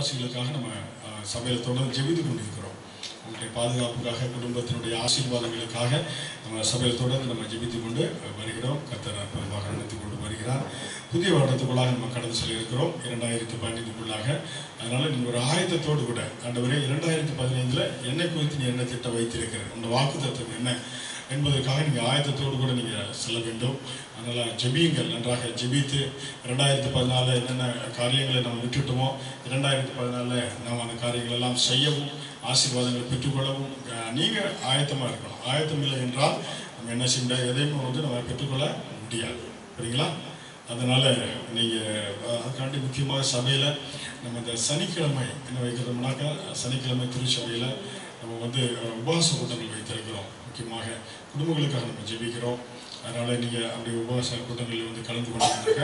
விசுவாசிகளுக்காக நம்ம சபையில் தொடர்ந்து ஜெபித்து கொண்டிருக்கிறோம். உங்களுடைய பாதுகாப்புக்காக, குடும்பத்தினுடைய ஆசீர்வாதங்களுக்காக நம்ம சபையில் தொடர்ந்து நம்ம ஜெபித்து கொண்டு வருகிறோம். கர்த்தர் அற்புதமாக நடத்தி கொண்டு வருகிறார். புதிய வருடத்துக்குள்ளாக நம்ம கடந்து சொல்லியிருக்கிறோம் 2015க்குள்ளாக. அதனால் நீங்கள் ஒரு ஆயத்தத்தோடு கூட ஆண்டவரே 2015 என்னை குறித்து நீ என்ன திட்டம் வைத்திருக்கிறது, அந்த வாக்குத்தத்தம் என்ன என்பதற்காக நீங்கள் ஆயத்தத்தோடு கூட நீங்கள் செல்ல வேண்டும். அதனால் ஜெபியுங்கள், நன்றாக ஜெபித்து 2014 என்னென்ன காரியங்களை நம்ம விட்டுட்டோமோ 2014 நாம் அந்த காரியங்கள் எல்லாம் செய்யவும் ஆசீர்வாதங்களை பெற்றுக்கொள்ளவும் நீங்கள் ஆயத்தமாக இருக்கணும். ஆயத்தம் இல்லை என்றால் நம்ம என்ன செய்ய முடியாது, எதையும் நம்ம பெற்றுக்கொள்ள முடியாது. சரிங்களா? அதனால் நீங்கள் அதுக்காண்டி முக்கியமாக சபையில் நம்ம இந்த சனிக்கிழமை என்ன வைக்கிறோம்னாக்கா, சனிக்கிழமை திருச்சபையில் நம்ம உபவாச கூட்டங்கள் வைத்திருக்கிறோம். முக்கியமாக குடும்பங்களுக்காக நம்ம ஜெபிக்கிறோம். அதனால் நீங்கள் அப்படி உபவாச கூட்டங்களில் கலந்து கொண்டாக்க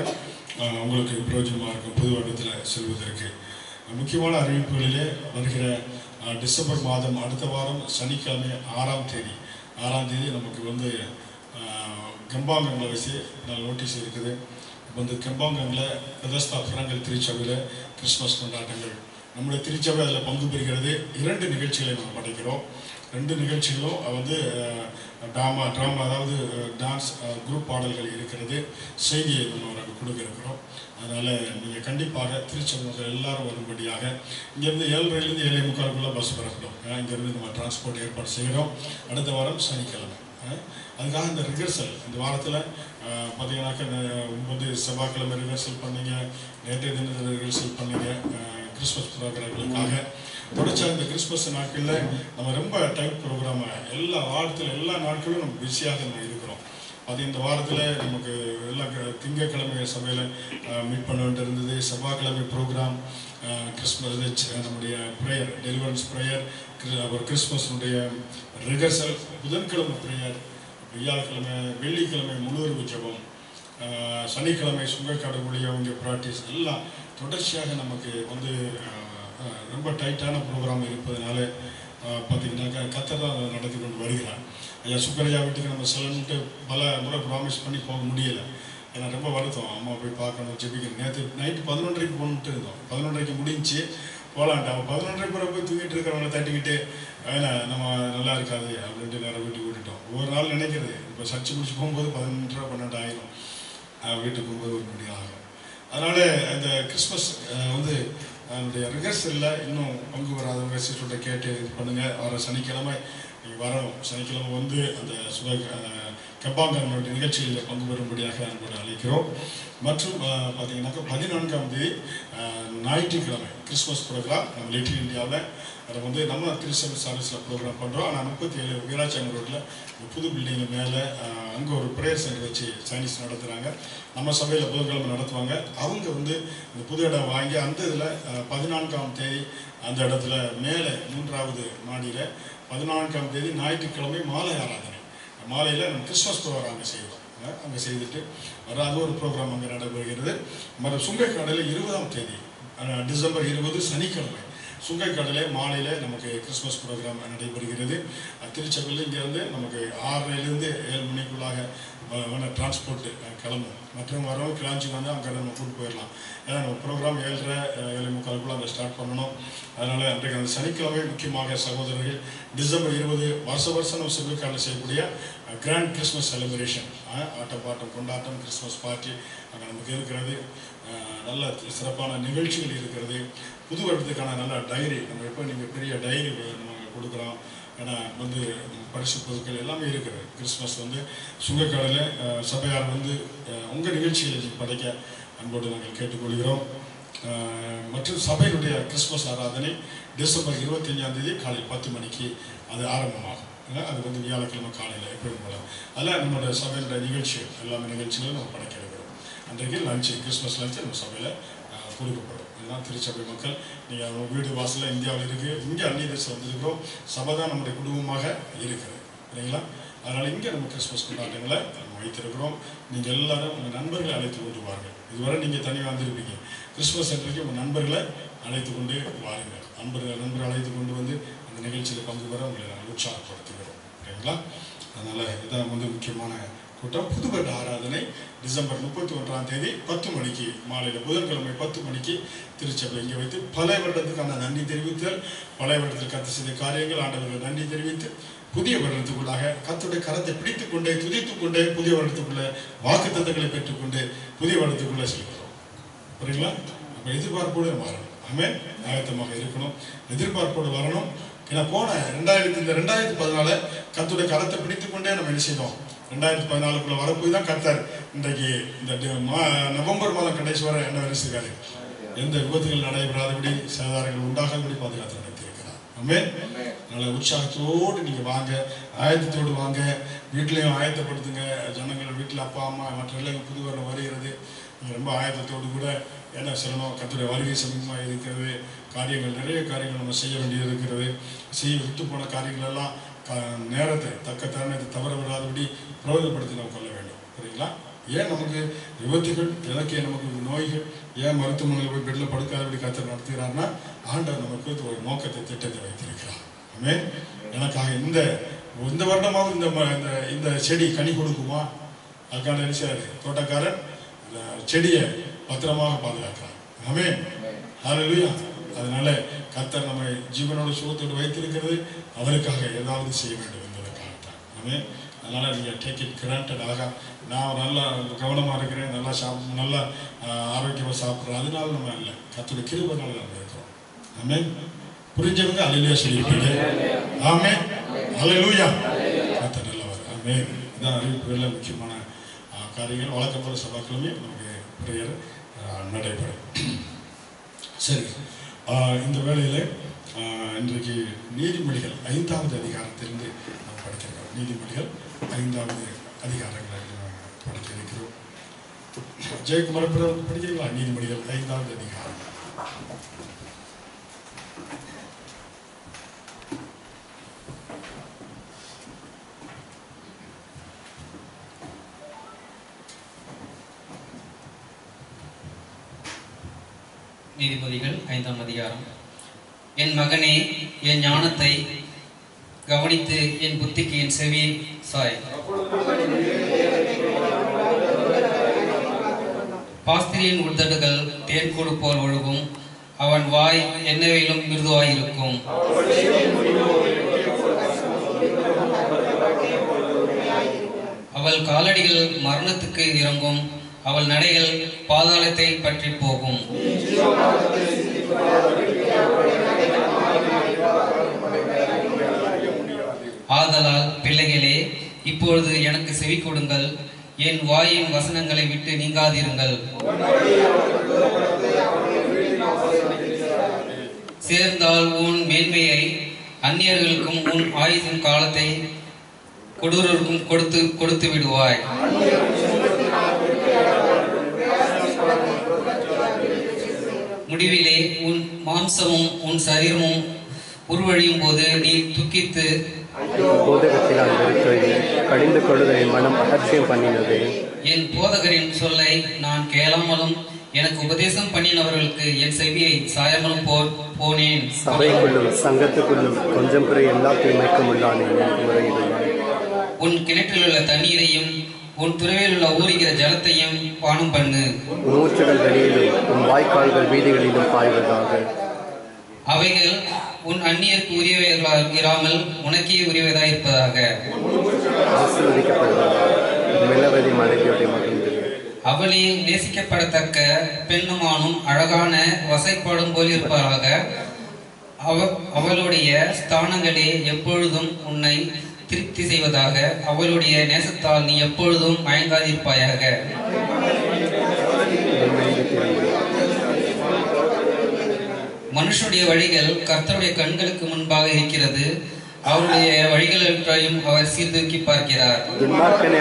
உங்களுக்கு பிரயோஜனமாக இருக்கும் புது வருடத்தில் செல்வதற்கு. முக்கியமான அறிவிப்புகளிலே வருகிற டிசம்பர் மாதம் அடுத்த வாரம் சனிக்கிழமை 6ஆம் தேதி நமக்கு கெம்பாங்கங்களை வச்சு நோட்டீஸ் இருக்குது. கெம்பாங்கங்களில் பெதஸ்தா ஃபிரங்கல் திருச்சபையில் கிறிஸ்மஸ் கொண்டாட்டங்கள் நம்முடைய திருச்சபை அதில் பங்கு பெறுகிறது. 2 நிகழ்ச்சிகளை நம்ம படைக்கிறோம். 2 நிகழ்ச்சிகளும் ட்ராமா அதாவது டான்ஸ் குரூப் பாடல்கள் இருக்கிறது. செய்தியை நம்ம கொடுக்க இருக்கிறோம். அதனால் நீங்கள் கண்டிப்பாக திருச்சபை மக்கள் எல்லாரும் வரும்படியாக இங்கேருந்து 7:30 7:45 பஸ் பெறப்படும். இங்கேருந்து நம்ம டிரான்ஸ்போர்ட் ஏற்பாடு செய்கிறோம். அடுத்த வாரம் சனிக்கிழமை அதுக்காக இந்த ரிஹர்சல் இந்த வாரத்தில் பார்த்தீங்கன்னாக்கா செவ்வாய்க்கிழமை ரிஹர்சல் பண்ணீங்க, நேற்றைய தினத்தில் ரிஹர்சல் பண்ணீங்க கிறிஸ்மஸ் ப்ரோக்ராம்களுக்காக. தொடர்ச்சியாக இந்த கிறிஸ்மஸ் நாட்களில் நம்ம ரொம்ப டைட் ப்ரோக்ராமை எல்லா வாரத்தில் எல்லா நாட்களும் நம்ம பிஸியாக நம்ம இருக்கிறோம். இந்த வாரத்தில் நமக்கு எல்லாம் திங்கட்கிழமை சபையில் மீட் பண்ண வேண்டி இருந்தது. செவ்வாய்க்கிழமை ப்ரோக்ராம் கிறிஸ்மஸ் நம்முடைய ப்ரேயர் டெலிவரன்ஸ் ப்ரேயர், அப்புறம் கிறிஸ்மஸுடைய ரிஹர்சல், புதன்கிழமை ப்ரேயர், வியாழக்கிழமை வெள்ளிக்கிழமை முழுவதும் ஜெபம், சனிக்கிழமை சுங்கக்காடு ஊழியம் ப்ராக்டிஸ் எல்லாம் தொடர்ச்சியாக நமக்கு ரொம்ப டைட்டான ப்ரோக்ராம் இருப்பதனால பார்த்தீங்கன்னாக்கா கர்த்தர் தான் அதை நடத்தி கொண்டு வருகிறார். ஐயா சுக்கரையா வீட்டுக்கு நம்ம செல்லணுன்ட்டு பல முறை ப்ராமிஸ் பண்ணி போக முடியலை. ஏன்னா ரொம்ப வருத்தம், அம்மா போய் பார்க்கணும் ஜெபிக்கணும். நேற்று நைட்டு 11:30 போகணுன்ட்டு இருந்தோம். 11:30 முடிஞ்சு போகலான்ட்டு அவன் 11:30 போய் தூங்கிட்டு இருக்கிறவங்களை தட்டிக்கிட்டு ஏன்னா நம்ம நல்லா இருக்காது அப்படின்ட்டு நேரம் வீட்டுக்கு விட்டுட்டோம். ஒவ்வொரு நாள் நினைக்கிறது இப்போ சர்ச்சு முடிச்சு போகும்போது 11:30 12 ஆயிரும், வீட்டுக்கு போகும்போது 1 மணி ஆகும். அதனால் இந்த கிறிஸ்மஸ் அதனுடைய ரிஹர்சலில் இன்னும் பங்கு வராதவங்க சிஸ்டர்கிட்ட கேட்டு இது பண்ணுங்கள். வர சனிக்கிழமை நீங்கள் வரணும். சனிக்கிழமை அந்த கெம்பாங்கனுடைய நிகழ்ச்சிகளில் பங்கு பெறும்படியாக அன்போடு அழைக்கிறோம். மற்றும் பார்த்தீங்கன்னாக்கா 14ஆம் தேதி ஞாயிற்றுக்கிழமை கிறிஸ்மஸ் ப்ரோக்ராம் நம்ம லிட்டில் இந்தியாவில் அதை நம்ம திருச்சபை சர்வீஸில் ப்ரோக்ராம் பண்ணுறோம். ஆனால் 37 வீராசாமி ரோட்டில் புது பில்டிங்கு மேலே அங்கே ஒரு ப்ரேயர் சென்டர் வச்சு சைனீஸ் நடத்துகிறாங்க. நம்ம சபையில் புதன்கிழமை நடத்துவாங்க. அவங்க இந்த புது இடம் வாங்கி அந்த இதில் 14ஆம் தேதி அந்த இடத்துல மேலே 3வது மாடியில் 14ஆம் தேதி ஞாயிற்றுக்கிழமை மாலை ஆராதனை, மாலையில் நம்ம கிறிஸ்மஸ் ப்ரோக்ராம் அங்கே செய்வோம். அங்கே செய்துட்டு அது ஒரு ப்ரோக்ராம் அங்கே நடைபெறுகிறது. மற்ற சுங்கைக்காடையில் 20ஆம் தேதி டிசம்பர் 20 சனிக்கிழமை சுங்கைக்காடையில் மாலையில் நமக்கு கிறிஸ்மஸ் ப்ரோக்ராம் நடைபெறுகிறது. திருச்சபையில் இங்கேருந்து நமக்கு 6:30 7 மணிக்குள்ளாக டிரான்ஸ்போர்ட்டு கிளம்பும். மற்றும் வரவும் கிளாஞ்சி அங்கே நம்ம கூட்டு போயிடலாம். ஏன்னா நம்ம ப்ரோக்ராம் 7:30 7:45 அங்கே ஸ்டார்ட் பண்ணணும். அதனால் அன்றைக்கு அந்த சனிக்கிழமை முக்கியமாக சகோதரர்கள் டிசம்பர் 20 வருஷம் நம்ம சுங்கைக்காடில் செய்யக்கூடிய கிராண்ட் கிறிஸ்மஸ் செலிப்ரேஷன், ஆட்டம் பாட்டம் கொண்டாட்டம் கிறிஸ்மஸ் பார்ட்டி அங்கே நமக்கு இருக்கிறது. நல்ல சிறப்பான நிகழ்ச்சிகள் இருக்கிறது. புது வருடத்துக்கான நல்ல டைரி நம்ம நீங்கள் பெரிய டைரி நம்ம கொடுக்குறோம். ஏன்னா பரிசு பொருட்கள் எல்லாமே இருக்குது. கிறிஸ்மஸ் சுங்கக்காடில் சபையார் உங்கள் நிகழ்ச்சிகளை படைக்க அன்போடு நாங்கள் கேட்டுக்கொள்கிறோம். மற்றும் சபையினுடைய கிறிஸ்மஸ் ஆராதனை டிசம்பர் 25ஆம் தேதி காலை 10 மணிக்கு அது ஆரம்பமாகும். அது வியாழக்கிழமை காலையில் எப்படியும் போல அதில் நம்மளோட சபையினுடைய நிகழ்ச்சிகள் எல்லாமே நிகழ்ச்சிகளும் நம்ம படைக்க இருக்கிறோம். அன்றைக்கு லஞ்சு கிறிஸ்மஸ் லஞ்சு நம்ம சபையில் கொடுக்கப்படும். இதுதான் திருச்சபை மக்கள். நீங்கள் வீடு வாசலில் இந்தியாவில் இருக்குது, இங்கே அந்நிய தேசம் வந்திருக்கிறோம். சபை தான் நம்முடைய குடும்பமாக இருக்கிறது இல்லைங்களா? அதனால் இங்கே நம்ம கிறிஸ்மஸ் கொண்டாட்டங்களை நம்ம வைத்திருக்கிறோம். நீங்கள் எல்லாரும் உங்கள் நண்பர்களை அழைத்து கொண்டு வாருங்கள். இதுவரை நீங்கள் தனியாக வந்திருப்பீங்க. கிறிஸ்மஸ் அன்றைக்கு உங்கள் நண்பர்களை அழைத்து கொண்டு வாருங்கள். நண்பர்களை அழைத்து கொண்டு அந்த நிகழ்ச்சியில் பங்கு பெற உங்களை நாங்கள் உற்சாகப்படுத்துகிறோம். சரிங்களா? அதனால் இதான் முக்கியமான கூட்டம். புது வருட ஆராதனை டிசம்பர் 31 10 மணிக்கு மாலையில், புதன்கிழமை 10 மணிக்கு திருச்சபை இங்கே வைத்து பழைய வருடத்துக்கான நன்றி தெரிவித்தல், பழைய வருடத்தில் கர்த்தர் செய்த காரியங்கள் ஆண்டவர்கள் நன்றி தெரிவித்து புதிய வருடத்துக்குள்ளாக கர்த்தருடைய கரத்தை பிடித்துக் கொண்டே துதித்துக் கொண்டே புதிய வருடத்துக்குள்ள வாக்குத்தத்தங்களை பெற்றுக்கொண்டு புதிய வருடத்துக்குள்ளே செல்கிறோம். புரியுங்களா? அப்போ எதிர்பார்ப்போடு வரணும். ஆமென். ஆயத்தமாக இருக்கணும், எதிர்பார்ப்போடு வரணும். ஏன்னா போன 2014 கர்த்தருடைய கரத்தை பிடித்துக் கொண்டே நம்ம என்ன செய்தோம். 2014 வரப்போய் தான் கர்த்தர் இன்றைக்கு இந்த நவம்பர் மாதம் கடைசி வரை என்ன வேலை செய்வாரு, எந்த விபத்துகள் நடைபெறாதபடி சேதாரங்கள் உண்டாகாதபடி பாதுகாத்து நடத்தியிருக்கிறார். ஆமென். அதனால உற்சாகத்தோடு நீங்க வாங்க, ஆயத்தத்தோடு வாங்க, வீட்டிலையும் ஆயத்தப்படுத்துங்க. ஜனங்கள் வீட்டில் அப்பா அம்மா மற்ற எல்லாம் புது வருடம் வருகிறது, ரொம்ப ஆயத்தத்தோடு கூட என்ன சொல்லணும், கர்த்தருடைய வருகை சமீபமாக இருக்கிறது, காரியங்கள் நிறைய காரியங்கள் நம்ம செய்ய வேண்டியது இருக்கிறது. செய்ய விட்டு போன காரியங்கள் எல்லாம் நேரத்தை தக்க தருணத்தை தவற விடாதபடி பிரயோகப்படுத்தி நம்ம கொள்ள வேண்டும். புரியுங்களா? ஏன் நமக்கு விபத்துகள், எனக்கு நமக்கு நோய்கள், ஏன் மருத்துவமனையில் போய் பெட்டில் படுக்காதபடி கர்த்தர் நடத்துகிறார்னா ஆண்டவர் நமக்கு ஒரு நோக்கத்தை திட்டத்தை வைத்திருக்கிறார். ஆமென். எனக்காக இந்த வருடமாவது இந்த செடி கனி கொடுக்குமா, அதுக்கான என்ன செய்றாரு தோட்டக்காரன், இந்த செடியை பத்திரமாக பாதுகாக்கிறார். ஆமென். ஹல்லேலூயா. அதனால கர்த்தர் நம்மை ஜீவனோட சுகத்தோடு வைத்திருக்கிறது அவருக்காக ஏதாவது செய்ய வேண்டும் என்பதற்காகத்தான். ஆமென். அதனால நீங்க டேக் இட் கிராண்டட். நான் நல்லா கவனமா இருக்கிறேன், நல்லா ஆரோக்கியமா சாப்பிட்றேன், அதனால நம்ம இல்லை, கர்த்தருடைய கிருபையினால நம்ம இருக்கிறோம். ஆமென். புரிஞ்சவங்க அல்லேலூயா சொல்லியிருப்பீங்க. ஆமென். அல்லேலூயா. கர்த்தர் நல்லவர். ஆமென். இதான் அறிவிப்புகளில் முக்கியமான காரியங்கள். வழக்கம் போல செவ்வாய்க்கிழமை நமக்கு பிரேயர் நடைபெறும். சரி, இந்த வேளையில் இன்றைக்கு நீதிமொழிகள் 5வது அதிகாரத்திலிருந்து நாம் படிக்கிறோம். நீதிமொழிகள் 5வது அதிகாரங்களை படிக்க இருக்கிறோம். ஜெயக்குமார் படிக்கிறீங்களா? நீதிமொழிகள் 5வது அதிகாரம். நீதிபதிகள் 5ஆம் அதிகாரம். என் மகனே, என் ஞானத்தை கவனித்து என் புத்திக்கு என் செவியை சாய். பாஸ்திரியின் உதடுகள் தேன்கூடு போல் ஒழுகும், அவன் வாய் என்னவையிலும் மிருதுவாயிருக்கும். அவள் காலடிகள் மரணத்துக்கு இறங்கும், அவள் நடைகள் பாதாளத்தை பற்றி போகும். ஆதலால் பிள்ளைகளே, இப்பொழுது எனக்கு செவி கொடுங்கள், என் வாயின் வசனங்களை விட்டு நீங்காதிருங்கள். சேர்ந்தால் உன் மேன்மையை அந்நியர்களுக்கும் உன் ஆயுசின் காலத்தை கொடூரருக்கும் கொடுத்து விடுவாய். முடிவிலே உன் மாம்சமும் உன் சரீரமும் உருவழியும் போது நீ துக்கித்து கடிந்து கொள்ளுதல் என் மனம் அலட்சியம் பண்ணினது. என் போதகரின் சொல்லை நான் கேளாமலும் எனக்கு உபதேசம் பண்ணினவர்களுக்கு என் செவியை சாயாமலும் போனேன். சபைக்குள்ளும் சங்கத்துக்குள்ளும் கொஞ்சம் பிற எல்லா தீமைக்கும் உள்ளானேன். உன் கிணற்றில் உள்ள தண்ணீரையும் உன் துறவில் உள்ள ஊறுகிற ஜலத்தையும் பானம் பண்ணு. நூற்றுகள் வெளியிலும் உன் வாய்க்கால்கள் வீதிகளிலும் பாய்வதாக. அவைகள் உன் அந்நியருக்கு உரியவைகளாக இராமல் உனக்கே உரியவதாக இருப்பதாக. அவளே நேசிக்கப்படத்தக்க பெண்ணுமானும் அழகான வசைப்பாடும் போல் இருப்பதாக. அவளுடைய ஸ்தானங்களே எப்பொழுதும் உன்னை திருப்தி செய்வதாக. அவளுடைய நேசத்தால் நீ எப்பொழுதும் மயங்காதிருப்பாயாக. மனுஷனுடைய வழிகள் கர்த்தருடைய கண்களுக்கு முன்பாக இருக்கிறது, அவருடைய வழிகளையும் அவர் சீர்தூக்கி பார்க்கிறார்.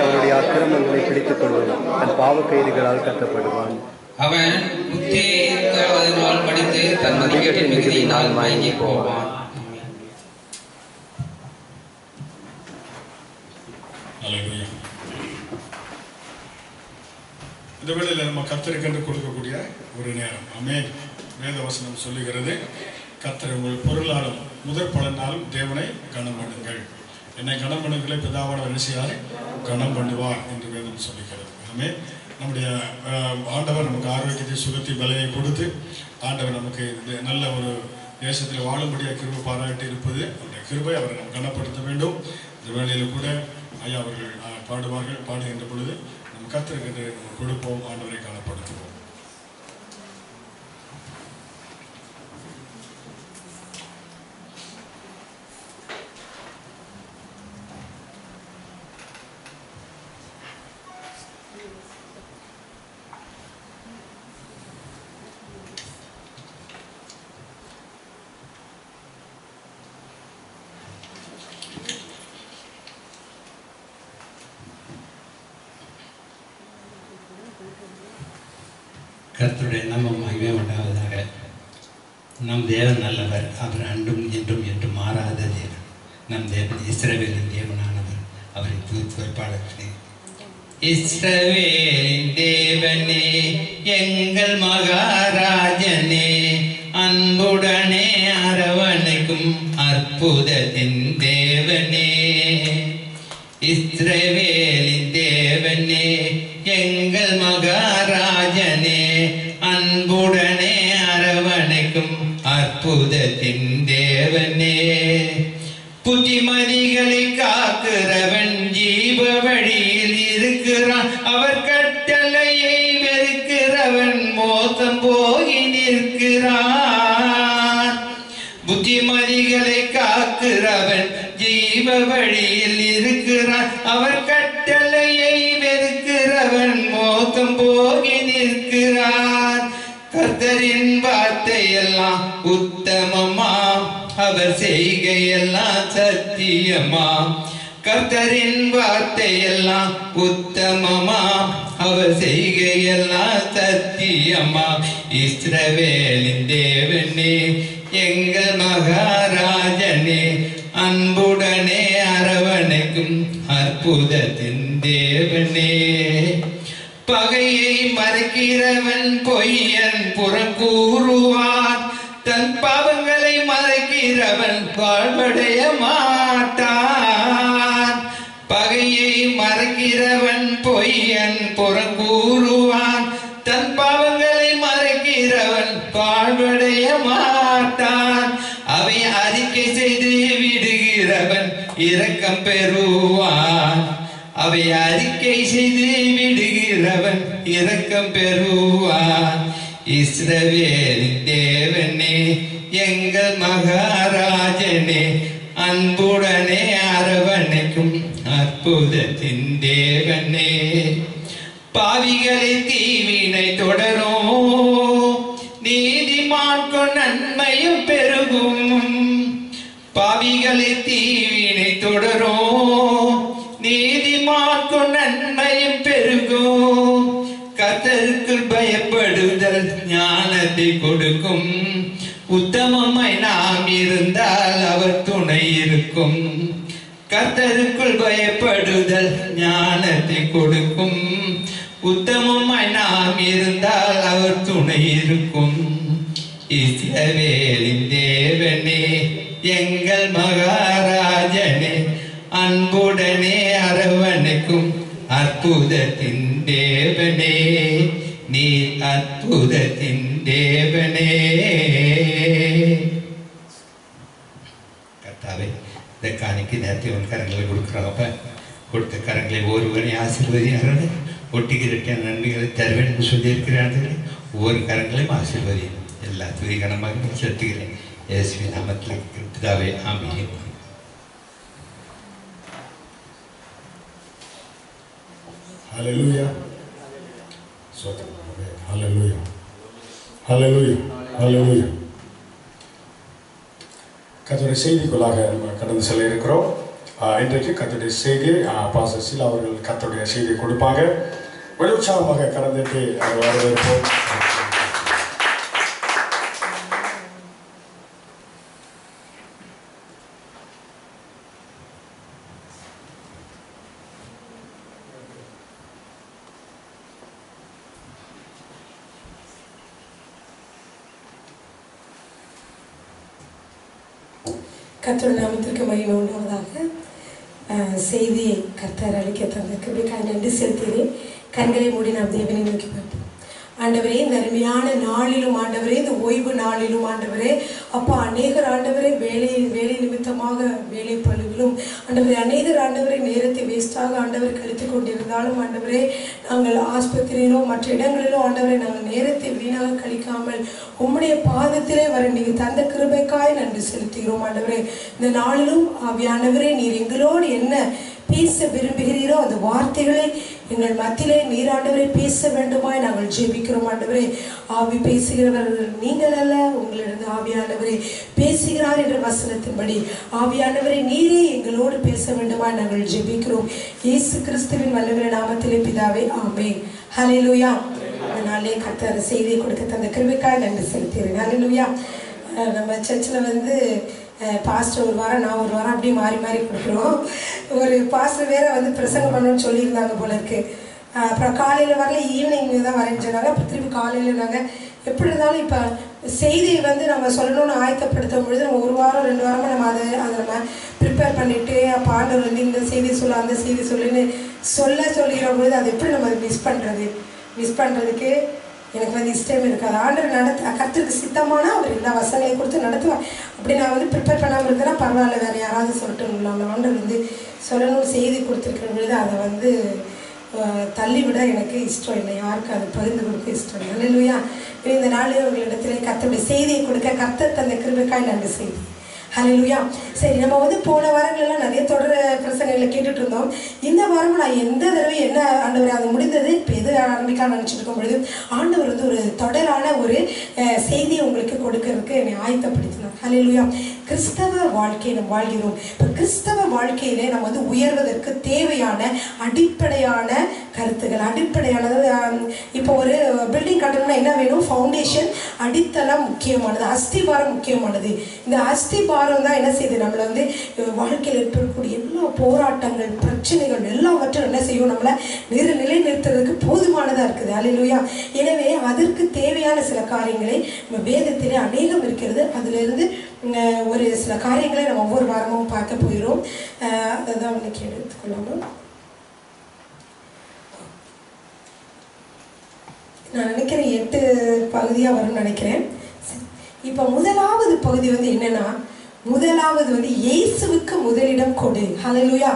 அவருடைய அக்கிரமங்களை பிடித்துக் கொள்வான், தன் பாவக்கயிறுகளால் கட்டப்படுவான். அவன் புத்தியினால் படித்து தன் மதிக்கேட்டின் மிகுதியினால் மயங்கி போவான். இந்த வேளையில் நம்ம கர்த்தருக்கென்று கொடுக்கக்கூடிய ஒரு நேரம். ஆமென். வேதவசனம் சொல்லுகிறது, கர்த்தர் உங்கள் பொருளாலும் முதற் பலனாலும் தேவனை கனம் பண்ணுங்கள். என்னை கனம் பண்ணுகளை பிதாவானவர் என்ன செய்யார்? கனம் பண்ணுவார் என்று வேதம் சொல்லிக்கிறது. ஆமே. நம்முடைய ஆண்டவர் நமக்கு ஆரோக்கியத்தை, சுகத்தை, பலனை கொடுத்து ஆண்டவர் நமக்கு நல்ல ஒரு தேசத்தில் வாழும்படியாக கிருபை பாராட்டி இருப்பது அவருடைய கிருபை. அவரை நாம் கனப்படுத்த வேண்டும். இந்த வேளையில் கூட ஐயா அவர்கள் பாடுவார்கள். பாடுகின்ற பொழுது நம்ம கர்த்தருக்கு நம்ம கொடுப்போம், ஆண்டவரை கனப்படுத்துவோம். கர்த்தருடைய நாமம் மகிமை உண்டாவதாக. நம் தேவன் நல்லவர், அவர் அன்றும் என்றும் என்று மாறாத தேவன். நம் தேவன் இஸ்ரவேலின் தேவனானவர், அவரை துதித்து பாடத்திலே. இஸ்ரவேலின் தேவனே, எங்கள் மகாராஜனே, அன்புடனே அரவணைக்கும் அற்புதத்தின் தேவனே. இஸ்ரவேலின் தேவனே, எங்கள் மகாராஜனே, அன்புடனே அரவணைக்கும் அற்புதத்தின் தேவனே. புத்திமதிகளை காக்கிறவன் ஜீவ வழியில் இருக்கிறான், அவர் கட்டளையை வெறுக்கிறவன் மோசம் போகி நிற்கிறான். புத்திமதிகளை காக்கிறவன் ஜீவ வழியில் இருக்கிறான், அவர் கட்டளையை வெறுக்கிறவன் மோசம் போகி நிற்கிறான். கர்த்தரின் வார்த்தையெல்லாம் உத்தமமாம், அவர் செய்கையெல்லாம் சத்தியமாம். கர்த்தரின் வார்த்தையெல்லாம் உத்தமமாம், அவர் செய்கையெல்லாம் சத்தியமாம். இஸ்ரவேலின் தேவனே, எங்கள் மகாராஜனே, அன்புடனே அரவணைக்கும் அற்புதத்தின் தேவனே. பகையை மறைக்கிறவன் பொய்யன் புறங்கூறுவான், தன் பாவங்களை மறைக்கிறவன் வாழ்வடைய மாட்டான். பகையை மறைக்கிறவன் பொய்யன் புறங்கூறுவான், தன் பாவங்களை மறைக்கிறவன் வாழ்வடைய மாட்டான். அவை அறிக்கை செய்து விடுகிறவன் இரக்கம் பெறுவான். அவை அறிக்கை செய்து விடுகிறவன் இரக்கம் பெறுவான். இஸ்ரவேலின் தேவனே, எங்கள் மகாராஜனே, அன்புடனே அரவணைக்கும் அற்புதத்தின் தேவனே. பாவிகளை தீவினை தொடரும், நீதிமான்கு நன்மையும் பெருகும். பாவிகளை தீவினை தொடரும், நீதிமான்கு நன்மையும் பெருகும். கர்த்தருக்குள் பயப்படுதல் ஞானத்தை கொடுக்கும், உத்தமமாய் நாம் இருந்தால் அவர் துணை இருக்கும். கர்த்தருக்குள் பயப்படுதல் ஞானத்தை கொடுக்கும், உத்தமமாய் நாம் இருந்தால் அவர் துணை இருக்கும். இஸ்ரவேலின் தேவனே, எங்கள் மகாராஜனே, அன்புடனே அரவணைக்கும் அற்புதத்தின் தேவனே. நீ அற்புதத்தின் தேவனே. கர்த்தாவே, இந்த காணிக்கு நேரத்தை உன் கரங்களை கொடுக்குறாங்கப்ப. கொடுத்த கரங்களை ஒருவரை ஆசீர்வதியார்கள், ஒட்டிக்கிட்ட நன்மைகளை தருவேன் என்று சொல்லியிருக்கிறார்கள். ஒவ்வொரு கரங்களையும் ஆசீர்வதி. எல்லா துதி கனமாக செலுத்துகிறேன் இயேசுவின் நாமத்தில் பிதாவே, ஆமென். Hallelujah. Hallelujah. Hallelujah. Hallelujah. கர்த்தருடைய செய்திக்குள்ளாக நம்ம கடந்து செல்ல இருக்கிறோம். இன்றைக்கு கர்த்தருடைய செய்தி பாஸ்டர் சீலா அவர்கள் கர்த்தருடைய செய்தியை கொடுப்பாங்க. உற்சாகமாக கடந்துட்டு வரவேற்போம். கர்த்தருடைய நாமத்திற்கு மகிமை உண்டாவதாக. செய்தியை கர்த்தர் அளிக்க தந்த கிருபைக்காய் நன்றி செலுத்துகிறேன். கண்களை மூடி நாம் தேவனை நோக்கி பார்ப்போம். ஆண்டவரே, இந்த அருமையான நாளிலும் ஆண்டவரே, இந்த ஓய்வு நாளிலும் ஆண்டவரே, அப்பா அநேகர் ஆண்டவரே வேலை நிமித்தமாக வேலை பழுவிலும் ஆண்டவரே, அநேகர் ஆண்டவரே நேரத்தை வேஸ்டாக ஆண்டவர் கழித்து கொண்டிருந்தாலும் ஆண்டவரே, நாங்கள் ஆஸ்பத்திரியிலோ மற்ற இடங்களிலோ ஆண்டவரே நாங்கள் நேரத்தை வீணாக கழிக்காமல் உம்முடைய பாதத்திலே வர நீங்கள் தந்த கிருபைக்காய் நன்றி செலுத்துகிறோம். ஆண்டவரே, இந்த நாளிலும் ஆவியானவரே, நீர் எங்களோடு என்ன பேச விரும்புகிறீரோ அந்த வார்த்தைகளை எங்கள் மத்தியிலே நீர் ஆண்டவரை பேச வேண்டுமாய் நாங்கள் ஜெபிக்கிறோம். ஆண்டவரே, ஆவி பேசுகிறவர்கள் நீங்கள் அல்ல, உங்களிடம் ஆவியானவரே பேசுகிறார் என்ற வசனத்தின்படி ஆவியானவரை நீரே எங்களோடு பேச வேண்டுமாய் நாங்கள் ஜெபிக்கிறோம். இயேசு கிறிஸ்துவின் வல்லமையுள்ள நாமத்திலே பிதாவே, ஆமென். ஹல்லேலூயா. அதனாலே கர்த்தர் செய்தியை கொடுக்க தந்த கிருபைக்காய் நன்றி செலுத்துகிறேன். ஹல்லேலூயா. நம்ம சர்ச்சில் பாஸ்டர் ஒரு வாரம், நான் ஒரு வாரம் அப்படியே மாறி மாறி கொடுக்குறோம். ஒரு பாஸ்டர் வேற பிரசங்கம் பண்ணணும்னு சொல்லியிருந்தாங்க போல இருக்கு. அப்புறம் காலையில் வரல, ஈவினிங் தான் வரேன்னு சொன்னாங்க. அப்புறம் திருப்பி காலையில் நாங்கள் எப்படி இருந்தாலும் இப்போ செய்தியை நம்ம சொல்லணும்னு ஆயத்தப்படுத்தும் பொழுது நம்ம ஒரு வாரம் 2 வாரமாக நம்ம அதை நம்ம ப்ரிப்பேர் பண்ணிவிட்டு அப்போ ஆண்டவர் இந்த செய்தி சொல்ல அந்த செய்தி சொல்லுன்னு சொல்லுகிற பொழுது அது எப்படி நம்ம மிஸ் பண்ணுறதுக்கு எனக்கு இஷ்டம் இருக்காது. ஆண்டவர் கர்த்தருக்கு சித்தமானா அவர் எல்லா வசங்களையும் கொடுத்து நடத்துவார். அப்படி நான் ப்ரிப்பேர் பண்ணாமல் இருக்கிறேன்னா பரவாயில்ல, வேறு யாராவது சொல்லட்டும். ஆண்டவர் சொல்லணும்னு செய்தி கொடுத்துருக்கிற பொழுது அதை தள்ளிவிட எனக்கு இஷ்டம் இல்லை, யாருக்கு அதை பகிர்ந்து கொடுக்க இஷ்டம் இல்லை. ஹல்லேலூயா. இந்த நாளே உங்களிடத்திலே கர்த்தருடைய செய்தியை கொடுக்க கர்த்தர் தந்த கிருபைக்காய் நன்றி செய்தி. ஹல்லேலூயா. சரி, நம்ம போன வாரங்களெல்லாம் நிறைய தொடர் பிரசங்கங்களை கேட்டுட்டு இருந்தோம். இந்த வாரம் நான் எந்த தடவை என்ன ஆண்டவர் அது முடிந்தது இப்போ எது ஆரம்பிக்கான்னு நினச்சிட்டு இருக்கும் பொழுது ஆண்டவர் ஒரு தொடரான ஒரு செய்தியை உங்களுக்கு கொடுக்கறதுக்கு என்னை ஆயத்தப்படுத்தினார். ஹல்லேலூயா. கிறிஸ்தவ வாழ்க்கையை நம்ம வாழ்கிறோம். இப்போ கிறிஸ்தவ வாழ்க்கையிலே நம்ம உயர்வதற்கு தேவையான அடிப்படையான கருத்துக்கள், அடிப்படையானது. இப்போ ஒரு பில்டிங் கட்டணும்னா என்ன வேணும்? ஃபவுண்டேஷன், அடித்தளம் முக்கியமானது, அஸ்திபாரம் முக்கியமானது. இந்த அஸ்திபாரம் தான் என்ன செய்யுது, நம்மளை வாழ்க்கையில் ஏற்படக்கூடிய எல்லா போராட்டங்கள், பிரச்சனைகள் எல்லாவற்றும் என்ன செய்யும், நம்மளை நிலைநிறுத்துறதுக்கு போதுமானதாக இருக்குது. ஹல்லேலூயா. எனவே அதற்கு தேவையான சில காரியங்களை நம்ம வேதத்திலே அநேகம் இருக்கிறது. அதிலிருந்து ஒரு சில காரியங்களை நம்ம ஒவ்வொரு வாரமும் பார்க்க போகிறோம். அதான் இன்னைக்கு எடுத்துக்கொள்ளாமல் நான் நினைக்கிறேன் 8 பகுதியாக வரும்னு நினைக்கிறேன். இப்போ முதலாவது பகுதி என்னன்னா, முதலாவது இயேசுவுக்கு முதலிடம் கொடு. ஹல்லேலூயா.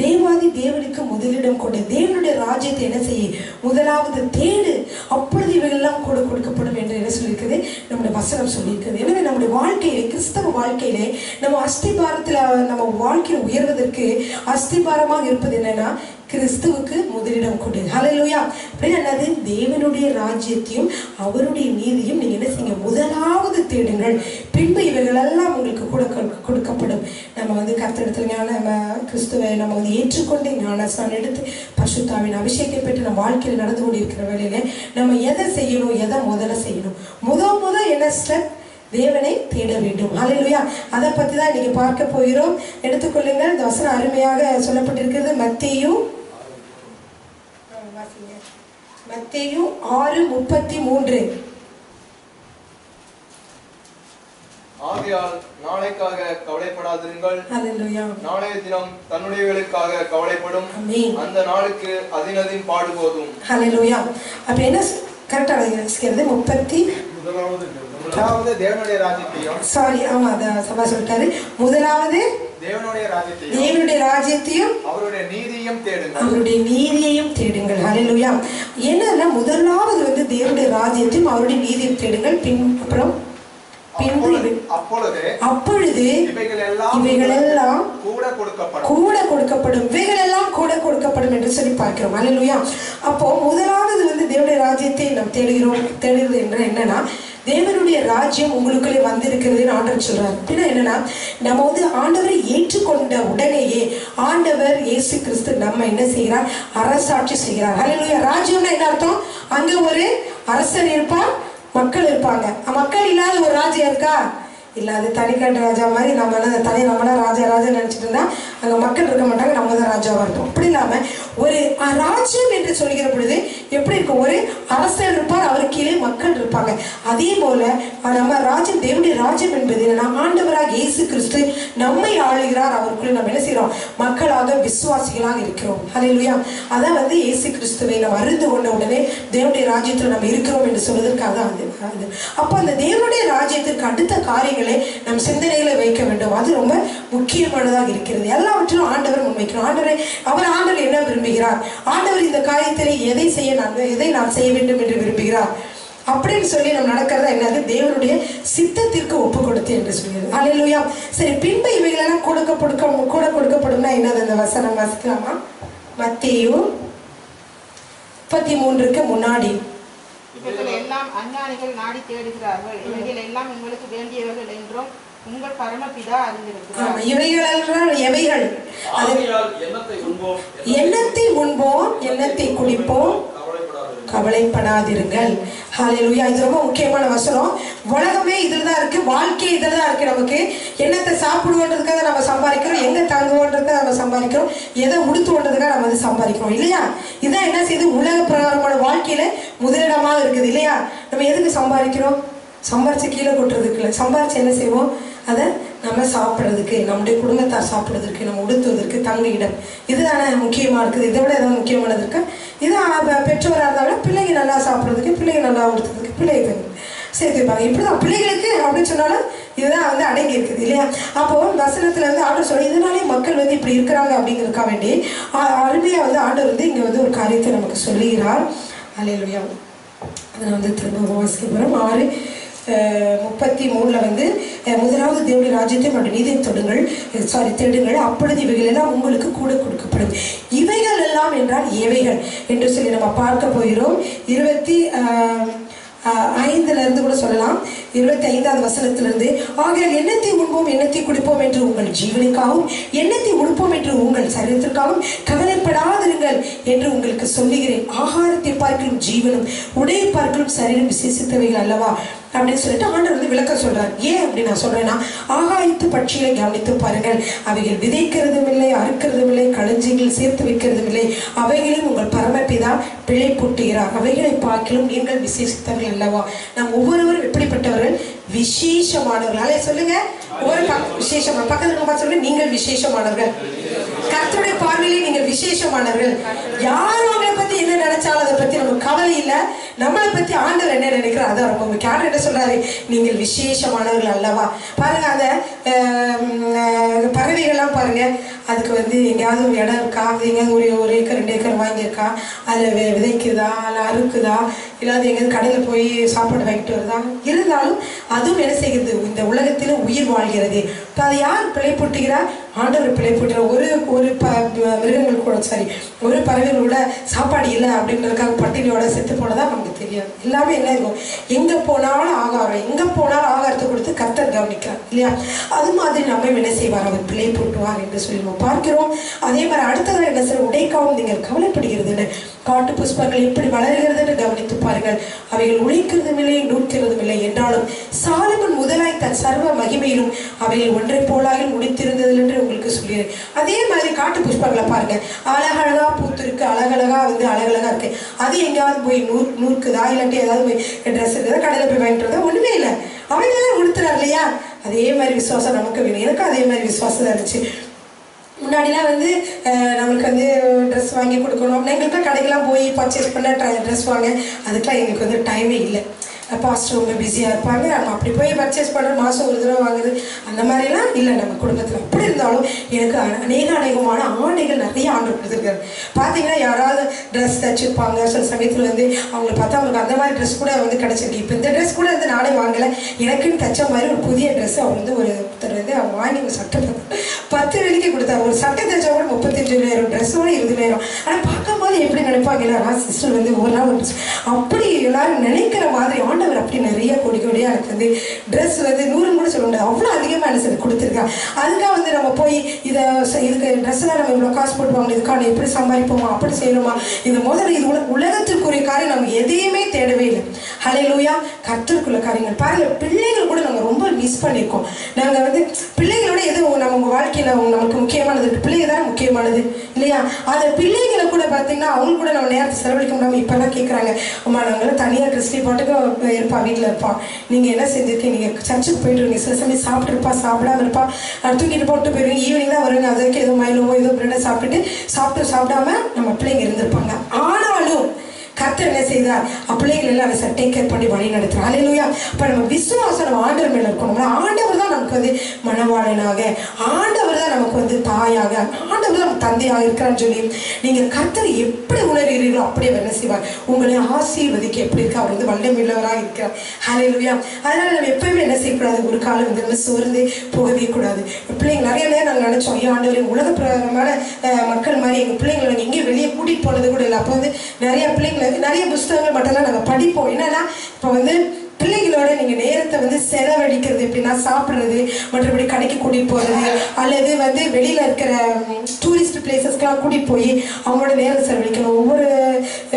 தேவாதி தேவனுக்கு முதலிடம் கொடு. தேவனுடைய ராஜ்யத்தை என்ன செய்ய, முதலாவது தேடு, அப்பொழுது இவைகளெல்லாம் கொடுக்கப்படும் என்று என்ன சொல்லியிருக்குது, நம்முடைய வசனம் சொல்லியிருக்குது. எனவே நம்முடைய வாழ்க்கையிலே, கிறிஸ்தவ வாழ்க்கையிலே நம்ம அஸ்திபாரத்தில் நம்ம வாழ்க்கையை உயர்வதற்கு அஸ்திபாரமாக இருப்பது என்னன்னா, கிறிஸ்துவுக்கு முதலிடம் கொடு. ஹல்லேலூயா. அப்படின்னு என்னது, தேவனுடைய ராஜ்யத்தையும் அவருடைய நீதியும் நீங்க என்ன செய்யுங்க, முதலாவது தேடுங்கள், பின்பு இவைகளெல்லாம் உங்களுக்கு கூட கொடுக்கப்படும். நம்ம கர்த்தரிடத்துல நம்ம கிறிஸ்துவை நம்ம ஏற்றுக்கொண்டு ஞானஸ்நானம் எடுத்து பரிசுத்தாவின் அபிஷேகம் பெற்று நம்ம வாழ்க்கையில் நடந்து கொண்டிருக்கிற வேளையில நம்ம எதை செய்யணும், எதை முதல்ல செய்யணும், முதல் என்ன ஸ்டெப், தேவனை தேட வேண்டும். ஹல்லேலூயா. அதை பற்றி தான் இன்னைக்கு பார்க்க போகிறோம். எடுத்துக்கொள்ளுங்கள். இந்த வசனம் அருமையாக சொல்லப்பட்டிருக்கிறது. மத்தேயு 6:33. ஆகையால் நாளைக்காக கவலைப்படாதிருங்கள். ஹல்லேலூயா. நாளைய தினம் தன்னுடையவர்களுக்காக கவலைப்படும். அந்த நாளுக்கு அதினதின் பாடு போதும். ஹல்லேலூயா. அப்ப என்ன கரெக்டா இருக்கிறது? 30 தேவனுடைய ராஜ்யத்தையும், சாரி, ஆமா, சபா சொல்லிட்டாரு. முதலாவது தேவனுடைய ராஜ்யத்தையும் அவருடைய நீதியையும் தேடுங்கள். அவருடைய நீதியையும் தேடுங்கள். ஹல்லேலூயா. என்னன்னா, முதலாவது தேவனுடைய ராஜ்யத்தையும் அவருடைய நீதியையும் தேடுங்கள். அப்பொழுது இவைகளெல்லாம் கூட கொடுக்கப்படும். இவைகளெல்லாம் கூட கொடுக்கப்படும் என்று சொல்லி பார்க்கிறோம். ஹல்லேலூயா. அப்போ முதலாவது தேவனுடைய ராஜ்யத்தை நாம் தேடுகிறது என்ற என்னன்னா, தேவனுடைய ராஜ்யம் உங்களுக்குள்ளே வந்திருக்கிறதுன்னு ஆண்டவர் சொல்றாரு. அப்படின்னா என்னன்னா, நம்ம ஆண்டவரை ஏற்றுக்கொண்ட உடனேயே ஆண்டவர் இயேசு கிறிஸ்து நம்ம என்ன செய்கிறார், அரசாட்சி செய்கிறார். ஹல்லேலூயா. ராஜ்யம்னா என்ன அர்த்தம்? அங்க ஒரு அரசர் இருப்பார், மக்கள் இருப்பாங்க. மக்கள் இல்லாத ஒரு ராஜ்யம் இருக்கா? இல்லை அது தனிக்கட்டு ராஜா மாதிரி நம்ம நம்மளாம் ராஜா நினச்சிட்டு இருந்தால் அங்கே மக்கள் இருக்க மாட்டாங்க, நம்ம தான் ராஜாவாக இருப்போம். அப்படி இல்லாமல் ஒரு ராஜ்யம் என்று சொல்கிற பொழுது எப்படி இருக்கும், ஒரு அரசர் இருப்பார், அவருக்கு கீழே மக்கள் இருப்பாங்க. அதே போல நம்ம ராஜ்யம், தேவனுடைய ராஜ்யம் என்பது என்னன்னா, ஆண்டவராக இயேசு கிறிஸ்து நம்மை ஆளுகிறார், அவருக்குள்ளே நம்ம என்ன செய்கிறோம், மக்களாக விசுவாசிகளாக இருக்கிறோம். ஹல்லேலூயா. அதான் இயேசு கிறிஸ்துவை நம்ம அறிந்து கொண்ட உடனே தேவனுடைய ராஜ்யத்தில் நம்ம இருக்கிறோம் என்று சொல்வதற்காக அது. அப்போ அந்த தேவனுடைய ராஜ்யத்திற்கு அடுத்த காரியங்களை நம் சிந்தனைகளை வைக்க வேண்டும். அது ரொம்ப முக்கியமானதாக இருக்கிறது. எல்லாவற்றிலும் ஆண்டவர் முன்வைக்கணும். ஆண்டவர் என்ன விரும்புகிறார், ஆண்டவர் இந்த காரியத்திலே எதை நான் செய்ய வேண்டும் என்று விரும்புகிறார் அப்படின்னு சொல்லி நம்ம நடக்கிறதா என்னது, தேவனுடைய சித்தத்திற்கு ஒப்பு கொடுத்து என்று சொல்கிறது. ஹல்லேலூயா. சரி, பின்பு இவைகளெல்லாம் கொடுக்கப்படும்னா என்னது, அந்த வசனம் வாசிக்கலாமா? மத்தேயு 33க்கு முன்னாடி. இவர்கள் எல்லாம் அஞ்ஞானிகள் நாடி தேடுகிறார்கள், இவைகள் எல்லாம் உங்களுக்கு வேண்டியவர்கள் என்றும் உங்கள் பரமபிதா அறிந்திருக்கிறார். இவைகள் எவைகள்? எண்ணத்தை உண்போம், எண்ணத்தை குடிப்போம், கவலைப்படாதிருங்கள். ஹல்லேலூயா. இது ரொம்ப முக்கியமான வசனம். உலகமே இதில் தான் இருக்கு, வாழ்க்கை இதில் தான் இருக்கு. நமக்கு என்னத்தை சாப்பிடுவோன்றதுக்காக நம்ம சம்பாதிக்கிறோம், எங்க தங்குவோன்றதுக்காக நம்ம சம்பாதிக்கிறோம், எதை உடுத்துவோன்றதுக்காக நம்ம வந்து சம்பாதிக்கிறோம் இல்லையா? இதான் என்ன செய்யுது, உலக பிரகாரமான வாழ்க்கையில முதலிடமாக இருக்குது இல்லையா? நம்ம எதுக்கு சம்பாதிக்கிறோம்? சம்பாரிச்சு கீழே கொட்டுறதுக்கு இல்லை, சம்பாரிச்சு என்ன செய்வோம், அதை நம்ம சாப்பிட்றதுக்கு, நம்முடைய குடும்பத்தார் சாப்பிட்றதுக்கு, நம்ம உடுத்துவதற்கு, தங்க இடம், இதுதானே முக்கியமாக இருக்குது. இதை விட ஏதாவது முக்கியமானது இருக்கு? இது பெற்றோராக இருந்தாலும் பிள்ளைங்க நல்லா சாப்பிட்றதுக்கு, பிள்ளைங்க நல்லா உடுத்துறதுக்கு, பிள்ளைங்க சேர்த்து வைப்பாங்க. இப்படிதான் பிள்ளைகளுக்கு அப்படின்னு சொன்னாலும் இதுதான் வந்து அடங்கி இருக்குது இல்லையா? அப்போ வசனத்துல வந்து ஆண்டவர் சொல்லி இதனாலே மக்கள் வந்து இப்படி இருக்கிறாங்க அப்படிங்கிறதுக்காக வேண்டி அருமையா வந்து ஆண்டவர் வந்து இங்க வந்து ஒரு காரியத்தை நமக்கு சொல்லுகிறார். ஹல்லேலூயா. அதை நான் வந்து திரும்ப வாசிக்க போகிறோம். 6:33 வந்து முதலாவது தேவனுடைய ராஜ்யத்தை மற்றும் நீதியை தேடுங்கள், அப்பொழுது இவைகள் எல்லாம் உங்களுக்கு கூட கொடுக்கப்படும். இவைகள் எல்லாம் என்றால் எவைகள் என்று சொல்லி நம்ம பார்க்க போகிறோம். 25 கூட சொல்லலாம். 25வது வசனத்திலிருந்து, ஆகையால் எண்ணத்தை உண்போம், எண்ணத்தை குடிப்போம் என்று உங்கள் ஜீவனுக்காகவும், எண்ணத்தை உடுப்போம் என்று உங்கள் சரீரத்திற்காகவும் கவலைப்படாதிருங்கள் என்று உங்களுக்கு சொல்லுகிறேன். ஆகாரத்தை பார்க்கலும் ஜீவனும், உடை பார்க்கலும் சரீரம் விசேஷித்தவைகள் அல்லவா அப்படின்னு சொல்லிட்டு ஆண்டவர் வந்து விளக்கம் சொல்றார். ஏன் அப்படி நான் சொல்றேன்னா, ஆகாயத்து பட்சிகளை கவனித்து பாருங்கள், அவைகள் விதைக்கிறதும் இல்லை, அறுக்கிறதும் இல்லை, களஞ்சியங்கள் சேர்த்து வைக்கிறதும் இல்லை, அவைகளையும் உங்கள் பரமபிதா பிழை பூட்டுகிறார். அவைகளை பார்க்கலும் நீங்கள் விசேஷித்தவர்கள் அல்லவா. நாம் ஒவ்வொருவரும் எப்படிப்பட்டவர்கள், விசேஷமானவர்கள். அலே சொல்லுங்க, ஒரு விசேஷமான பக்கத்துல சொல்லுங்க, நீங்கள் விசேஷமானவர்கள். கர்த்தருடைய பார்வையிலே நீங்கள் விசேஷமானவர்கள். யார் உங்களை பத்தி என்ன நினைச்சாலும் அதை பத்தி நமக்கு கவலை இல்லை. நம்மளை பத்தி ஆண்டவர் என்ன நினைக்கிறார் அதான் ரொம்ப முக்கியம். ஆண்டவர் என்ன சொல்றாரு, நீங்கள் விசேஷமானவர்கள் அல்லவா. பாருங்க, அந்த பறவைகள்லாம் பாருங்க, அதுக்கு வந்து எங்கேயாவது ஒரு இடம் இருக்கா, எங்கேயாவது ஒரு ஏக்கர் 2 ஏக்கர் வாங்கியிருக்கா, அதில் விதைக்குதா, இல்லை அறுக்குதா, இல்லாத எங்கேயாவது கடையில் போய் சாப்பாடு வாங்கிட்டு வருதா? இருந்தாலும் அதுவும் என்ன செய்கிறது, இந்த உலகத்தில் உயிர் வாழ்கிறது. இப்போ அதை யார் பிழைப்பூட்டுகிறார்? ஆண்டவர் பிழைப்பூட்டுறார். ஒரு மிருகங்கள் கூட ஒரு பறவைகள் கூட சாப்பாடு இல்லை அப்படின்றதுக்காக பட்டினியோட செத்து போனதான் நமக்கு தெரியாது. எல்லாமே என்ன இருக்கும், எங்கே போனாலும் ஆகாரம், எங்கே போனாலும் ஆகாரத்தை கொடுத்து கர்த்தர் கவனிக்கிறார் இல்லையா? அது மாதிரி நம்ம என்ன செய்வார், அவர் பிழை போட்டுவார் என்று சொல்லி நம்ம பார்க்கிறோம். அதே மாதிரி அடுத்ததாக என்ன செய்ய, உடைக்காவும் நீங்கள் கவலைப்படுகிறதுன்னு, காட்டு புஷ்பங்கள் எப்படி வளர்கிறது என்று கவனித்து பாருங்கள், அவைகள் உழைக்கிறதும் இல்லை, நூற்கிறதும் இல்லை என்றாலும் சாலமன் முதலாய் தன் சர்வ மகிமையிலும் அவைகள் ஒன்றை போலாக முடித்திருந்தது என்று உங்களுக்கு சொல்கிறேன். அதே மாதிரி காட்டு புஷ்பங்களை பாருங்க, அழகழகா பூத்திருக்கு, அழகழகா வந்து அழகழகா இருக்கு. அது எங்கேயாவது போய் நூற்குதா, இல்லாட்டி ஏதாவது போய் ட்ரெஸ் இருக்குதா, கடையில் போய் வாங்கிட்டு வரதா? ஒண்ணுமே இல்லை. அவங்களாம் உடுத்துறாரு இல்லையா? அதே மாதிரி விசுவாசம் நமக்கு வேணும். எனக்கு அதே மாதிரி விசுவாசம் இருந்துச்சு. முன்னாடிலாம் வந்து நம்மளுக்கு வந்து ட்ரெஸ் வாங்கி கொடுக்கணும் அப்படின்னா எங்களுக்கு கடைக்கெல்லாம் போய் பர்ச்சேஸ் பண்ண ட்ரெஸ் வாங்க, அதுக்கெலாம் எங்களுக்கு வந்து டைமே இல்லை. பாஸ்டர் ரொம்ப பிஸியாக இருப்பாங்க. நம்ம அப்படி போய் பர்ச்சேஸ் பண்ணுற மாதம் ஒரு தடவை வாங்குறது அந்த மாதிரிலாம் இல்லை நம்ம குடும்பத்தில். அப்படி இருந்தாலும் எனக்கு அநேகமான ஆடைகள் நிறைய ஆர்டர் கொடுத்துருக்காரு. பார்த்தீங்கன்னா யாராவது ட்ரெஸ் தைச்சிருப்பாங்க, சில சமயத்தில் வந்து அவங்கள பார்த்தா அவங்களுக்கு அந்த மாதிரி ட்ரெஸ் கூட வந்து கிடச்சிருக்கு. இப்போ இந்த ட்ரெஸ் கூட வந்து நானே வாங்கலை, எனக்குன்னு தைச்ச மாதிரி ஒரு புதிய ட்ரெஸ் அவர் வந்து ஒருத்தர் வந்து வந்து அவங்க வாங்கி சட்டை 10 வெள்ளிக்கு கொடுத்தாரு. ஒரு சட்டை தைச்சா கூட 35,000, ட்ரெஸ்ஸோட 20,000. ஆனால் பார்க்கும்போது எப்படி நினைப்பாங்க எல்லாரும், சிஸ்டர் வந்து ஒரு நாள் அப்படி எல்லாரும் நினைக்கிற மாதிரி ஆண்டவர் அப்படி நிறைய கொடி கொடியாக எனக்கு வந்து ட்ரெஸ் வந்து 100 கூட சொல்ல முடியாது, அவ்வளோ அதிகமாக என்ன சொல்லி கொடுத்துருக்காங்க. அதுக்காக வந்து நம்ம போய் இதுக்கு ட்ரெஸ்ஸெல்லாம் நம்ம இவ்வளோ காசு போட்டு வாங்கணும், இதுக்கான எப்படி சம்பாதிப்போமா, அப்படி செய்யணுமா, இது முதல்ல இது உலகத்திற்குரிய காரியம் நம்ம எதையுமே தேடவே இல்லை. ஹல்லேலூயா. கர்த்தருக்குள்ள காரியங்கள் பாருங்க. பிள்ளைகள் கூட நம்ம ரொம்ப மிஸ் பண்ணியிருக்கோம். நாங்கள் வந்து பிள்ளைகளோட எது நம்ம வாழ்க்கையில் நமக்கு முக்கியமானது, பிள்ளைங்க தான் முக்கியமானது இல்லையா? அந்த பிள்ளைகளை கூட பார்த்தீங்கன்னா அவங்க கூட நம்ம நேரத்தை செலவழிக்க முடியாமல் இப்போல்லாம் கேட்குறாங்க, அம்மா நாங்கள் தனியாக கிறிஸ்டி பாட்டுக்கு இருப்பா, வீட்டில் இருப்பா, நீங்கள் என்ன செஞ்சுருக்கீங்க, நீங்கள் சர்ச்சுக்கு போயிட்டுருவீங்க, சில சமயம் சாப்பிட்ருப்பா, சாப்பிடாம இருப்பா, தூக்கிட்டு போட்டு போயிடுவீங்க, ஈவினிங் தான் வருவாங்க, அதுக்கு ஏதோ மயிலோ ஏதோ பிரெட்டை சாப்பிடாம நம்ம பிள்ளைங்க இருந்திருப்பாங்க. ஆனாலும் கர்த்தர் என்ன செய்தார், பிள்ளைகள் எல்லாம் அதை டேக் கேர் பண்ணி வழி நடத்துறார். ஹல்லேலூயா. இப்போ நம்ம விசுவாசம் நம்ம ஆண்டவர் மேல இருக்கணும். ஆண்டவர் தான் நமக்கு வந்து மணவாளனாக, ஆண்டவர் தான் நமக்கு வந்து தாயாக, ஆண்டவர் தான் தந்தையாக இருக்கிறான்னு சொல்லி நீங்கள் கர்த்தர் எப்படி உணர்கிறீர்களோ அப்படியே என்ன செய்வார், உங்களை ஆசீர்வதிக்க எப்படி இருக்கா, அவர் வந்து வல்லமையுள்ளவராக இருக்கிறார். ஹல்லேலூயா. அதனால நம்ம எப்பவுமே என்ன செய்யக்கூடாது, ஒரு காலம் வந்து நம்ம சோர்ந்து போகவே கூடாது. பிள்ளைங்க நிறைய நேரம் நாங்கள் நினைச்சோம், ஐயோ ஆண்டவர் உலக பிரகாரமான மக்கள் மாதிரி எங்கள் பிள்ளைங்களை நாங்கள் எங்கேயும் வெளியே கூட்டிகிட்டு போனது கூட இல்லை. அப்போ வந்து நிறைய பிள்ளைங்களை நிறைய புஸ்தகங்கள் மட்டும்தான் நாங்கள் படிப்போம். என்னன்னா இப்போ வந்து பிள்ளைகளோட நீங்கள் நேரத்தை வந்து செலவழிக்கிறது எப்படின்னா, சாப்பிட்றது, மற்றபடி கடைக்கு கூட்டிகிட்டு போகிறது, அல்லது வந்து வெளியில் இருக்கிற டூரிஸ்ட் பிளேசஸ்க்கெலாம் கூட்டிகிட்டு போய் அவங்களோட நேரம் செலவழிக்கணும். ஒவ்வொரு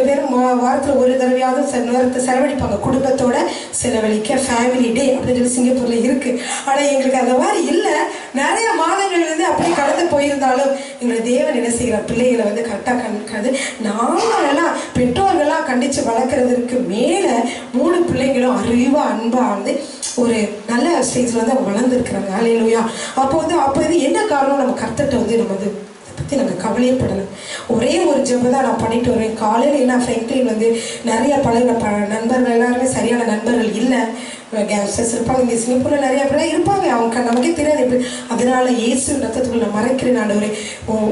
பேரும் வாரத்தில் ஒரு தடவையாவது நேரத்தை செலவழிப்பாங்க, குடும்பத்தோட செலவழிக்க ஃபேமிலி டே அப்படின்னு சொல்லி சிங்கப்பூரில் இருக்குது. ஆனால் எங்களுக்கு அந்த மாதிரி இல்லை. நிறைய மாதங்கள் வந்து அப்படியே கடந்து போயிருந்தாலும் எங்களை தேவன் என்ன செய்கிறார், பிள்ளைகளை வந்து கரெக்டாக கண்டிக்கிறது. நாங்களெல்லாம் பெற்றோர்கள்லாம் கண்டித்து வளர்க்குறதுக்கு மேலே 3 பிள்ளைங்களும் அறிவா அன்பா வந்து ஒரு நல்ல ஸ்டேஜில் வந்து அவங்க வளர்ந்துருக்குறாங்க. ஹல்லேலூயா. அப்போ இது என்ன காரணம், நம்ம கர்த்தர்கிட்ட வந்து நம்ம வந்து பற்றி நாங்கள் கவலையப்படலை. ஒரே ஒரு ஜெபம் தான் நான் பண்ணிட்டு வருவேன். காலையில் என்ன ஃப்ரெண்ட்லின் வந்து நிறைய நண்பர்கள் எல்லாருமே சரியான நண்பர்கள் இல்லை, கேங்ஸ்டர்ஸ் இருப்பாங்க. இங்கே சிங்கப்பூரில் நிறைய பேர் இருப்பாங்க, அவங்க நமக்கே தெரியாது எப்படி. அதனால இயேசு ரத்தத்துக்குள்ள நான் மறைக்கிறேன், ஆண்டவரே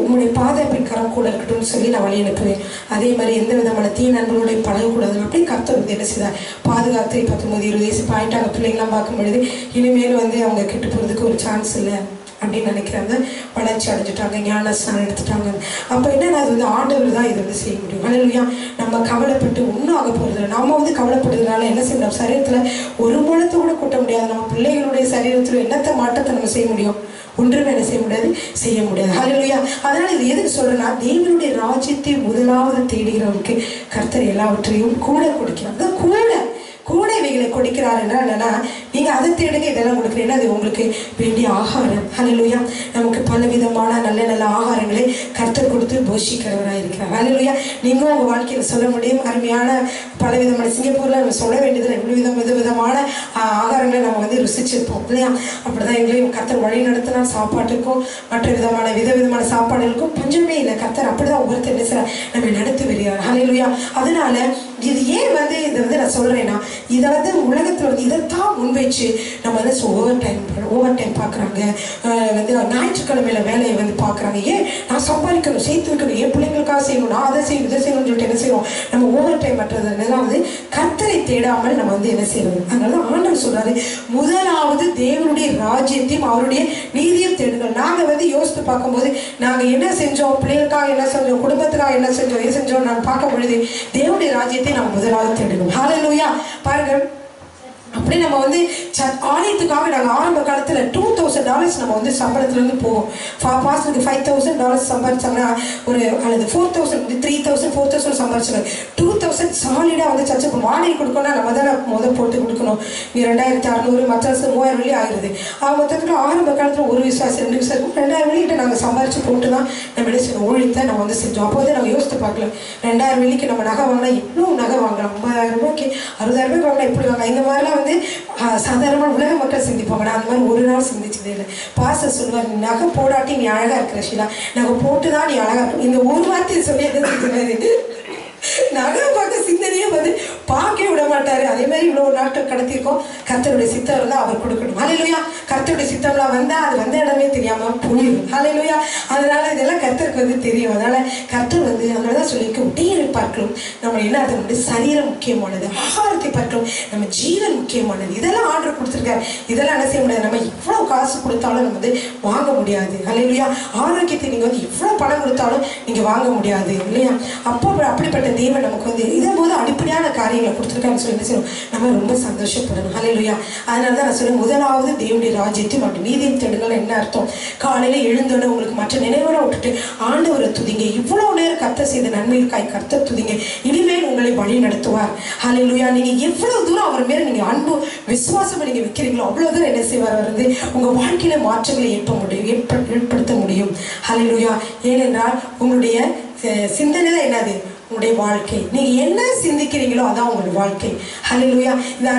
உங்களுடைய பாதுகாப்பின் கரம் கூட இருக்கட்டும்னு சொல்லி நான் வழி அனுப்புவேன். அதே மாதிரி எந்த விதமான தீ நண்பர்களுடைய பழகக்கூடாது. அப்படி கர்த்தர் வந்து என்ன செய்தார், பாதுகாத்து 19-20 வயசு பாயிண்டாக பிள்ளைங்களாம் பார்க்கும் பொழுது இனிமேல் வந்து அவங்க கெட்டு போகிறதுக்கு ஒரு சான்ஸ் இல்லை அப்படின்னு நினைக்கிறாங்க. வளர்ச்சி அடைஞ்சிட்டாங்க, ஞானஸ்தானம் எடுத்துட்டாங்க. அப்போ என்னன்னா அது வந்து ஆண்டவர் தான் இது வந்து செய்ய முடியும். ஹல்லேலூயா. நம்ம கவலைப்பட்டு ஒன்றும் ஆக போகிறது. நம்ம வந்து கவலைப்படுறதுனால என்ன செய்ய முடியும், சரீரத்தில் ஒரு முழத்தை கூட கூட்ட முடியாது. நம்ம பிள்ளைகளுடைய சரீரத்தில் என்னத்தை மாற்றத்தை நம்ம செய்ய முடியும், ஒன்றுமே என்ன செய்ய முடியாது. ஹல்லேலூயா. அதனால இது எதுக்கு சொல்றேன்னா, தேவனுடைய ராஜ்யத்தை முதலாவது தேடுகிறவனுக்கு கர்த்தர் எல்லாவற்றையும் கூட கொடுக்கிறார். கூட இவைகளை கொடுக்கிறார் என்றால் என்னன்னா, நீங்கள் அதை தேடுங்க, இதெல்லாம் கொடுக்குறீங்கன்னா அது உங்களுக்கு வேண்டிய ஆகாரம். ஹல்லேலூயா. நமக்கு பலவிதமான நல்ல நல்ல ஆகாரங்களை கர்த்தர் கொடுத்து போஷிக்கிறவராக இருக்கிறார். ஹல்லேலூயா. நீங்களும் உங்கள் வாழ்க்கையில் சொல்ல முடியும், அருமையான பலவிதமான சிங்கப்பூரில் நம்ம சொல்ல வேண்டியதில் விதவிதமான ஆகாரங்களை நம்ம வந்து ருசிச்சிருப்போம் இல்லையா? அப்படிதான் எங்களையும் கர்த்தர் வழி நடத்தினார். சாப்பாட்டுக்கும் மற்ற விதவிதமான சாப்பாடுகளுக்கும் பஞ்சமே இல்லை. கர்த்தர் அப்படிதான் ஒவ்வொருத்தர் என்ன செய்றார், நம்ம நடத்தி வருகிறார். ஹல்லேலூயா. அதனால இது ஏன் வந்து இதை வந்து நான் சொல்றேன்னா, இதை வந்து உலகத்தில் வந்து இதைத்தான் முன்வைச்சு நம்ம வந்து ஓவர் டைம் பார்க்குறாங்க. வந்து ஞாயிற்றுக்கிழமையில வேலையை வந்து பார்க்குறாங்க. ஏன் நான் சம்பாதிக்கணும், சேர்த்து வைக்கணும், என் பிள்ளைங்களுக்காக செய்யணும், நான் அதை செய்யணும் இதை செய்யணும்னு சொல்லிட்டு என்ன செய்வோம், நம்ம ஓவர் டைம் பண்ணுறதுனால வந்து கர்த்தரை தேடாமல் நம்ம வந்து என்ன செய்யறது. அதனால ஆண்டவர் சொல்றாரு, முதலாவது தேவனுடைய ராஜ்யத்தையும் அவருடைய நீதியும் தேடுங்கள். நாங்கள் வந்து யோசித்து பார்க்கும்போது நாங்கள் என்ன செஞ்சோம், பிள்ளைகளுக்காக என்ன செஞ்சோம், குடும்பத்துக்காக என்ன செஞ்சோம், எது செஞ்சோம் நான் பார்க்கும் பொழுது தேவனுடைய ராஜ்யத்தை நம்ம முதலாவது தேடணும். ஹல்லேலூயா. பாருங்க, அப்படி நம்ம வந்து ஆலயத்துக்காக நாங்கள் ஆரம்ப காலத்தில் $2,000 நம்ம வந்து சம்பளத்துலேருந்து போவோம். பாஸ்டருக்கு $5,000 சம்பாதிச்சாங்கன்னா ஒரு அல்லது 4,000 3,000 4,000 சம்பாதிச்சாங்க. 2,000 சாலிடாக வந்து சர்ச்சுக்கு வாடகை கொடுக்கணும்னா நம்ம தான் போட்டு கொடுக்கணும். நீ 2,600 மற்ற வருஷம் 3,000 வெள்ளி ஆகிடுது. மொத்தத்தில் ஆரம்ப காலத்தில் ஒரு விசுவாசி 2 விசுவாசி 2,000 வெள்ளிக்கிட்ட நாங்கள் சம்பாதிச்சு போட்டு தான் நம்ம என்ன செய்யணும், ஊழியத்தை நம்ம வந்து செஞ்சோம். அப்போ வந்து நாங்கள் யோசித்து பார்க்கல, 2,000 வெள்ளிக்கு நம்ம நகை வாங்கினா எவ்வளோ நகை வாங்கலாம், 50,000 ரூபாய்க்கு 60,000 ரூபாய்க்கு வாங்கினா எப்படி வாங்கலாம். இந்த மாதிரிலாம் வந்து சாதாரணமாக உலக மக்கள் சிந்திப்பாங்க. நான் அந்த மாதிரி ஒரு நாள் சிந்திச்சதே இல்லை. பாஸ்டர் சொல்லுவார், நீ நகை போடாட்டி நீ அழகாக இருக்கிற ஷீலா, நகை போட்டு தான் நீ அழகாக இருக்கும். இந்த ஒரு வார்த்தையை சொல்லி என்ன செஞ்சுறாரு, நகை பார்க்க சிந்தனையே வந்து பார்க்க விட மாட்டாரு. அதே மாதிரி இவ்வளவு நாட்கள் கடத்திருக்கோம். கர்த்தருடைய சித்தம் இருந்தா அவர் கொடுக்கணும். ஹல்லேலூயா. கர்த்தருடைய சித்தம்லாம் வந்தா அது வந்த இடமே தெரியாம போயிடும். ஹல்லேலூயா. அதனால இதெல்லாம் கர்த்தருக்கு வந்து தெரியும். அதனால கர்த்தர் வந்து அதனாலதான் சொல்லியிருக்க உடையை பார்க்கணும். நம்ம என்ன அது வந்து சரீரம் முக்கியமானது, ஆகாரத்தை பார்க்கணும், நம்ம ஜீவன் முக்கியமானது. இதெல்லாம் ஆர்டர் கொடுத்துருக்காரு. இதெல்லாம் என்ன செய்ய முடியாது. நம்ம இவ்வளவு காசு கொடுத்தாலும் நம்ம வந்து வாங்க முடியாது. ஹல்லேலூயா. ஆரோக்கியத்தை நீங்க வந்து இவ்வளவு பணம் கொடுத்தாலும் நீங்க வாங்க முடியாது இல்லையா? அப்போ அப்படிப்பட்ட தேவன் நமக்கு வந்து இதே போது அடிப்படையான காரியங்களை கொடுத்துருக்காருன்னு சொல்லி என்ன செய்யணும், நம்ம ரொம்ப சந்தோஷப்படணும். ஹல்லேலூயா. அதனாலதான் நான் சொல்றேன், முதலாவது தேவனுடைய ராஜ்யத்தையும் அப்படி நீதியும் தேடுங்கள். என்ன அர்த்தம்? காலையில எழுந்தோட உங்களுக்கு மற்ற நினைவோட விட்டுட்டு ஆண்டவரை துதிங்க. இவ்வளவு நேரம் கர்த்தர் செய்த நன்மைகளுக்காய் கர்த்தர் துதிங்க. இனிமேல் உங்களை வழி நடத்துவார். ஹல்லேலூயா. நீங்க எவ்வளவு தூரம் அவர் மேல நீங்க அன்பு விசுவாசம் நீங்க வைக்கிறீங்களோ அவ்வளவு தூரம் என்ன செய்வார், அவர் வந்து உங்க வாழ்க்கையில மாற்றங்களை ஏற்படுத்த முடியும். ஹல்லேலூயா. ஏனென்றால் உங்களுடைய சிந்தனை தான் என்னது, உங்களுடைய வாழ்க்கை. நீங்க என்ன சிந்திக்கிறீங்களோ அதான் உங்களுடைய வாழ்க்கை. ஹல்லேலூயா. இந்த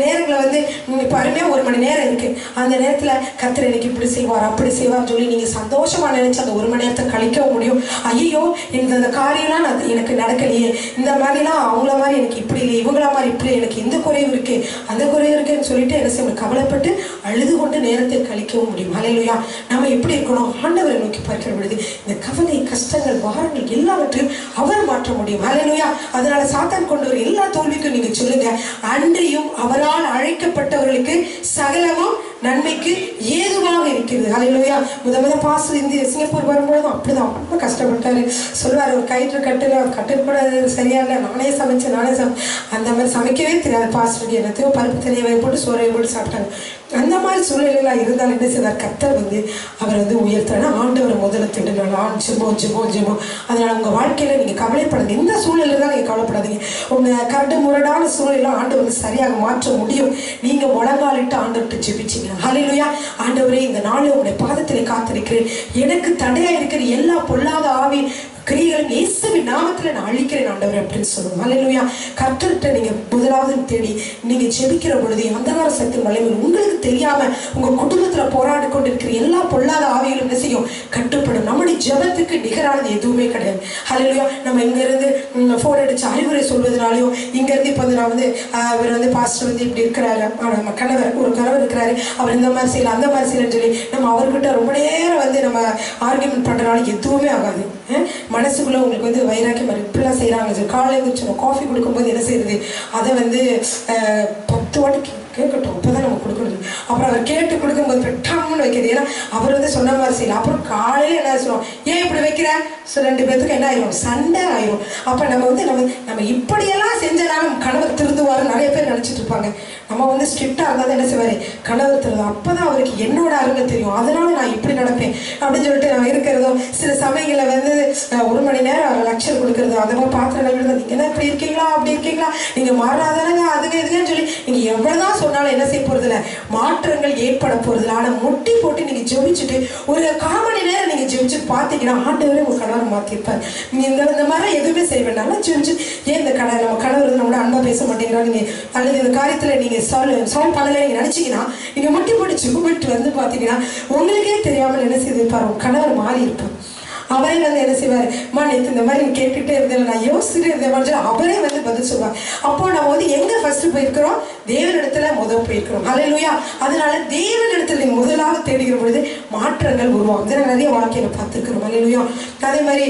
நேரங்களை வந்து இப்போ அருமையா 1 மணி நேரம் இருக்கு. அந்த நேரத்துல கர்த்தர் எனக்கு இப்படி செய்வார் அப்படி செய்வார் சொல்லி நீங்க சந்தோஷமா நினைச்சு அந்த 1 மணி நேரத்தை கழிக்க முடியும். ஐயோ இந்த காரியம்லாம் எனக்கு நடக்கலையே, இந்த மாதிரிலாம் அவங்கள மாதிரி எனக்கு இப்படி இல்லை, இவங்கள மாதிரி இப்படி எனக்கு இந்த குறைவு இருக்கு அந்த குறைவு இருக்குன்னு சொல்லிட்டு என்ன செய்யணும், கவலைப்பட்டு அழுது கொண்டு நேரத்தை கழிக்கவும் முடியும். ஹல்லேலூயா. நம்ம எப்படி இருக்கணும், ஆண்டவரை நோக்கி பார்க்கிற பொழுது இந்த கவலை கஷ்டங்கள் வாரங்கள் எல்லாவற்றையும் அவர் மாற்ற முடியும். ஹல்லேலூயா. அதனால சாத்தான் கொண்டு வர எல்லா தோல்விக்கும் நீங்க சொல்லுங்க, அன்றியும் அவரால் அழைக்கப்பட்டவர்களுக்கு சகலமும் நன்மைக்கு ஏதுவாக இருக்கிறது. ஹல்லேலூயா. முத பாஸ்டர் இந்த சிங்கப்பூர் வரும்பொழுதும் அப்படிதான் ரொம்ப கஷ்டப்பட்டாரு. சொல்லுவார், ஒரு கயிற்று கட்டு கூட சரியா இல்லை, நானே சமைச்சேன் அந்த மாதிரி சமைக்கவே தெரியாது பாஸ்டருக்கு. என்னத்தையோ பருப்பு தனியாக போட்டு சோறையை போட்டு சாப்பிட்டாங்க. அந்த மாதிரி சூழ்நிலைகளாக இருந்தால் என்ன செய்தார், கர்த்தர் வந்து அவர் வந்து உயர்த்தானா ஆண்டவரை முதல்ல திட்டுனாலும் ஜெபம். அதனால உங்க வாழ்க்கையில நீங்க கவலைப்படாது. எந்த சூழ்நிலை தான் நீங்க கவலைப்படாதீங்க. உங்க கரடு முரடான சூழ்நிலை ஆண்டவர் வந்து சரியாக மாற்ற முடியும். நீங்க முழங்காலிட்டு ஆண்டவர்கிட்ட ஜெபிச்சீங்க. ஹல்லேலூயா. ஆண்டவரே, இந்த நாள் உங்களுடைய பாதத்திலே காத்திருக்கிறேன். எனக்கு தடையா இருக்கிற எல்லா பொல்லாத ஆவி கிரியைகளும் இயேசுவின் நாமத்துல நான் அழிக்கிறேன் ஆண்டவரே அப்படின்னு சொல்லுவோம். ஹல்லேலூயா. கர்த்தர்கிட்ட நீங்க முதலாவது தேடி நீங்க ஜெபிக்கிற பொழுது அந்தகார சக்தி வல்லமையில் உங்களுக்கு தெரியாம உங்க குடும்பத்துல போராடி கொண்டிருக்கிற எல்லா பொல்லாத ஆவிகளும் என்ன செய்யும், கட்டுப்படும். நம்முடைய ஜெபத்துக்கு நிகரானது எதுவுமே கிடையாது. ஹல்லேலூயா. நம்ம இங்க இருந்து போன் அடிச்சு அறிவுரை சொல்வதனாலையும் இங்க இருந்து இப்ப வந்து நான் வந்து அவர் வந்து பாஸ்டர் வந்து இப்படி இருக்கிறாரு, நம்ம கணவர் இருக்கிறாரு, அவர் இந்த மாதிரி செய்யல அந்த மாதிரி செய்யலன்னு சொல்லி நம்ம அவர்கிட்ட ரொம்ப நேரம் வந்து நம்ம ஆர்கியூமெண்ட் பண்றதுனால எதுவுமே ஆகாது. மனசுக்குள்ள உங்களுக்கு வந்து வைராக்கியம் இப்படிலாம் செய்யறாங்க. காலையில் எழுந்திரிச்சு காஃபி கொடுக்கும்போது என்ன செய்யறது, அதை வந்து 10 வாட்டி கேட்கட்டும், அப்போதான் நம்ம கொடுக்கணும். அப்புறம் அவர் கேட்டு கொடுக்கும்போது பெட்டாமன்னு வைக்கிறது. ஏன்னா அவர் வந்து சொன்ன மாதிரி செய்யலாம். அப்புறம் காலையில என்ன சொல்லுவோம், ஏன் இப்படி வைக்கிற, 2 பேத்துக்கு என்ன ஆயிரும், சண்டை ஆயிரும். அப்ப நம்ம வந்து நம்ம இப்படியெல்லாம் செஞ்சனாலும் கணவர் திருந்துவாரு நிறைய பேர் நினைச்சிட்டு இருப்பாங்க. நம்ம வந்து ஸ்ட்ரிக்டா இருந்தால் என்ன செய்வாரு, கணவர் திருந்தும். அப்பதான் அவருக்கு என்னோட அருமை தெரியும், அதனால நான் இப்படி நடப்பேன் அப்படின்னு சொல்லிட்டு நம்ம இருக்கிறதோ. சில சமயங்களில் வந்து 1 மணி நேரம் லெக்சர் கொடுக்கறது, அதை மாதிரி பாத்திரங்கள் விடுறது, நீங்க என்ன இப்படி இருக்கீங்களா அப்படி இருக்கீங்களா, நீங்க மாறாதானங்க அதுங்க இதுங்கன்னு சொல்லி நீங்க எவ்வளவுதான் சொன்னாலும் என்ன செய்ய போறது இல்லை, மாற்றங்கள் ஏற்பட போறது இல்லை. ஆனா முட்டி போட்டு நீங்க ஜெபிச்சுட்டு ஒரு 1/4 மணி நேரம் நீங்க ஜெபிச்சுட்டு பாத்தீங்கன்னா ஆண்டவரே உங்க கணவர் மாத்திருப்பார். நீங்க இந்த மாதிரி எதுவுமே செய்ய வேண்டாம், ஜெபிச்சு. ஏன் இந்த நம்ம கணவர் வந்து நம்மளோட அன்பா பேச மாட்டேங்கிறா நீங்க, அல்லது இந்த காரியத்துல நீங்க சால்வ் பண்ணல நீங்க நினைச்சீங்கன்னா நீங்க முட்டி போட்டு ஜெபிட்டு வந்து பாத்தீங்கன்னா உங்களுக்கே தெரியாமல் என்ன செய்து இருப்பார், உங்க கணவர் மாறி இருப்பார். அவரே வந்து என்ன செய்வார், நேற்று இந்த மாதிரி கேட்டுகிட்டே இருந்தேன், நான் யோசிச்சுட்டு இருந்தேன், அவரே வந்து பதில் சொல்லுவார். அப்போ நம்ம வந்து எங்க ஃபர்ஸ்ட் போயிருக்கிறோம், தேவனிடத்துல போயிருக்கிறோம். ஹல்லேலூயா. அதனால தேவனிடத்துல நீங்க முதலாக தேடுகிற பொழுது மாற்றங்கள் உருவாகும். இதெல்லாம் நிறைய வாழ்க்கையில பார்த்துருக்கிறோம். ஹல்லேலூயா. அதே மாதிரி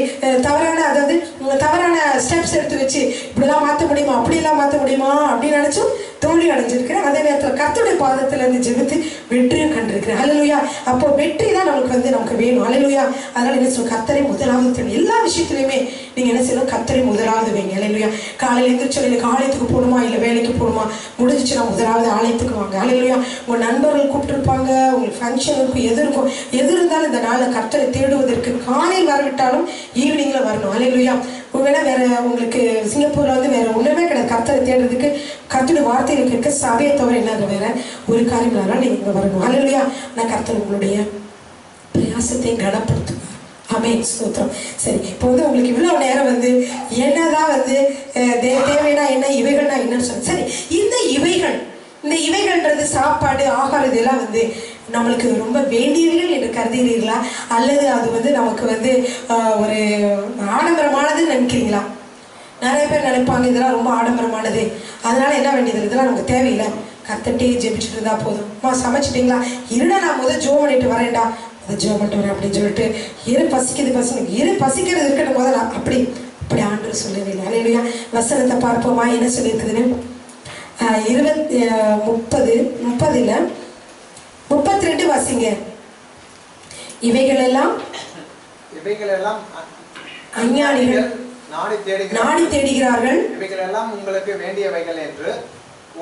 தவறான ஸ்டெப்ஸ் எடுத்து வச்சு இப்படிலாம் மாற்ற முடியுமா அப்படிலாம் மாற்ற முடியுமா அப்படின்னு நினைச்சும் தோல்வி அடைஞ்சிருக்கிறேன். அதே நேரத்தில் கர்த்தருடைய பாதத்துல இருந்து ஜெபித்து வெற்றியும் கண்டிருக்கிறேன். ஹல்லேலூயா. அப்போ வெற்றி தான் நமக்கு வேணும். ஹல்லேலூயா. அதனால என்ன சொல்லுங்க, கர்த்தரை முதலாவது தேடும். எல்லா விஷயத்திலுமே நீங்க என்ன செய்யணும், கர்த்தரை முதலாவது வைங்க. ஹல்லேலூயா. காலையில எழுந்திரிச்சு எனக்கு ஆலயத்துக்கு போகணுமா இல்லை வேலைக்கு போகணுமா, முடிஞ்சிச்சுன்னா முதலாவது ஆலயத்துக்கு வாங்க. ஹல்லேலூயா. உங்க நண்பர்கள் கூப்பிட்டுருப்பாங்க, உங்களுக்கு ஃபங்க்ஷன் இருக்கும், எது இருந்தாலும் இந்த நாளில் கர்த்தரை தேடுவதற்கு காலையில் வரவிட்டாலும் ஈவினிங்ல வரணும். ஹல்லேலூயா. ஒருவேளை வேற உங்களுக்கு சிங்கப்பூர்ல வந்து வேற ஒண்ணுமே கிடையாது கர்த்தரை தேடுறதுக்கு, கர்த்தருடைய வார்த்தைகள் கேட்க சபையை தவிர என்ன வேற ஒரு காரியம் இல்லைனா நீங்க இங்க வரணும். ஹல்லேலூயா. நான் கர்த்தர் உங்களுடைய பிரயாசத்தை கனப்படுத்துவேன். ஆமென். ஸ்தோத்திரம். சரி, இப்போ வந்து உங்களுக்கு இவ்வளவு நேரம் வந்து என்னதான் வந்து தேவைனா என்ன, இவைகள்னா என்னன்னு சொன்ன. சரி, இந்த இவைகள்ன்றது சாப்பாடு ஆகாரம் இதெல்லாம் வந்து நம்மளுக்கு ரொம்ப வேண்டியவர்கள் என்று கருதுகிறீர்களா, அல்லது அது வந்து நமக்கு வந்து ஒரு ஆடம்பரமானதுன்னு நினைக்கிறீங்களா? நிறைய பேர் நினைப்பாங்க இதெல்லாம் ரொம்ப ஆடம்பரமானது, அதனால என்ன வேண்டியது, இதெல்லாம் நமக்கு தேவையில்லை, கர்த்தர்ட்டே ஜெபிச்சுட்டு இருந்தா போதும். சமைச்சிட்டிங்களா, இருடா நான் முதல் ஜோம் பண்ணிட்டு வரேன்டா, அதை ஜோம் பண்ணிட்டு வரேன் அப்படின்னு சொல்லிட்டு பசிக்கிறது இருக்கட்டும் முதல்ல, அப்படி ஆண்டவர் சொல்லவே இல்லை. அல்லேலூயா. வசனத்தை பார்ப்போமா, என்ன சொல்லியிருக்குதுன்னு 32 வாசிங்க. இவைகளெல்லாம் அஞ்ஞானிகள் நாடி தேடுகிறார்கள், இவைகளெல்லாம் உங்களுக்கு வேண்டியவைகள் என்று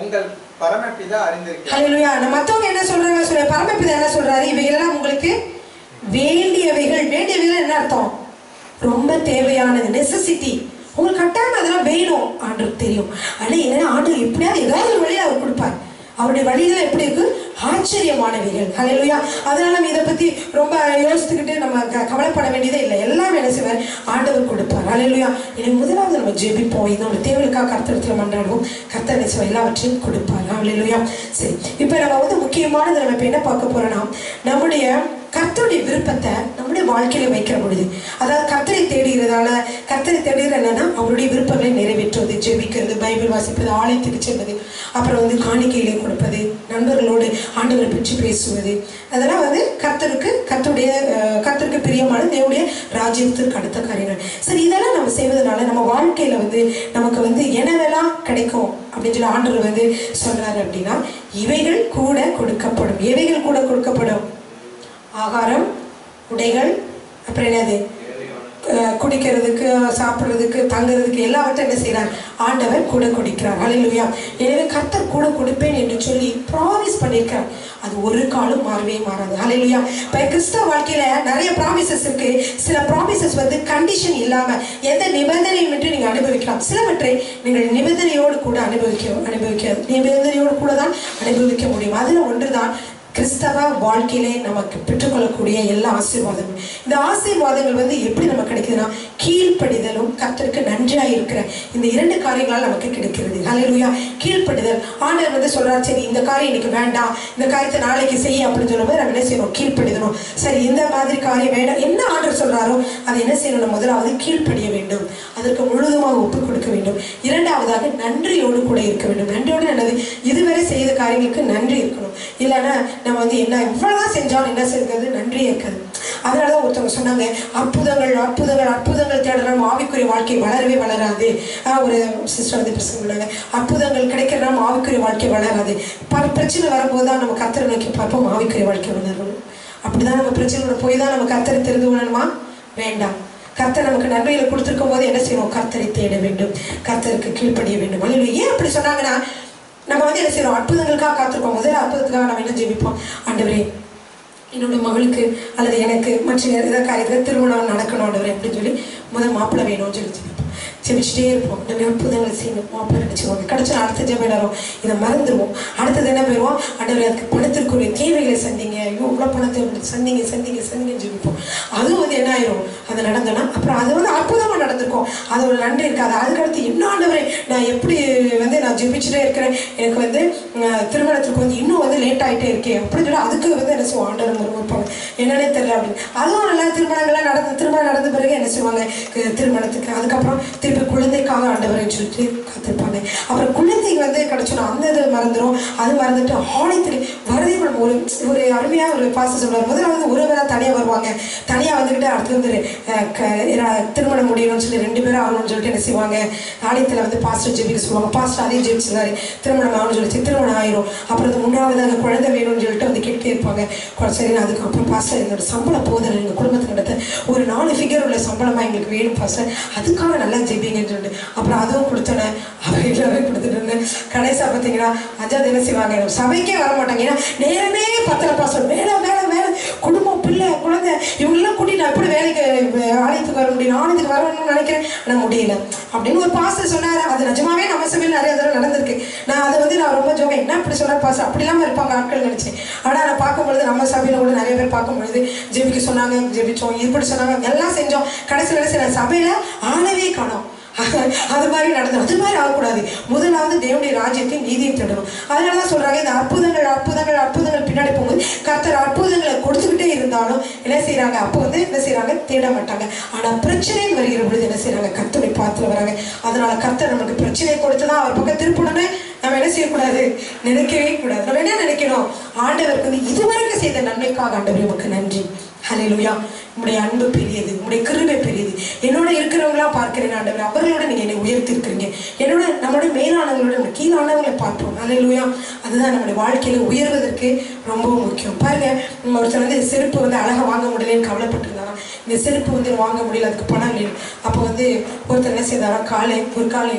உங்கள் பரமபிதா அறிந்திருக்கிறார். அல்லேலூயா. மத்தவங்க என்ன சொல்றாங்க, பரமபிதா என்ன சொல்றாரு, இவைகளெல்லாம் உங்களுக்கு வேண்டியவைகள். வேண்டியவைகள் என்ன அர்த்தம், ரொம்ப தேவையானது, நெசசிட்டி. உங்களுக்கு கட்டாயம் அதெல்லாம் வேணும், ஆண்டவருக்கு தெரியும். ஆனால் என்னன்னா ஆண்டவர் எப்படியாவது ஏதாவது ஒரு வழியில் அவர் கொடுப்பார். அவருடைய வழிகள் எப்படி இருக்கு, ஆச்சரியமானவைகள். அல்லேலூயா. அதனால நம்ம இதை பத்தி ரொம்ப யோசித்துக்கிட்டு நம்ம கவலைப்பட வேண்டியதே இல்லை. எல்லாம் என்ன செய்வார், ஆண்டவர் கொடுப்பார். அல்லேலூயா. எனக்கு முதலாவது நம்ம ஜெபிப்போம், இதோட தேவைக்காக கர்த்தரிடத்துல மன்றாடுவோம், கர்த்தர் என்ன செய்வார், எல்லாவற்றையும் கொடுப்பார். அல்லேலூயா. சரி, இப்போ நம்ம முக்கியமானது நம்ம இப்போ என்ன பார்க்க போறோம்னா, நம்முடைய கர்த்தருடைய விருப்பத்தை நம்முடைய வாழ்க்கையில வைக்கிற பொழுது, அதாவது கர்த்தரை தேடுகிற என்னன்னா அவருடைய விருப்பங்களை நிறைவேற்றுவது, ஜெபிக்கிறது, பைபிள் வாசிப்பது, ஆலயத்துக்கு செல்வது, அப்புறம் காணிக்கையிலே கொடுப்பது, நண்பர்களோடு ஆண்டவரை பற்றி பேசுவது, அதெல்லாம் கர்த்தருக்கு பிரியமான தேவனுடைய ராஜ்யத்திற்கு அடுத்த காரியங்கள். சரி, இதெல்லாம் நம்ம செய்வதனால நம்ம வாழ்க்கையில நமக்கு என்னவெல்லாம் கிடைக்கும் அப்படின்னு சொல்லி ஆண்டவர் சொல்றாரு அப்படின்னா, இவைகள் கூட கொடுக்கப்படும். ஆகாரம், உடைகள், அப்புறம் என்னது, குடிக்கிறதுக்கு, சாப்பிட்றதுக்கு, தங்குறதுக்கு, எல்லாவற்றையும் என்ன செய்யறார், ஆண்டவர் கூட கொடுக்கிறார். அல்லேலூயா. எனவே கர்த்தர் கூட கொடுப்பேன் என்று சொல்லி ப்ராமிஸ் பண்ணியிருக்கார். அது ஒரு காலம் மாறவே மாறாது. அல்லேலூயா. இப்போ கிறிஸ்தவ வாழ்க்கையில நிறைய ப்ராமிசஸ் இருக்கு. சில ப்ராமிசஸ் கண்டிஷன் இல்லாம எந்த நிபந்தனையும் விட்டு நீங்க அனுபவிக்கலாம். சிலவற்றை நீங்கள் நிபந்தனையோடு கூட நிபந்தனையோடு கூட தான் அனுபவிக்க முடியும். அதுல ஒன்றுதான் கிறிஸ்தவ வாழ்க்கையிலே நமக்கு பெற்றுக்கொள்ளக்கூடிய எல்லா ஆசீர்வாதங்களும். இந்த ஆசீர்வாதங்கள் எப்படி நமக்கு கிடைக்குதுன்னா, கீழ்ப்படிதலும் கர்த்தருக்கு நன்றியாக இருக்கிற இந்த 2 காரியங்களால் நமக்கு கிடைக்கிறது. அல்லேலூயா. கீழ்ப்படிதல். ஆண்டவர் சொல்றாரு, சரி இந்த காரியம் இன்னைக்கு வேண்டாம், இந்த காரியத்தை நாளைக்கு செய்ய அப்படின்னு சொல்லும்போது நம்ம என்ன செய்யணும், கீழ்ப்படிதணும். சரி, இந்த மாதிரி காரியம் வேண்டாம், என்ன ஆண்டவர் சொல்றாரோ அதை என்ன செய்யணும், முதலாவது கீழ்ப்படிய வேண்டும், அதற்கு முழுதுமாக ஒப்பு கொடுக்க வேண்டும். இரண்டாவதாக நன்றியோடு கூட இருக்க வேண்டும். நன்றியோடு என்னது, இதுவரை செய்த காரியங்களுக்கு நன்றி இருக்கணும். இல்லைன்னா நம்ம என்ன இவ்வளவுதான் செஞ்சாலும் என்ன செய்யறது, நன்றி இருக்காது. அதனாலதான் ஒருத்தவங்க சொன்னாங்க, அற்புதங்கள் தேடுறோம், ஆவிக்குரிய வாழ்க்கை வளரவே வளராது. ஒரு சிஸ்டர் சொன்னாங்க, அற்புதங்கள் கிடைக்கிறோம், ஆவிக்குரிய வாழ்க்கை வளராது. பிரச்சனை வரும்போது தான் நம்ம கர்த்தரை நோக்கி பார்ப்போம், ஆவிக்குரிய வாழ்க்கை வளரணும். அப்படிதான் நம்ம பிரச்சனையோட போய் தான் நம்ம கர்த்தரை தெரிந்து கொள்ளணுமா, வேண்டாம். கர்த்தர் நமக்கு நன்மைகளை கொடுத்திருக்கும் போது என்ன செய்யணும், கர்த்தரை தேட வேண்டும், கர்த்தருக்கு கீழ்ப்படிய வேண்டும். ஏன் அப்படி சொன்னாங்கன்னா, நம்ம என்ன செய்யறோம், அற்புதங்களுக்காக காத்திருக்கோம். முதல் அற்புதத்துக்காக நம்ம என்ன ஜெபிப்போம், ஆண்டவரே என்னோட மகளுக்கு அல்லது எனக்கு மற்ற ஏதாவது காரியத்தில் திருமணம் நடக்கணும் ஆண்டவரே அப்படின்னு சொல்லி முதல் மாப்பிள்ளை வேணும்னு சொல்லி ஜெபிப்போம். ஜெபிச்சுட்டே இருப்போம். நம்ம அற்புதங்களை செய்யணும், மாப்பிள்ளை கிடைச்சிருவாங்க. கிடைச்சா அடுத்த ஜெபிடுவோம், இதை மறந்துடுவோம். அடுத்தது என்ன போயிடுவோம், ஆண்டவரே அதுக்கு பணத்திற்குரிய தேவைகளை சந்திங்க, ஐயோ இவ்வளோ பணத்தை சந்திங்க ஜெபிப்போம். அதுவும் என்ன ஆயிரும், அது நடந்தோன்னா அப்புறம் அது அற்புதமாக நடந்திருக்கும், அது ஒரு நன்றி இருக்காது. அதுக்கடுத்து இன்னும் ஆண்டவரே நான் எப்படி நான் ஜெபிச்சுட்டே இருக்கிறேன், எனக்கு திருமணத்துக்கு இன்னும் லேட் ஆகிட்டே இருக்கேன் அப்படின்னு சொல்லி அதுக்கு என்ன செய்வோம், ஆண்டவர் வைப்பாங்க, என்னன்னே தெரியல அப்படின்னு. அதுவும் நல்லா திருமணம் நடந்த பிறகு என்ன செய்வாங்க, திருமணத்துக்கு அதுக்கப்புறம் திருப்பி குழந்தைக்காக ஆண்டவரைன்னு சொல்லிட்டு காத்திருப்பாங்க. அப்புறம் குழந்தை கிடைச்சோன்னா அந்த இது மறந்துடும். அது மறந்துட்டு ஆலயத்துக்கு வரதே ஒரு அருமையாக ஒரு பாச சொல்லுவார். முதல்ல ஒருவராக தனியாக வருவாங்க. தனியாக வந்துக்கிட்டு அடுத்து திருமணம் முடியணும்னு சொல்லி 2 பேரும் ஆகணும்னு சொல்லிட்டு என்ன செய்வாங்க, ஆலயத்தில் பாஸ்டர் ஜெபிக்க சொல்லுவாங்க. பாஸ்டர் அதையும் ஜெபிச்சுருந்தாரு, திருமணம் ஆகணும்னு சொல்லி திருமணம் ஆயிரும். அப்புறம் 3வது குழந்தை வேணும்னு சொல்லிட்டு கேட்டே இருப்பாங்க. சரி, அதுக்கப்புறம் பாஸ்டர் என்னோட சம்பளம் போதில்லை, எங்கள் குடும்பத்துக்கு நடத்த ஒரு 4 ஃபிகர் உள்ள சம்பளமாக எங்களுக்கு வேணும் பாஸ்டர், அதுக்காக நல்லா ஜெபிங்கன்னு சொல்லிட்டு அப்புறம் அதுவும் கொடுத்தோன்னே அவையிலவே கொடுத்துட்டு கடைசியாக பார்த்தீங்கன்னா 5வது என்ன செய்வாங்க, சபைக்கே வர மாட்டாங்க. ஏன்னா நேரமே 10 பாஸ்டர் வேலை குடும்பம், பிள்ளை, குழந்தை இவங்கெல்லாம் கூட்டி நான் எப்படி வேலைக்கு ஆலயத்துக்கு வர முடியும், ஆலயத்துக்கு வரணும்னு நினைக்கிறேன், ஆனால் முடியல அப்படின்னு ஒரு பாஸ்டர் சொன்னார். அது நிஜமாவே நம்ம சபையில் நிறைய தடவை நடந்திருக்கு. நான் அதை நான் ரொம்ப ஜோகம், என்ன இப்படி சொல்கிற பாஸ்டர், அப்படி இல்லாமல் இருப்பாங்க ஆட்கள் நினச்சேன். ஆனால் நான் பார்க்கும்பொழுது நம்ம சபையில் கூட நிறைய பேர் பார்க்கும்பொழுது ஜெபிக்க சொன்னாங்க, ஜெபிச்சோம், இப்படி சொன்னாங்க, எல்லாம் செஞ்சோம். கடைசியில் சபையில் ஆளவே காணோம். அது மாதிரி நடந்தது. அது மாதிரி ஆகக்கூடாது. முதலாவது தேவனுடைய ராஜ்யத்தை நீதியை தேடணும். அதனால தான் சொல்றாங்க, இந்த அற்புதங்கள் பின்னாடி போகும்போது கர்த்தர் அற்புதங்களை கொடுத்துக்கிட்டே இருந்தா இருந்தாலும் என்ன செய்யறாங்க, அப்போ வந்து என்ன செய்யறாங்க, தேட மாட்டாங்க. ஆனா பிரச்சனைன்னு வருகிற பொழுது என்ன செய்யறாங்க, கர்த்தரை பார்த்து வராங்க. அதனால கர்த்தர் நமக்கு பிரச்சனை கொடுத்துதான் அவர் பக்கம் திருப்பணும்னு நம்ம என்ன செய்யக்கூடாது, நினைக்கவே கூடாது. நம்ம என்ன நினைக்கணும், ஆண்டவருக்கு வந்து இதுவரைக்கும் செய்த நன்மைக்காக ஆண்டவர் நமக்கு நன்றி. ஹல்லேலூயா. உங்களுடைய அன்பு பெரியது, உங்களுடைய கிருபை பெரியது. என்னோட இருக்கிறவங்களா பார்க்கிறேன் ஆண்டவர், அவர்களோட நீங்க என்னை உயர்த்தி இருக்கிறீங்க. என்னோட நம்மளோட மேலானவங்களோட நம்ம கீழானவங்களை பார்ப்போம். ஹல்லேலூயா. அதுதான் நம்முடைய வாழ்க்கையில உயர்வதற்கு ரொம்ப முக்கியம். பாருங்க, ஒருத்தர் வந்து செருப்பு வந்து அழகா வாங்க முடியலன்னு கவலைப்பட்டிருந்தாங்க. இந்த செருப்பு வந்து வாங்க முடியல, அதுக்கு பணம் இல்லை. அப்போ வந்து ஒருத்தர் என்ன செய்தாரா, ஒரு காலை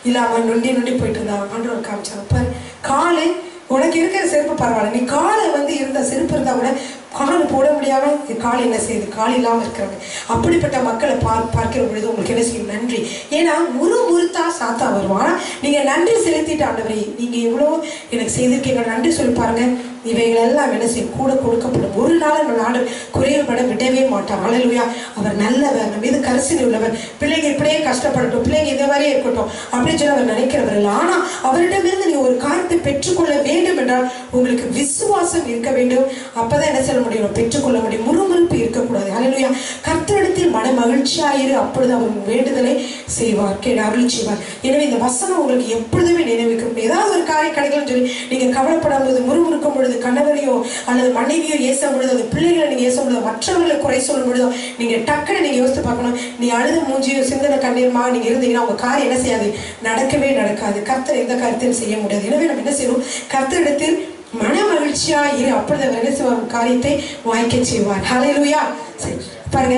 இல்லாம நொண்டி போயிட்டு இருந்தா. ஆண்டவர் காமிச்சாங்க, பாரு காலு உனக்கு இருக்கிற செருப்பு பரவாயில்ல, நீ காலை வந்து இருந்த செருப்பு இருந்தா கூட கால் போட முடியாம கால் என்ன செய்யுது, கால் இல்லாம இருக்கிறாங்க. அப்படிப்பட்ட மக்களை பார்க்கிற பொழுது உங்களுக்கு என்ன செய்யும், நன்றி. ஏன்னா முறுத்தா சாத்தா வருவான். நீங்க நன்றி செலுத்திட்டு ஆண்டவரே நீங்க எவ்வளோ எனக்கு செய்திருக்கீங்க நன்றி சொல்லி பாருங்க. இவைகள் எல்லாம் என்ன செய்யும், கூட கொடுக்கப்படும். ஒரு நாள் நம்ம நாடு குறைவுபட விடவே மாட்டார். ஹல்லேலூயா. அவர் நல்லவர், நம்ம மீது கரிசனை உள்ளவர். பிள்ளைங்க இப்படியே கஷ்டப்படட்டும், பிள்ளைங்க இதே மாதிரியே இருக்கட்டும் அப்படின்னு சொல்லி அவர் நினைக்கிறவர் இல்லை. ஆனா அவரிடமிருந்து நீங்க ஒரு காரியத்தை பெற்றுக்கொள்ள வேண்டும் என்றால் உங்களுக்கு விசுவாசம் இருக்க வேண்டும். அப்பதான் என்ன சொல்ல முடியும், பெற்றுக்கொள்ள முடியும். முறுமுறுப்பு இருக்கக்கூடாது. ஹல்லேலூயா. கர்த்தரிடத்தில் மன மகிழ்ச்சியாயிரு, அப்பொழுது அவர் வேண்டுதலை செய்வார், அருள் செய்வார். எனவே இந்த வசனம் உங்களுக்கு எப்பொழுதுமே நினைவுக்கும். ஏதாவது ஒரு காரியம் கிடைக்கலன்னு சொல்லி நீங்க கவலைப்படும் போது, முறுமுறுக்கும் பொழுது, கணவரையோ அல்லது மனைவியோ ஏசும் பொழுது, அது பிள்ளைகளை நீங்க ஏசும் பொழுது, மற்றவர்களை குறை சொல்லும் பொழுதோ, நீங்க டக்குன்னு நீங்க யோசித்து பார்க்கணும். நீ அழுத மூஞ்சியோ சிந்தனை கண்ணீருமா நீங்க இருந்தீங்கன்னா உங்க காரியம் என்ன செய்யாது, நடக்கவே நடக்காது. கர்த்தர் எந்த காரியத்தையும் செய்ய முடியாது. எனவே நம்ம என்ன செய்யணும், கர்த்தரிடத்தில் மன மகிழ்ச்சியா இரு, அப்பொழுது அவர் என்ன செய்வார், காரியத்தை வாய்க்க செய்வார். ஹல்லேலூயா. சரி பாருங்க,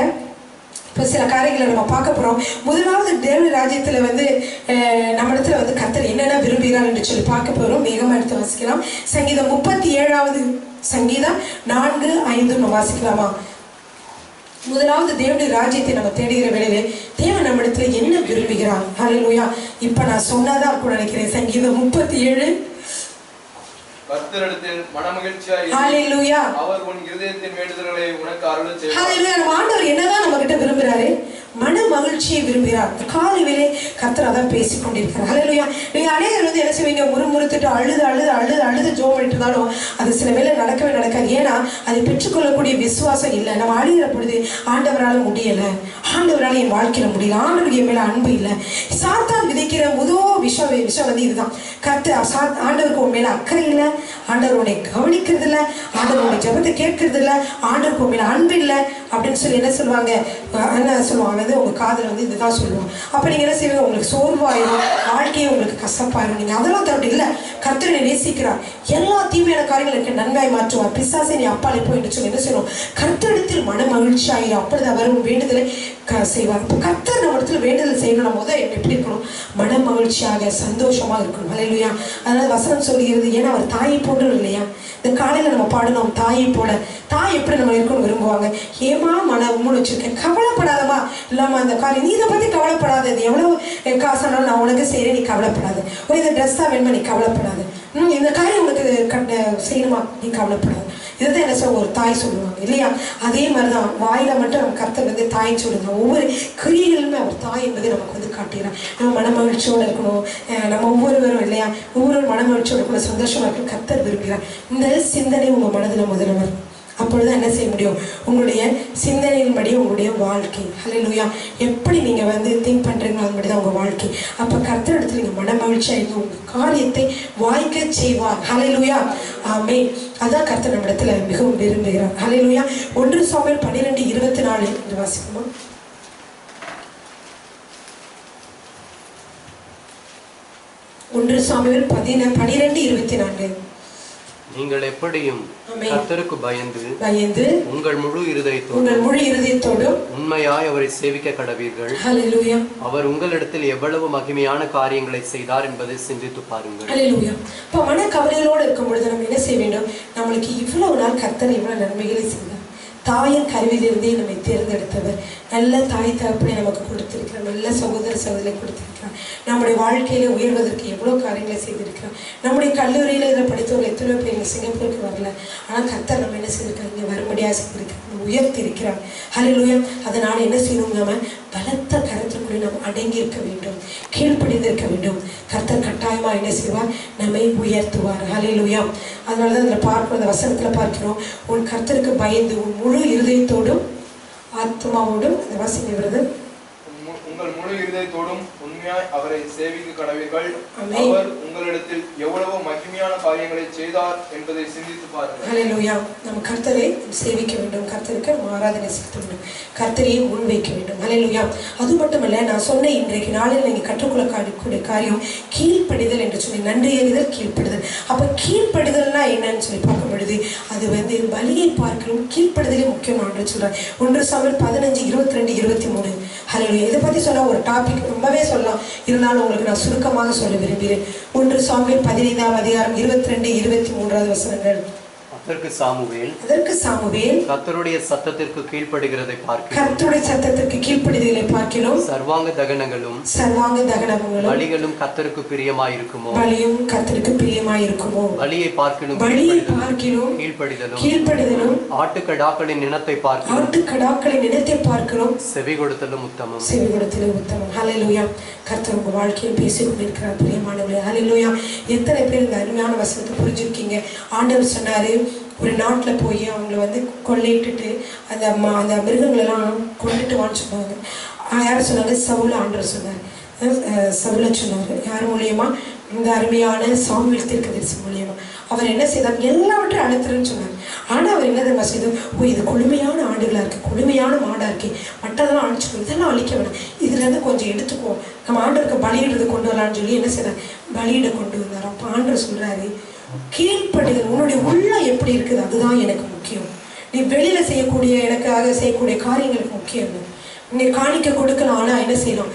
இப்போ சில காரியங்களை நம்ம பார்க்க போறோம். முதலாவது தேவ ராஜ்யத்துல வந்து நம்ம இடத்துல வந்து கர்த்தர் என்னென்ன விரும்புகிறார் என்று சொல்லி பார்க்க போறோம். வேகமா எடுத்து வாசிக்கலாம். சங்கீதம் 37வது சங்கீதம் 4:5 நம்ம வாசிக்கலாமா? முதலாவது தேவனுடைய ராஜ்யத்தை நம்ம தேடுகிற வேளையிலே தேவன் நம்ம இடத்துல என்ன விரும்புகிறார். ஹல்லேலூயா. இப்ப நான் சொன்னதா கூட நினைக்கிறேன். சங்கீதம் 37 கர்த்தரிடத்தில் மனமகிழ்ச்சியாய் இரு. ஹல்லேலூயா. அவர் உன் இருதயத்தின் வேண்டுதல்களை உனக்கு அருள் செய்வார். ஹல்லேலூயா. நம்ம ஆண்டவர் என்னதான் நம்ம கிட்ட விரும்புறாரு, மன மகிழ்ச்சியை விரும்புகிறார். காலை வேளை கர்த்தர் அதான் பேசிக் கொண்டிருக்கிறார். ஹல்லேலூயா. நீங்க அநேகர் வந்து என்ன செய்வீங்க, முறுமுறுத்துட்டு அழுது ஜோம் பண்ணிட்டு இருந்தாலும் அது சில வேளை நடக்கவே நடக்காது. ஏன்னா அதை பெற்றுக்கொள்ளக்கூடிய விசுவாசம் இல்லை. நம்ம அழுகிற பொழுது ஆண்டவரால் முடியல, ஆண்டவரால் என் வாழ்க்கையில முடியல, ஆண்டவருக்கு என் மேல அன்பு இல்லை. சாத்தான் விதைக்கிற விஷயம் வந்து இதுதான். ஆண்டவருக்கு உன் மேல அக்கறை இல்லை, ஆண்டவர் உன்னை கவனிக்கிறது இல்லை, ஆண்டவர் உன்னை ஜெபத்தை கேட்கறது இல்லை, ஆண்டவருக்கு உன் மேல அன்பு இல்லை அப்படின்னு சொல்லி என்ன சொல்லுவாங்க, என்ன சொல்லுவாங்க வந்து உங்க காதல வந்து இதுதான் சொல்லுவோம். அப்ப நீங்க என்ன செய்வீங்க, உங்களுக்கு சோர்வாயிரும், வாழ்க்கையை உங்களுக்கு கசப்பாயிரும். நீங்க அதெல்லாம் தவிர இல்லை, கர்த்தரை நேசிக்கிறார், எல்லா தீமையான காரியங்களுக்கு நன்மையாய் மாற்றுவார். பிசாசை நீ அப்பாலே போய் என்று சொல்லி என்ன செய்யணும், கர்த்தரிடத்தில் மன மகிழ்ச்சி ஆயிரும், அப்பொழுது அவர் வேண்டுதலை செய்வார். இப்போ கர்த்தர் நம்ம இடத்துல வேண்டுதல் செய்யணும் போது எப்படி இருக்கணும், மன மகிழ்ச்சியாக சந்தோஷமா இருக்கணும். ஹல்லேலூயா. அதனால வசனம் சொல்லுகிறது, ஏன்னா அவர் தாயை போன்று இல்லையா. இந்த காலையில நம்ம பாடணும், தாயை போல. தாய் எப்படி நம்ம இருக்கணும் விரும்புவாங்க, ஏமா மன மூணு வச்சிருக்கேன், கவலைப்படாதமா இல்லாம அந்த காரியம் நீ இதை பத்தி கவலைப்படாது, இது எவ்வளவு காசானாலும் நான் உனக்கு செய்யறேன், நீ கவலைப்படாது. ஒரு இந்த ட்ரெஸ் தான் வேணுமா, நீ கவலைப்படாது. இந்த காரியம் உனக்கு செய்யணுமா, நீ கவலைப்படாது. இதுதான் என்ன சொல்ல ஒரு தாய் சொல்லுவாங்க இல்லையா. அதே மாதிரிதான் வாயில மட்டும் நம்ம கர்த்தர் வந்து தாய் சொல்லுங்க, ஒவ்வொரு கிரியைகளுமே அவர் தாய் என்பதை நமக்கு வந்து காட்டுகிறார். நம்ம மன மகிழ்ச்சியோடு இருக்கணும், நம்ம ஒவ்வொருவரும் இல்லையா, ஒவ்வொரு மன மகிழ்ச்சியோடு இருக்கணும், சந்தோஷமா இருக்கணும், கர்த்தர் விரும்புகிறார். இந்த சிந்தனை உங்க மனதில் முதல்ல வரும். அப்பொழுதுதான் என்ன செய்ய முடியும், உங்களுடைய சிந்தனையின்படி உங்களுடைய வாழ்க்கை. ஹல்லேலூயா. எப்படி நீங்க வந்து திங்க் பண்றீங்களோ அது மட்டும் தான் உங்க வாழ்க்கை. அப்ப கர்த்தர் இடத்துல நீங்க மன மகிழ்ச்சியா இருந்து உங்க காரியத்தை வாய்க்க செய்வார். ஹல்லேலூயா. ஆமென். அதான் கர்த்தர் நம்ம இடத்துல மிகவும் விரும்புகிறார். ஹல்லேலூயா. 1 சாமுவேல் 12:24 என்று வாசிக்கணும். 1 சாமுவேல் 12:24. நீங்கள் எப்படியும் கர்த்தருக்கு பயந்து உங்கள் முழு இருதயத்தோடும் உண்மையாய் அவரை சேவிக்க கடவீர்கள். ஹல்லேலூயா. அவர் உங்களிடத்தில் எவ்வளவு மகிமையான காரியங்களை செய்தார் என்பதை சிந்தித்து பாருங்கள். ஹல்லேலூயா. இப்போ மன கவலைகளோடு இருக்கும் பொழுது நம்ம என்ன செய்ய வேண்டும், நம்மளுக்கு இவ்வளவு நாள் கர்த்தர் இவ்வளவு நன்மைகளை செய்தார். தாயின் கருவிலிருந்தே நம்மை தேர்ந்தெடுத்தவர், நல்ல தாய் தகப்பனை நமக்கு கொடுத்திருக்கிறார், நல்ல சகோதர சகோதரி கொடுத்திருக்கிறார், நம்முடைய வாழ்க்கையில உயர்வதற்கு எவ்வளவு காரியங்களை செய்திருக்கிறார். நம்முடைய கல்லூரியில இதை படித்தவர்கள் எத்தனையோ பேர் சிங்கப்பூருக்கு வரல, ஆனா கர்த்தர் நம்ம என்ன செய்திருக்காரு, இங்க வரும்படியாக செய்திருக்காரு. உயர்த்தி இருக்கிறார். ஹல்லேலூயா. அதனால என்ன செய்யணும், நம்ம பலத்த கரத்திற்குள்ளே நாம் அடங்கி இருக்க வேண்டும், கீழ்ப்படிந்திருக்க வேண்டும். கர்த்தர் கட்டாயமா என்ன செய்வார், நம்மை உயர்த்துவார். ஹல்லேலூயா. அதனாலதான் அதில் பார்க்கிற அந்த வசனத்துல பார்க்கிறோம், உன் கர்த்தருக்கு பயந்து உன் முழு இருதயத்தோடும் ஆத்மாவோடும், அந்த வாசிங்க விருது, உங்கள் முழு இருதயத்தோடும் உண்மையாய் அவரை சேவிக்க கடவீர்கள். அவர் உங்களிடத்தில் எவ்வளவு மகிமையான காரியங்களை செய்தார் என்பதை சிந்தித்து பாருங்கள். ஹல்லேலூயா. நம்ம கர்த்தரை சேவிக்க வேண்டும், கர்த்தருக்கு ஆராதனை செய்ய வேண்டும், கர்த்தரையே முன்வைக்க வேண்டும். ஹல்லேலூயா. அது மட்டுமல்ல, நான் சொன்ன இன்றைக்கு நாளில் நீங்கள் கற்றுக்கொள்ளக்கூடிய காரியம் கீழ்ப்படிதல் என்று சொல்லி, நன்றி அறிதல், கீழ்ப்படுதல். அப்போ கீழ்ப்படுதல்னா என்னன்னு சொல்லி பார்க்கும் பொழுது, அது பலியை பார்க்கணும், கீழ்ப்படுதலே முக்கியமான சொல்றார். 1 சாமுவேல் 15:22-23. ஹல்லேலூயா. இதை பற்றி சொன்னால் ஒரு டாபிக் ரொம்பவே சொல்லலாம், இருந்தாலும் உங்களுக்கு நான் சுருக்கமாக சொல்ல விரும்புகிறேன். 1 சாமுவேல் 15:22-23 வசனங்கள். அதற்கு சாமுவேல் கர்த்தருடைய சத்தத்திற்கு கீழ்ப்படுகிறதை பார்க்கிறோம், கர்த்தருடைய சத்தத்திற்கு கீழ்ப்படுகிறதை பார்க்கிறோம். சர்வாங்க தகனங்களும் பலிகளும் கர்த்தருக்கு பிரியமாயிருக்குமோ, பலியை பார்க்கணும் கீழ்ப்படிதலும் ஆட்டுக்கடாக்களின் இனத்தை பார்க்கிறோம் செவி கொடுத்தலும் உத்தமம். ஹல்லேலூயா. கர்த்தர் உங்க வாழ்க்கையில் பேசிக் கொண்டிருக்கிறார் பிரியமானவர்களே. ஹல்லேலூயா. எத்தனை பேர் இந்த அருமையான வசனத்தை புரிஞ்சிருக்கீங்க? ஆண்டவர் சொன்னாரு, ஒரு நாட்டில் போய் அவங்கள கொள்ளையிட்டுட்டு அந்த மிருகங்களெல்லாம் கொண்டுட்டு வான்னு சொன்னாங்க. யார் சொன்னாங்க? சவுல. ஆண்டவர் சொன்னார், சவுல சொன்னார். யார் மூலியமா? இந்த அருமையான சாமுவேல் தீர்க்கதரிசி மூலியமா. அவர் என்ன செய்தார்? எல்லாவற்றையும் அழுத்துறேன்னு சொன்னார். ஆனால் அவர் என்ன தெரியுமா செய்தார்? இது கொழுமையான ஆடுகளாக இருக்குது, கொழுமையான மாடாக இருக்கு, மற்றதெல்லாம் அழிச்சுக்கோ, இதெல்லாம் அழிக்க வேணாம், இதுலேருந்து கொஞ்சம் எடுத்துக்குவோம், நம்ம ஆண்டவருக்கு பலியிடுறது கொண்டு வரலான்னு சொல்லி என்ன செய்தார்? பலியிட கொண்டு வந்தார். அப்போ ஆண்டவர் சொல்கிறாரு, கீழ்ப்படிதல், உன்னுடைய உள்ளம் எப்படி இருக்குது அதுதான் எனக்கு முக்கியம். நீ வெளியில செய்யக்கூடிய, எனக்காக செய்யக்கூடிய காரியங்களுக்கு முக்கியம் இல்லை. நீ காணிக்க கொடுக்கலாம், ஆனால் என்ன செய்யலாம்?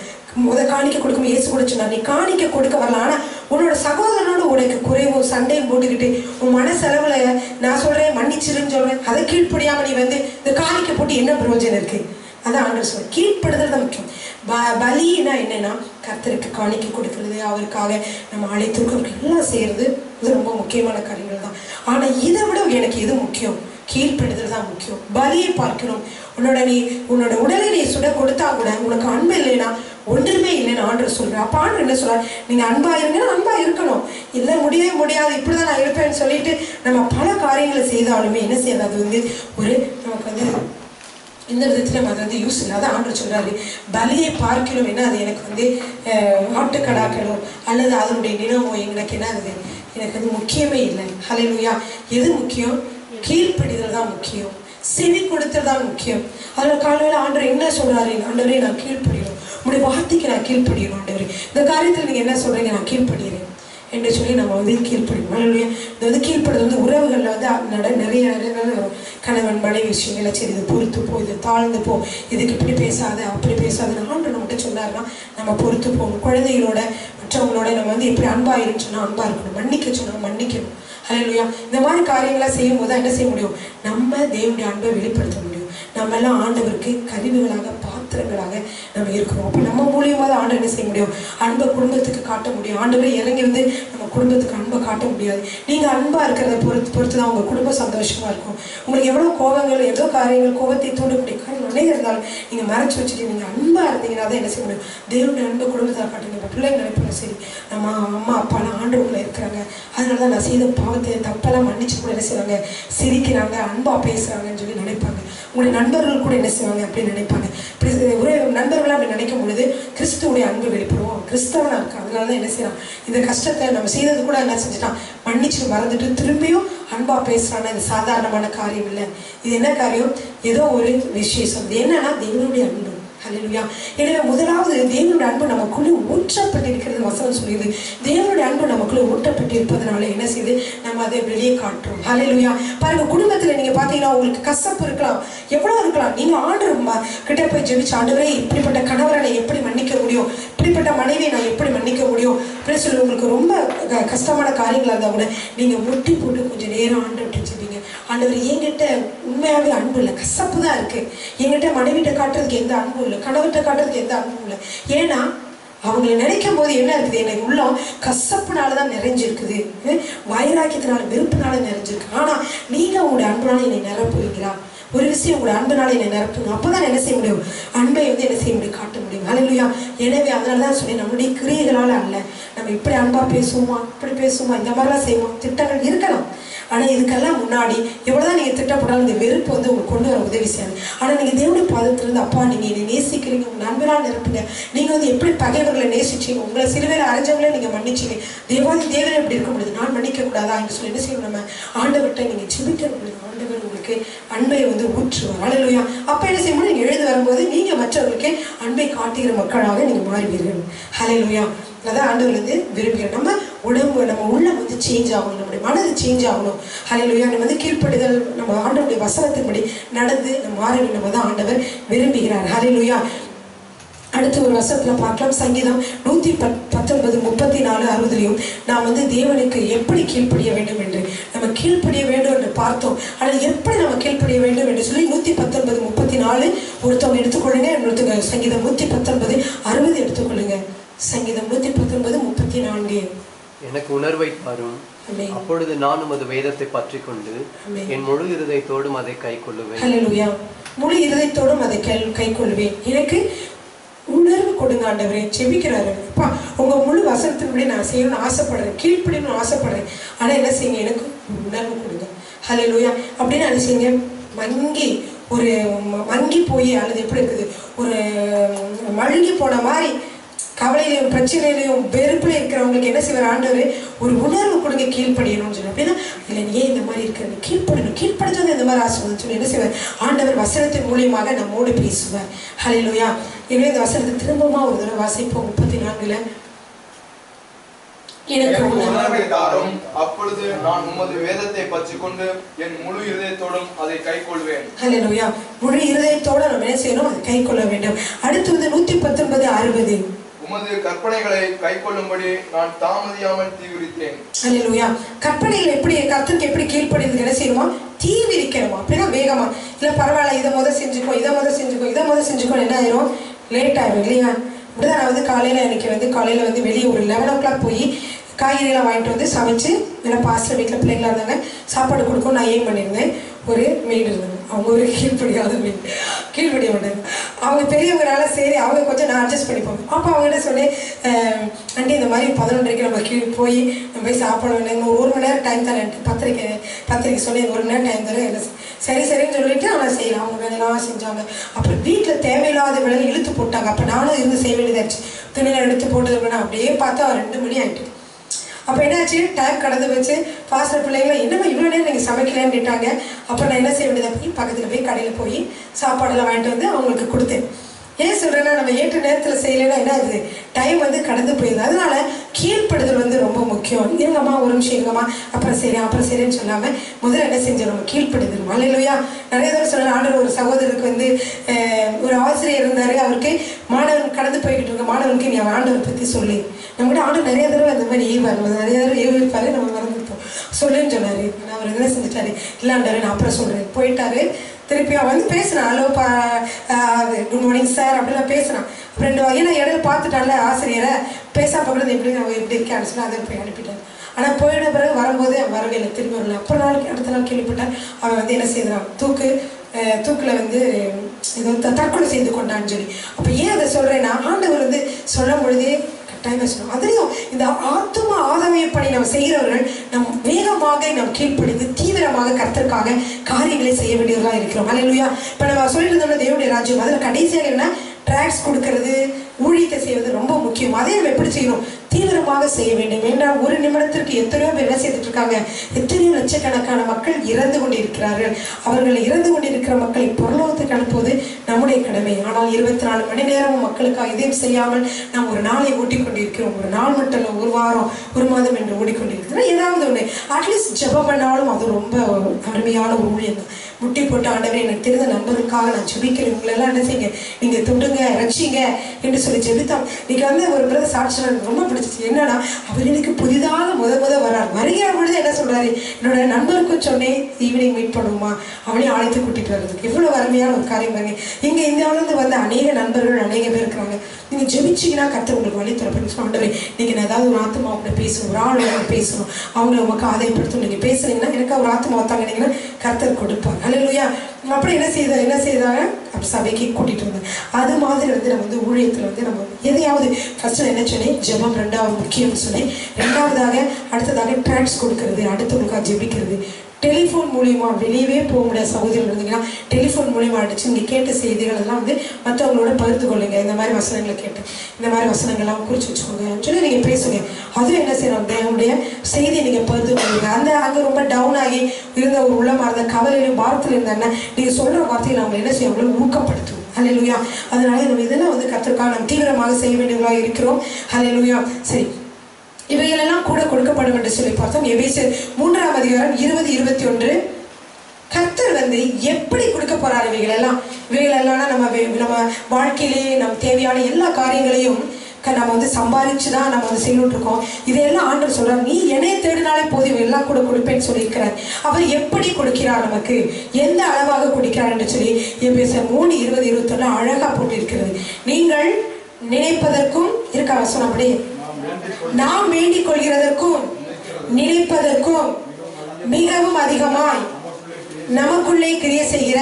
காணிக்க கொடுக்கும் இயேசு கூட சொன்னார், நீ காணிக்க கொடுக்க வரலாம், ஆனால் உன்னோட சகோதரனோட உனக்கு குறைவும் சண்டையும் போட்டுக்கிட்டு உன் மனசெலவுல நான் சொல்றேன் மன்னிச்சிருன்னு சொல்றேன், அதை கீழ்ப்படியாம நீ இந்த காணிக்க போட்டு என்ன பிரயோஜனம் இருக்கு? அதான் ஆண்டவர் சொல்ற, கீழ்ப்படுதல் தான் முக்கியம். பலினா என்னன்னா, கர்த்தருக்கு காணிக்க கொடுக்கறது, அவருக்காக நம்ம அழைத்திருக்கோம் எல்லாம் செய்யறது, இது ரொம்ப முக்கியமான காரியங்கள் தான். ஆனா இதை விட எனக்கு எது முக்கியம்? கீழ்ப்படுதல் தான் முக்கியம். பலியை பார்க்கணும். உன்னோட உடலை நீ சுட கொடுத்தா கூட உனக்கு அன்பு இல்லைன்னா ஒன்றுமே இல்லைன்னு ஆண்டவர் சொல்ற. அப்ப ஆண்டவர் என்ன சொல்றாரு? நீங்க அன்பா இருங்கன்னா அன்பா இருக்கணும், இல்லை முடியவே முடியாது, இப்படிதான் நான் இருப்பேன்னு சொல்லிட்டு நம்ம பல காரியங்களை செய்தாலுமே என்ன செய்யாது? அது ஒரு நமக்கு இந்த விதத்துல நம்ம யூஸ் இல்லை. அதான் ஆண்டவர் சொல்றாரு, பலியை பார்க்கணும் என்ன, அது எனக்கு ஆட்டுக்கடாக்களோ அல்லது அதனுடைய நினைவோ எனக்கு என்ன, அது எனக்கு முக்கியமே இல்லை. ஹல்லேலூயா. எது முக்கியம்? கீழ்ப்படிதல் தான் முக்கியம், செவி கொடுத்தல் தான் முக்கியம். அதில் காலையில் ஆண்டவர் என்ன சொல்றாரு? ஆண்டவரே நான் கீழ்ப்படியணும், உங்களுடைய வார்த்தைக்கு நான் கீழ்ப்படியணும். ஆண்டவரே இந்த காரியத்தில் நீங்க என்ன சொல்றீங்க? நான் கீழ்ப்படுகிறேன் என்று சொல்லி நம்ம கீழ்ப்படிக்கணும். ஹல்லேலூயா. இந்த கீழ்ப்படுதல் உறவுகளில் நிறைய வரும். கணவன் மனைவி விஷயங்களை, சரி இது பொறுத்து போ, இது தாழ்ந்து போ, இதுக்கு இப்படி பேசாத அப்படி பேசாதுன்னு ஆண்டவர் மட்டும் சொன்னார்னா நம்ம பொறுத்து போகணும். குழந்தைகளோட மற்றவங்களோட நம்ம எப்படி அன்பா இருன்னு சொன்னா அன்பா இருக்கணும், மன்னிக்க சொன்னா மன்னிக்கணும். ஹல்லேலூயா. இந்த மாதிரி காரியங்களா செய்யும் போது என்ன செய்ய முடியும்? நம்ம தேவனுடைய அன்பை வெளிப்படுத்த முடியும். நம்ம எல்லாம் ஆண்டவருக்கு கருவிகளாக, பாத்திரங்களாக நம்ம இருக்கிறோம். அப்போ நம்ம மூலியமா தான் ஆண்டவர் என்ன செய்ய முடியும்? அன்பை குடும்பத்துக்கு காட்ட முடியும். ஆண்டவரே இறங்கி நம்ம குடும்பத்துக்கு அன்பை காட்ட முடியாது. நீங்க அன்பா இருக்கிறத பொறுத்து தான் உங்க குடும்பம் சந்தோஷமா இருக்கும். உங்களுக்கு எவ்வளவு கோபங்கள், எவ்வளோ காரியங்கள், கோபத்தை தூண்டக்கூடிய காரியம் நிறைய இருந்தாலும் நீங்க மறைச்சு வச்சுட்டு நீங்க அன்பா இருந்தீங்கன்னா தான் என்ன செய்ய முடியும்? தேவனுடைய அன்பை குடும்பத்தை காட்டுங்க. இப்போ பிள்ளைங்க நினைப்பாங்க, சரி நம்ம அம்மா அப்பாலாம் ஆண்டவர்களை இருக்கிறாங்க, அதனாலதான் நான் செய்த பாவத்தை தப்பெல்லாம் மன்னிச்சு கூட என்ன செய்வாங்க? சிரிக்கிறாங்க, அன்பா பேசுறாங்கன்னு சொல்லி நினைப்பாங்க. உங்களுடைய நண்பர்கள் கூட என்ன செய்வாங்க? அப்படின்னு நினைப்பாங்க. ஒரு நண்பர்களாக அப்படி நினைக்கும் பொழுது கிறிஸ்துவுடைய அன்பு வெளிப்படுவோம். கிறிஸ்தவனா இருக்கு, அதனாலதான் என்ன செய்யறான்? இந்த கஷ்டத்தை நம்ம செய்தது கூட என்ன செஞ்சுட்டான்? மன்னிச்சு மறந்துட்டு திரும்பியும் அன்பா பேசுறான்னா இது சாதாரணமான காரியம் இல்லை. இது என்ன காரியம்? ஏதோ ஒரு விசேஷம். இது என்னன்னா தேவனுடைய அன்பு. ஹல்லேலூயா. எனவே முதலாவது தேவனுடைய அன்பு நமக்குள்ளே ஊற்றப்பட்டிருக்கிறது வசனம் சொல்லுது. தேவனுடைய அன்பு நமக்குள்ளே ஊற்றப்பட்டிருப்பதனால என்ன செய்யுது? நம்ம அதை வெளியே காட்டுறோம். ஹல்லேலூயா. பாருங்க, குடும்பத்தில் நீங்க பாத்தீங்கன்னா உங்களுக்கு கசப்பு இருக்கலாம், எவ்வளவு இருக்கலாம். நீங்க ஆண்டவர் கிட்ட போய் ஜெபிச்சு, ஆண்டவரே இப்படிப்பட்ட கணவரை நான் எப்படி மன்னிக்க முடியும், இப்படிப்பட்ட மனைவியை நான் எப்படி மன்னிக்க முடியும் அப்படின்னு சொல்லி உங்களுக்கு ரொம்ப கஷ்டமான காரியங்களா இருந்தா கூட நீங்க முட்டி போட்டு கொஞ்சம் நேரம் ஆண்டவர்கிட்ட ஜெபிங்க. ஆண்டவர் என்கிட்ட உண்மையாவே அன்பு இல்லை, கசப்பு தான் இருக்கு, என்கிட்ட மனைவிட்ட காட்டுறதுக்கு எந்த அன்பும் இல்லை, கணவர்கிட்ட காட்டுறதுக்கு எந்த அன்பும் இல்லை. ஏன்னா அவங்களை நினைக்கும் போது என்ன இருக்குது? எனக்கு உள்ளம் கசப்புனாலதான் நிறைஞ்சிருக்குது, வைராக்கியத்தினால வெறுப்புனால நிறைஞ்சிருக்கு. ஆனா நீங்க உங்களுடைய அன்புனால என்னை நிரப்புவீங்களா? ஒரு விஷயம் உங்களுடைய அன்பனால என்னை நிரப்புங்க. அப்போதான் என்ன செய்ய முடியும்? அன்பை வந்து என்ன செய்ய முடியும்? காட்ட முடியும். ஹல்லேலூயா. எனவே அதனால தான் சொன்னேன், நம்முடைய கிரியைகளால் அல்ல. நம்ம இப்படி அன்பா பேசுவோமா, இப்படி பேசுவோமா, இந்த மாதிரிலாம் செய்வோம், திட்டங்கள் இருக்கலாம். ஆனால் இதுக்கெல்லாம் முன்னாடி எவ்வளோதான் நீங்கள் திட்டப்பட்டாலும் இந்த வெறுப்பு வந்து உங்களுக்கு கொண்டு வர உதவி செய்யாது. ஆனால் நீங்கள் தேவனுடைய பாதத்திலிருந்து, அப்பா நீங்கள் என்னை நேசிக்கிறீங்க, உங்கள் நண்பரால் நிரப்புங்க. நீங்கள் வந்து எப்படி பகைவர்களை நேசிச்சீங்க, உங்களை சிலுவையில் அரைஞ்சவங்களே நீங்கள் மன்னிச்சிங்க. தேவனை எப்படி இருக்க முடியுது, நான் மன்னிக்க கூடாதா என்று சொல்லி என்ன செய்யணும்? நம்ம ஆண்டவர்கிட்ட நீங்கள் ஜெபிக்க முடியும். ஆண்டவர் உங்களுக்கு அன்பை வந்து ஊற்றுவார். ஹல்லேலூயா. அப்போ என்ன செய்ய முடியும்? நீங்கள் எழுந்து வரும்போது நீங்கள் மற்றவர்களுக்கு அன்பை காட்டுகிற மக்களாக நீங்கள் மாறுவீர்கள். ஹல்லேலூயா. அதான் ஆண்டவர் வந்து விரும்புகிறோம். நம்ம உடம்பு, நம்ம உள்ளம் வந்து சேஞ்ச் ஆகணும், நம்முடைய மனது சேஞ்ச் ஆகணும். ஹல்லேலூயா. நம்ம வந்து கீழ்ப்படுதல், நம்ம ஆண்டவருடைய வசனத்தின்படி நடந்து நம்ம மாற வேண்டும் தான் ஆண்டவர் விரும்புகிறார். ஹல்லேலூயா. அடுத்து ஒரு வசனத்தில் பார்க்கலாம். சங்கீதம் 119, 34, 60 நாம் வந்து தேவனுக்கு எப்படி கீழ்ப்படிய வேண்டும் என்று நம்ம கீழ்ப்படிய வேண்டும் என்று பார்த்தோம். ஆனால் எப்படி நம்ம கீழ்ப்படிய வேண்டும் என்று சொல்லி 119, 34 ஒருத்தவங்க எடுத்துக்கொள்ளுங்க. இன்னொருத்தவங்க சங்கீதம் 119, 60 எடுத்துக்கொள்ளுங்க. சங்கீதம் 119, 34. எனக்கு உணர்வை தரும், அப்பொழுது நான் உமது வேதத்தை பற்றி கொண்டு என் முழு இருதயத்தோடும் அதை கை கொள்ளுவேன். ஹல்லேலூயா. முழு இருதயத்தோடும் அதை கை கொள்வேன். எனக்கு உணர்வு கொடுங்க ஆண்டவரே. ஜெபிக்கிறாரு, அப்பா உங்க முழு வசனத்தின்படி நான் செய்யணும்னு ஆசைப்படுறேன், கீழ்ப்படியணும்னு ஆசைப்படுறேன். ஆனா என்ன செய்யுங்க? எனக்கு உணர்வு கொடுங்க. ஹல்லேலூயா. அப்படின்னு என்ன செய்யுங்க? மங்கி போய் அல்லது எப்படி இருக்குது, ஒரு மழுங்கி போன மாதிரி கவலையிலையும் பிரச்சனையிலையும் வெறுப்புல இருக்கிறவங்களுக்கு என்ன செய்வார் ஆண்டவர்? ஒரு உணர்வு கொடுங்க, கீழ்ப்படியணும்னு சொல்லி. அப்படின்னா இல்லை நீ ஏன் இந்த மாதிரி இருக்கிற, கீழ்ப்படணும், கீழ்ப்படிச்சது இந்த மாதிரி ஆசைப்படுன்னு சொல்லி என்ன செய்வார் ஆண்டவர்? வசனத்தின் மூலியமாக நம்மோடு பேசுவார். ஹல்லேலூயா. எனவே இந்த வசனத்தை திரும்பமா ஒரு தடவை வாசிப்போம். 34. எனக்கு உணர்வை தாரும், அப்பொழுது நான் உமது வேதத்தை பற்றிக்கொண்டு என் முழு இருதயத்தோடும் அதை கை கொள்வேன். ஹல்லேலூயா. முழு இருதயத்தோட நம்ம என்ன செய்யணும்? அதை கை கொள்ள வேண்டும். அடுத்து வந்து 119, 60. உமது கற்பனைகளை கை கொள்ளும்படி நான் தாமதியாமல் தீவிரித்தேன். ஹல்லேலூயா. கற்பனைகள் எப்படி கர்த்தருக்கு எப்படி கீழ்ப்படிந்து என்ன செய்யணுமா? தீவிரிக்கணுமா? அப்படின்னா வேகமா இல்லை பரவாயில்ல, இதை முதல் செஞ்சுக்கோ, இதை முதல் செஞ்சுக்கோ என்ன ஆயிரும்? லேட் ஆயிரும் இல்லையா? இப்படிதான் நான் வந்து காலையில் வந்து வெளியே ஒரு 11 o'clock போய் காய்கறியெல்லாம் வாங்கிட்டு வந்து சமைச்சு, ஏன்னா பாஸ்டர் வீட்டில் பிள்ளைங்களாக இருந்தாங்க, சாப்பாடு கொடுக்கும் நான் ஏன் பண்ணியிருந்தேன். ஒரு மெய்டு இருந்தாங்க, அவங்க ஒரு கீழ்ப்படியாத மெய்டு, கீழ்ப்படிய மாட்டாங்க. அவங்க பெரியவங்கனால சரி அவங்க கொஞ்சம் நான் அட்ஜஸ்ட் பண்ணிப்போம். அப்போ அவங்ககிட்ட சொன்னேன், ஆண்டி இந்த மாதிரி 11:30 நம்ம போய் நம்ம போய் சாப்பாடு வேணும், 1 மணி நேரம் டைம் தரேன், பத்திரிக்கை சொன்னேன், 1 மணி நேரம் டைம் தரேன், என்ன சரின்னு சொல்லிட்டு ஆனால் செய்யலாம். அவங்க வேலையெல்லாம் செஞ்சாங்க. அப்புறம் வீட்டில் தேவையில்லாத வேலையை இழுத்து போட்டாங்க. அப்போ நானும் இருந்து செய்ய வேண்டியதாச்சு. துணியில் எடுத்து போட்டது அப்படியே பார்த்தா 2 மணி ஆகிட்டு. அப்போ என்னாச்சு? டைம் கடந்து வச்சு பாஸ்டர் பிள்ளைங்களை என்னமா இவ்வளோ நேரம் நீங்கள் சமைக்கலன்னு கேட்டாங்க. அப்போ நான் என்ன செய்ய வேண்டியதாக போய் பக்கத்தில் போய் கடையில் போய் சாப்பாடெல்லாம் வாங்கிட்டு வந்து அவங்களுக்கு கொடுத்தேன். ஏன் சொல்கிறேன்னா, நம்ம ஏற்ற நேரத்தில் செய்யலைன்னா என்ன ஆகுது? டைம் வந்து கடந்து போயிடுது. அதனால கீழ்ப்படுதல் வந்து ரொம்ப முக்கியம். இருங்கம்மா ஒரு நிமிஷம் இருங்கம்மா, அப்புறம் சரின்னு சொல்லாமல் முதல்ல என்ன செஞ்சோம்? நம்ம கீழ்ப்படுதல். ஹல்லேலூயா. நிறைய தடவை சொல்ல ஆண்டவர் ஒரு சகோதரருக்கு வந்து ஒரு ஆசிரியர் இருந்தார். அவருக்கு மாணவன் கடந்து போய்கிட்டு இருக்க மாணவனுக்கு நீ ஆண்டவர் பற்றி சொல்லி, நம்மகிட்ட ஆண்டவர் நிறைய தடவை அந்த மாதிரி நிறைய தடவை ஏவிருப்பாரு, நம்ம மறந்துருப்போம். சொல்லுன்னு சொன்னார். அவர் என்ன செஞ்சுட்டாரு? இல்லாண்டாரு, நான் அப்புறம் சொல்கிறேன் போயிட்டாரு. திருப்பி அவன் வந்து பேசினான், ஹலோ குட் மார்னிங் சார் அப்படிலாம் பேசினான். 2 வகையில் இடையில பார்த்துட்டான்ல ஆசிரியரை, பேசா பக்கத்தில் எப்படி இருக்கான்னு சொல்லி அதை போய் அனுப்பிட்டார். ஆனால் போயிட பிறகு வரும்போது அவன் வரவே இல்லை, திரும்பி வரல. அப்புறம் அடுத்த நாள் கேள்விப்பட்டான், அவன் வந்து என்ன செய்தான்? தூக்கில் வந்து ஏதோ தற்கொலை செய்து கொண்டான்னு சொல்லி. அப்போ ஏன் அதை சொல்கிறேன்னா, ஆண்டவர் வந்து சொல்லும் பொழுதே கட்டாயமாக சொல்லணும். அதுலேயும் இந்த ஆத்தும ஆதாய பணி நம்ம செய்கிறவர்கள் நம் வேகமாக நம் கீழ்ப்படிந்து தீவிரமாக கர்த்தருக்காக காரியங்களை செய்ய வேண்டியவர்களாக இருக்கிறோம். ஹல்லேலூயா. இப்போ நம்ம சொல்லிட்டு இருந்தோம்னா தேவனுடைய ராஜ்யம், அதில் கடைசியாக என்ன? ட்ராக்ஸ் கொடுக்கறது, ஊழியத்தை செய்வது ரொம்ப முக்கியம். அதே நம்ம எப்படி செய்யணும்? தீவிரமாக செய்ய வேண்டும். என்றால் 1 நிமிடத்திற்கு எத்தனையோ பேர் என்ன செய்துட்டு இருக்காங்க? எத்தனையோ லட்சக்கணக்கான மக்கள் இறந்து கொண்டிருக்கிறார்கள். அவர்கள் இறந்து கொண்டிருக்கிற மக்களை பரலோகத்துக்கு அனுப்புவது நம்முடைய கடமை. ஆனால் 24 மணி நேரமும் மக்களுக்காக எதையும் செய்யாமல் நாம் ஒரு நாளை ஓட்டிக்கொண்டிருக்கிறோம். ஒரு நாள் மட்டும் இல்லை, 1 வாரம் 1 மாதம் என்று ஓடிக்கொண்டிருக்கிறோம். ஏதாவது ஒன்று அட்லீஸ்ட் ஜெபம் பண்ணாலும் அது ரொம்ப அருமையான ஒரு ஊழியம் தான். முட்டி போட்டு ஆண்டவரே எனக்கு தெரிந்த நண்பருக்காக நான் ஜெபிக்கிறேன், இவங்களெல்லாம் என்ன செய்யுங்க, நீங்கள் தொண்டுங்க, ரட்சிங்க என்று சொல்லி ஜெபித்தோம். இன்னைக்கு வந்து ஒரு பிரதர் சாட்சி ரொம்ப பிடிச்சிச்சு. என்னன்னா, அவர் எனக்கு புதிதாக முத வர்றார். வருகிற பொழுது என்ன சொல்றாரு? என்னோட நண்பருக்கும் சொன்னேன் ஈவினிங் மீட் பண்ணுவோமா, அவனையும் அழைத்து கூட்டிட்டு வர்றதுக்கு. எவ்வளோ அருமையான ஒரு காரியம் பாருங்க. இங்கே இந்தியாவிலேருந்து வந்து அநேக நண்பர்கள் அநேக பேர் இருக்கிறாங்க. நீங்கள் ஜெபிச்சிங்கன்னா கர்த்தர் உங்களுக்கு வழி தரப்படும். ஆண்டவரே நீங்கள் ஏதாவது ஒரு ஆத்மா கூட பேசணும், ஒரு ஆள் பேசணும், அவங்களை உமக்கு ஆதாயப்படுத்தும். நீங்கள் பேசுனீங்கன்னா எனக்கு ஒரு ஆத்மா தாங்கினீங்கன்னா கர்த்தர் கொடுப்பார். ஹல்லேலூயா. அப்படி என்ன செய்தாங்க சபைக்கு கூட்டிட்டு வந்தாங்க. அது மாதிரி வந்து நம்ம வந்து ஊழியத்தில் வந்து நம்ம எதையாவது ஃபர்ஸ்ட் என்ன சொன்னேன், ஜெபம் ரெண்டாவது முக்கியம்னு சொன்னேன். ரெண்டாவதாக அடுத்ததாக ட்ராக்ஸ் கொடுக்கறது, அடுத்தவங்களுக்காக ஜெபிக்கிறது. டெலிஃபோன் மூலியமா வெளியவே போக முடியாத சகோதரிகள் இருந்தீங்கன்னா டெலிஃபோன் மூலியமா அடிச்சு நீங்கள் கேட்ட செய்திகள் எல்லாம் வந்து மற்றவங்களோட பகிர்ந்து கொள்ளுங்க. இந்த மாதிரி வசனங்களை கேட்டு இந்த மாதிரி வசனங்கள்லாம் குறித்து வச்சுக்கோங்க சொல்லி நீங்கள் பேசுங்க. அதுவும் என்ன செய்யணும், தேவனுடைய செய்தியை நீங்கள் பகிர்ந்து கொள்ளுங்க. அங்கே ரொம்ப டவுன் ஆகி இருந்த ஒரு உள்ளமாக இருந்த கவலையிலும் பாரத்தில் இருந்தாங்கன்னா நீங்கள் சொல்கிற வார்த்தையை நம்ம என்ன செய்யணும், ஊக்கப்படுத்தும். ஹல்லேலூயா. அதனால நம்ம இதெல்லாம் வந்து கர்த்தருக்காக நம்ம தீவிரமாக செய்ய வேண்டியவர்களாக இருக்கிறோம். ஹல்லேலூயா. சரி, இவைகளெல்லாம் கூட கொடுக்கப்படும் என்று சொல்லி பார்த்தோம். எபேசியர் 3ஆம் அதிகாரம் 20-21. கர்த்தர் வந்து எப்படி கொடுக்க போறார் இவைகளெல்லாம் நம்ம வாழ்க்கையிலே நம்ம தேவையான எல்லா காரியங்களையும் நம்ம வந்து சம்பாதிச்சு தான் நம்ம வந்து செய்யணும் இருக்கோம். இதையெல்லாம் ஆண்டவர் சொல்றார், நீ என்னைய தேடினாலே போதும் எல்லாம் கூட கொடுப்பேன்னு சொல்லியிருக்கிறார். அவர் எப்படி கொடுக்கிறார், நமக்கு எந்த அளவாக கொடுக்கிறார் என்று சொல்லி எபேசியர் 3:20-21 அழகா போட்டு இருக்கிறது. நீங்கள் நினைப்பதற்கும் இருக்கா வசனம் அப்படியே, நாம் வேண்டிக் கொள்கிறதற்கும் நினைப்பதற்கும் மிகவும் அதிகமாய் நமக்குள்ளே கிரியை செய்கிற